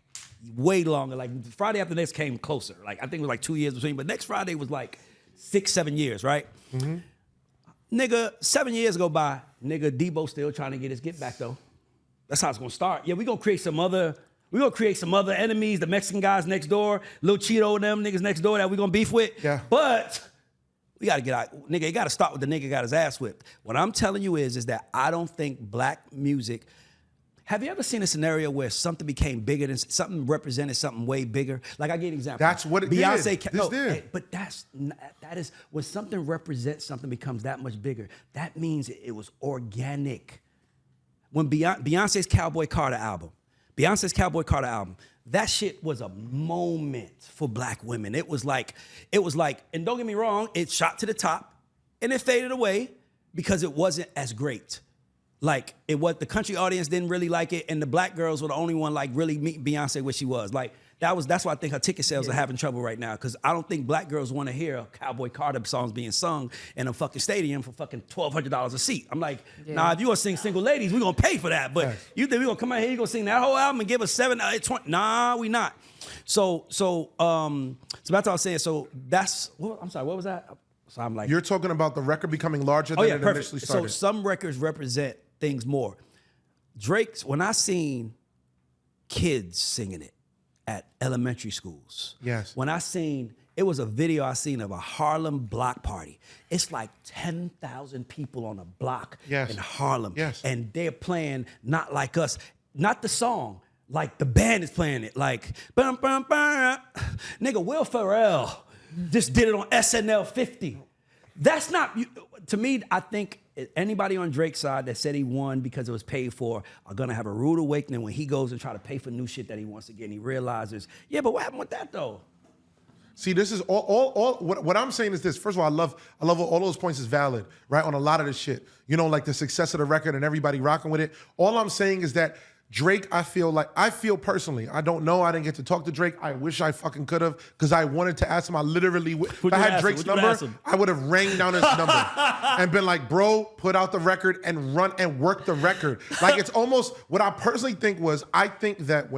Way longer. Like Friday after next came closer. Like I think it was like 2 years between, but Next Friday was like 6-7 years, right? Mm-hmm. Nigga, 7 years go by. Nigga, Debo still trying to get his get back though. That's how it's gonna start. Yeah, we gonna create some other enemies, the Mexican guys next door, Lil Cheeto and them niggas next door that we gonna beef with. Yeah. But we gotta get out. Nigga, you gotta start with the nigga got his ass whipped. What I'm telling you is that I don't think black music. Have you ever seen a scenario where something became bigger than something represented something way bigger? Like I give an example. That's what it Beyonce did. Did. But that is when something represents something becomes that much bigger. That means it was organic. When Beyonce's Cowboy Carter album, that shit was a moment for black women. It was like, and don't get me wrong, it shot to the top and it faded away because it wasn't as great. Like the country audience didn't really like it, and the black girls were the only one like really meet Beyonce where she was. Like that's why I think her ticket sales are having trouble right now, because I don't think black girls want to hear Cowboy Carter songs being sung in a fucking stadium for fucking $1,200 a seat. I'm like, nah, if you want to sing Single Ladies, we're gonna pay for that. But you think we gonna come out here, you gonna sing that whole album and give us 7, 20? Nah, we not. So that's what I was saying. So I'm sorry, what was that? So I'm like, you're talking about the record becoming larger than it initially started. So some records represent things more. Drake's, when I seen kids singing it at elementary schools. Yes. When I seen, it was a video I seen of a Harlem block party. It's like 10,000 people on a block in Harlem. Yes. And they're playing Not Like Us. Not the song, like the band is playing it. Like, bum, bum, bum. Nigga, Will Ferrell just did it on SNL 50. That's not, to me, I think anybody on Drake's side that said he won because it was paid for are gonna have a rude awakening when he goes and try to pay for new shit that he wants to get, and he realizes, yeah, but what happened with that though? See, this is all what I'm saying is this. First of all, I love all those points is valid, right? On a lot of this shit. You know, like the success of the record and everybody rocking with it. All I'm saying is that Drake, I feel personally, I don't know, I didn't get to talk to Drake. I wish I fucking could have, because I wanted to ask him. I literally, if I had Drake's number, I would have rang down his number and been like, bro, put out the record and run and work the record. Like, it's almost, what I personally think was, I think that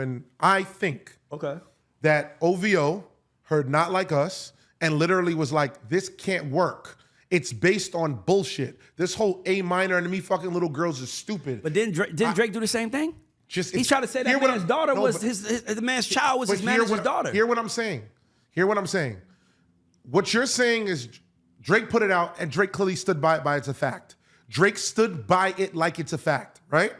that OVO heard Not Like Us and literally was like, this can't work. It's based on bullshit. This whole A minor and me fucking little girls is stupid. But didn't Drake do the same thing? He's trying to say that man's daughter was the man's child was his manager's daughter. Hear what I'm saying. What you're saying is Drake put it out and Drake clearly stood by it by it's a fact. Drake stood by it like it's a fact, right?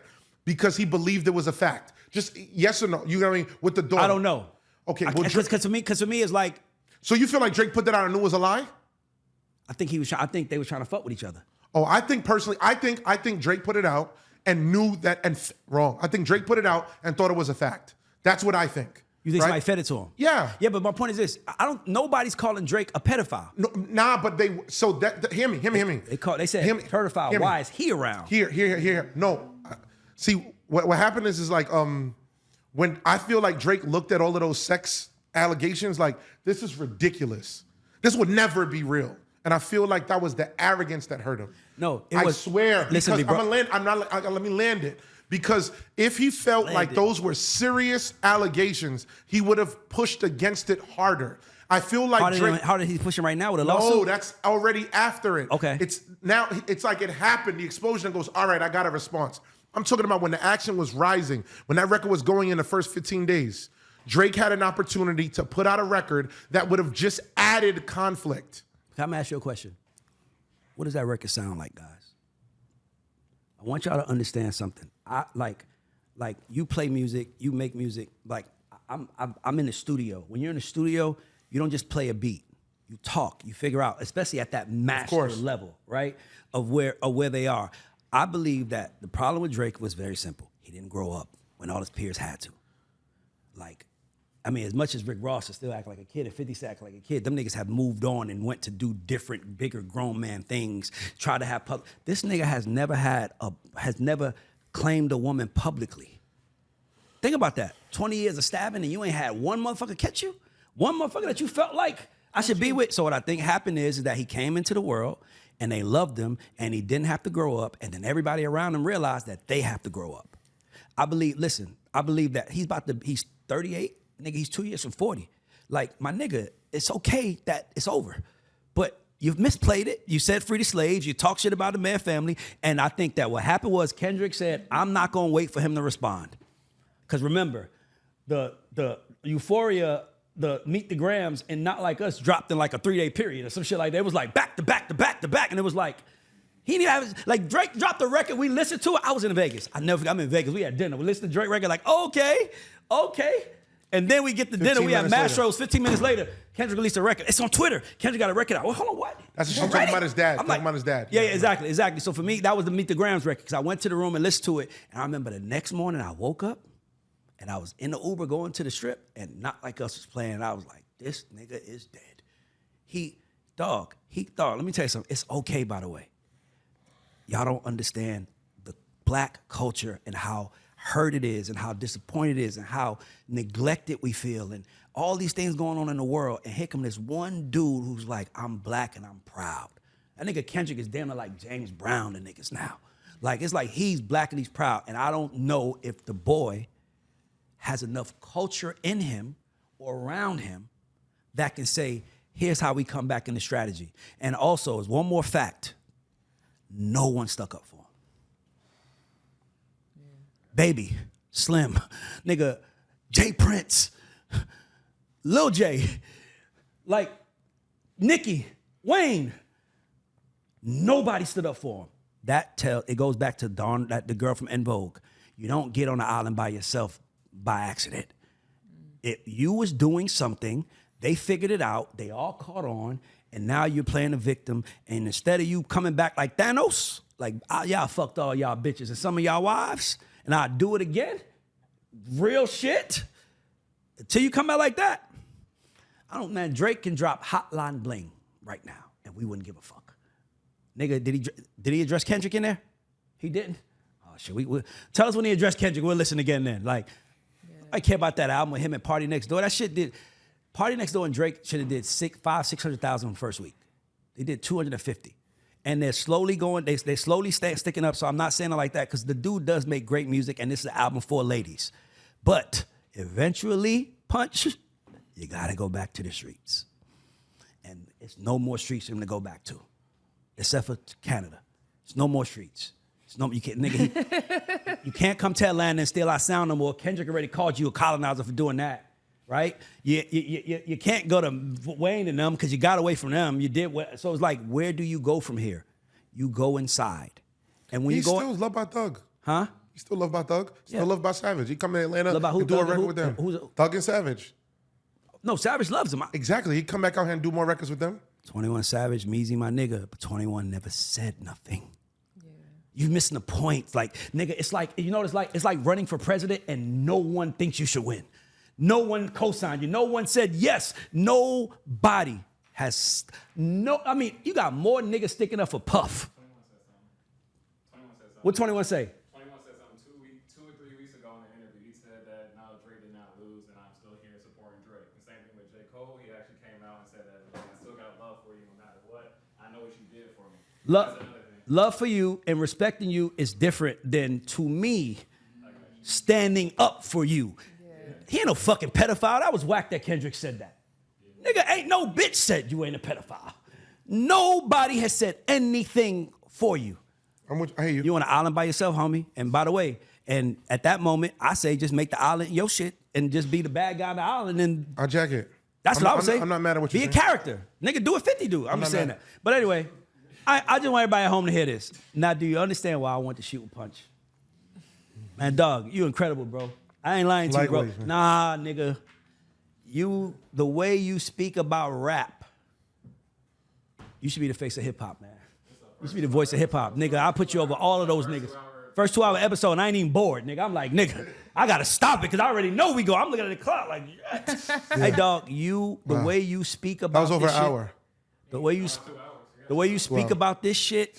Because he believed it was a fact. Just yes or no? You know what I mean? With the daughter. I don't know. Okay. Because to me it's like. So you feel like Drake put that out and knew it was a lie? I think they were trying to fuck with each other. Oh, I think personally, I think Drake put it out and knew that, wrong. I think Drake put it out and thought it was a fact. That's what I think. You think somebody fed it to him? Yeah. Yeah, but my point is this: nobody's calling Drake a pedophile. No, nah, but hear me. They said pedophile. Why is he around? Here. No, see what happened is like when I feel like Drake looked at all of those sex allegations, like this is ridiculous. This would never be real. And I feel like that was the arrogance that hurt him. No, I swear. Listen to me, bro. Let me land it. Because if he felt like those were serious allegations, he would have pushed against it harder. I feel like how did he push him right now with a lawsuit? No, that's already after it. Okay. It's like it happened, the explosion goes, all right, I got a response. I'm talking about when the action was rising, when that record was going in the first 15 days. Drake had an opportunity to put out a record that would have just added conflict. Can I ask you a question? What does that record sound like, guys? I want y'all to understand something. Like you play music, you make music. Like I'm in the studio. When you're in the studio, you don't just play a beat. You talk. You figure out, especially at that master level, right? Of where they are. I believe that the problem with Drake was very simple. He didn't grow up when all his peers had to. Like, I mean, as much as Rick Ross is still acting like a kid and 50 Cent acting like a kid, them niggas have moved on and went to do different, bigger grown man things, try to have public. This nigga has never claimed a woman publicly. Think about that. 20 years of stabbing and you ain't had one motherfucker catch you? One motherfucker that you felt like I should be with? So what I think happened is that he came into the world and they loved him and he didn't have to grow up, and then everybody around him realized that they have to grow up. I believe that he's 38. Nigga, he's 2 years from 40. Like, my nigga, it's okay that it's over. But you've misplayed it. You said free the slaves. You talk shit about the man family. And I think that what happened was Kendrick said, I'm not going to wait for him to respond. Because remember, the Euphoria, the Meet the Grams and Not Like Us dropped in like a 3-day period or some shit like that. It was like back to back to back to back. And it was like, he didn't have, like, Drake dropped the record. We listened to it. I was in Vegas. I'm in Vegas. We had dinner. We listened to Drake record like, okay. And then we get to dinner. We have Mastros. 15 minutes later, Kendrick released a record. It's on Twitter. Kendrick got a record out. Well, hold on, what? That's what she's talking about his dad. Talking about his dad. Yeah, exactly. So for me, that was the Meet the Grams record because I went to the room and listened to it. And I remember the next morning I woke up And I was in the Uber going to the strip, and Not Like Us was playing. And I was like, this nigga is dead. Dog, let me tell you something. It's okay, by the way. Y'all don't understand the black culture and how hurt it is and how disappointed it is and how neglected we feel and all these things going on in the world. And here come this one dude who's like, I'm black and I'm proud. That nigga Kendrick is damn near like James Brown to niggas now. Like, it's like he's black and he's proud. And I don't know if the boy has enough culture in him or around him that can say, here's how we come back in the strategy. And also, as one more fact, no one stuck up for him. Yeah. Baby, Slim, nigga, Jay Prince, Lil J, like Nicki, Wayne, nobody stood up for him. It goes back to the girl from En Vogue. You don't get on the island by yourself by accident. If you was doing something, they figured it out, they all caught on, and now you're playing the victim, and instead of you coming back like Thanos, like, y'all fucked all y'all bitches and some of y'all wives, and I'll do it again, real shit, until you come out like that. Man, Drake can drop Hotline Bling right now, and we wouldn't give a fuck. Nigga, did he address Kendrick in there? He didn't? Oh, shit, tell us when he addressed Kendrick, we'll listen again then. Like, I care about that album with him and Party Next Door. That shit did... Party Next Door and Drake should have did 600,000 first week. They did 250. And they're slowly going, they slowly sticking up, so I'm not saying it like that, because the dude does make great music, and this is an album for ladies. But eventually, Punch, you gotta go back to the streets. And it's no more streets for him to go back to, except for Canada. It's no more streets. You can't, nigga, you can't come to Atlanta and steal our sound no more. Kendrick already called you a colonizer for doing that. Right? You can't go to Wayne and them because you got away from them. You did what? So it's like, where do you go from here? You go inside. And when He's still loved by Thug. Huh? He's still loved by Thug. Still loved by Savage. He come to Atlanta Loved by who? and do a Thug and record who? with them. Who's Thug and Savage. No, Savage loves him. Exactly. He come back out here and do more records with them. 21 Savage, Mase, my nigga, but 21 never said nothing. Yeah. You're missing the point. Like, nigga, it's like, you know what it's like? It's like running for president and no one thinks you should win. No one co-signed you. No one said yes. Nobody has you got more niggas sticking up for Puff. 21 said something. What 21 say? 21 said something 2 or 3 weeks ago in an interview. He said that no, Drake did not lose, and I'm still here supporting Drake. The same thing with J. Cole. He actually came out and said that I still got love for you no matter what. I know what you did for me. Love for you and respecting you is different than, to me, standing up for you. He ain't no fucking pedophile. That was whack that Kendrick said that. Nigga, ain't no bitch said you ain't a pedophile. Nobody has said anything for you. I hear you. You on an island by yourself, homie. And by the way, and at that moment, I say just make the island your shit and just be the bad guy on the island. And I jack it. That's what I would say. I'm not mad at what you're saying. Be a character. Nigga, do what 50 do. I'm just saying that. But anyway, I just want everybody at home to hear this. Now, do you understand why I want to shoot a punch? Man, dog, you incredible, bro. I ain't lying to you, bro. Man. Nah, nigga. The way you speak about rap, you should be the face of hip hop, man. You should be the voice of hip hop. Nigga, I'll put you over all of those niggas. First 2-hour episode, and I ain't even bored, nigga. I'm like, nigga, I gotta stop it because I already know we go. I'm looking at the clock like, yes. Hey, dog, the way you speak about that was over this an shit, hour. The way you speak about this shit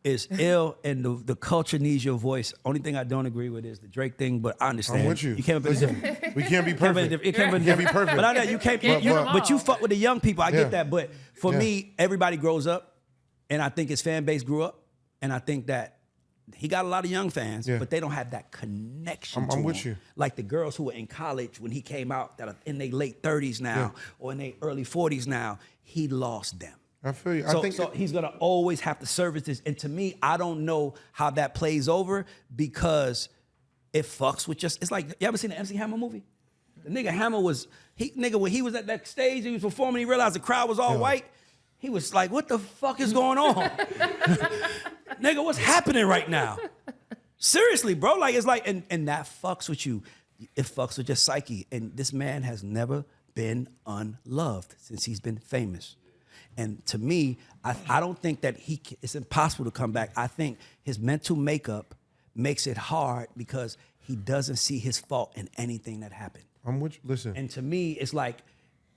is ill, and the culture needs your voice. Only thing I don't agree with is the Drake thing, but I understand. I'm with you. You can't be different. We can't be perfect. You can't be perfect. But I know you can't. But you fuck with the young people. I get that. But for me, everybody grows up, and I think his fan base grew up, and I think that he got a lot of young fans, but they don't have that connection. I'm with you. Like the girls who were in college when he came out, that are in their late 30s now or in their early 40s now, he lost them. I feel you. So he's gonna always have to service this. And to me, I don't know how that plays over because it fucks with just. It's like, you ever seen the MC Hammer movie? The nigga Hammer when he was at that stage, he was performing, he realized the crowd was all white. He was like, what the fuck is going on? Nigga, what's happening right now? Seriously, bro. Like, it's like, and that fucks with you. It fucks with your psyche. And this man has never been unloved since he's been famous. And to me, I don't think that it's impossible to come back. I think his mental makeup makes it hard because he doesn't see his fault in anything that happened. I'm with you. Listen. And to me, it's like,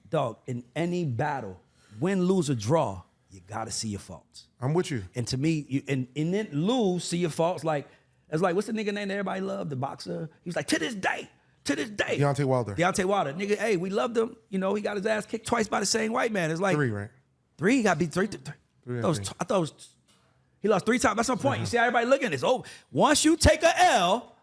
dog, in any battle, win, lose, or draw, you gotta see your faults. I'm with you. And to me, and then lose, see your faults. Like, it's like, what's the nigga name that everybody loved? The boxer. He was like, to this day. Deontay Wilder. Nigga, hey, we loved him. You know, he got his ass kicked twice by the same white man. It's like 3, right? 3, he got beat 3. Three, I thought it was, he lost 3 times. That's my point. You see how everybody looking at this. Oh, once you take a L,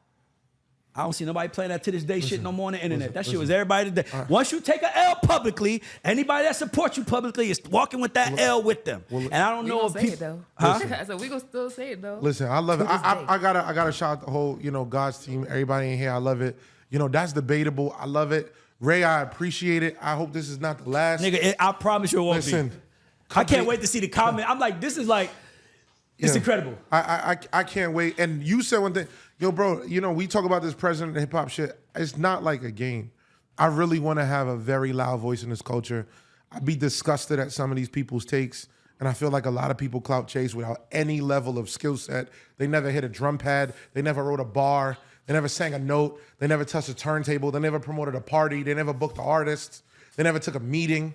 I don't see nobody playing that to this day shit no more on the internet. That shit was everybody today. Once you take a L publicly, anybody that supports you publicly is walking with that L with them. And I don't know if say people, it though. Huh? So we gonna still say it though. Listen, I love it. I gotta shout out the whole, God's team, everybody in here. I love it. That's debatable. I love it. Ray, I appreciate it. I hope this is not the last. Nigga, I promise you it won't Listen, be. I can't wait to see the comment. I'm like, this is like, it's incredible. I can't wait. And you said one thing. Yo, bro, we talk about this president of hip hop shit. It's not like a game. I really want to have a very loud voice in this culture. I'd be disgusted at some of these people's takes. And I feel like a lot of people clout chase without any level of skill set. They never hit a drum pad. They never wrote a bar. They never sang a note. They never touched a turntable. They never promoted a party. They never booked an artist. They never took a meeting.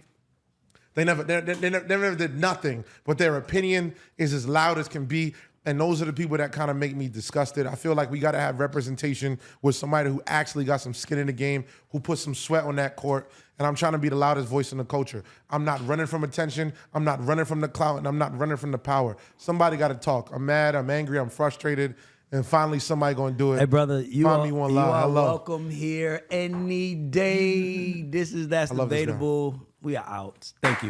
They never did nothing. But their opinion is as loud as can be. And those are the people that kind of make me disgusted. I feel like we got to have representation with somebody who actually got some skin in the game, who put some sweat on that court. And I'm trying to be the loudest voice in the culture. I'm not running from attention. I'm not running from the clout. And I'm not running from the power. Somebody got to talk. I'm mad. I'm angry. I'm frustrated. And finally, somebody gonna do it. Hey, brother, you are Hello. welcome here any day. This is That's I love this guy. Debatable. We are out. Thank you.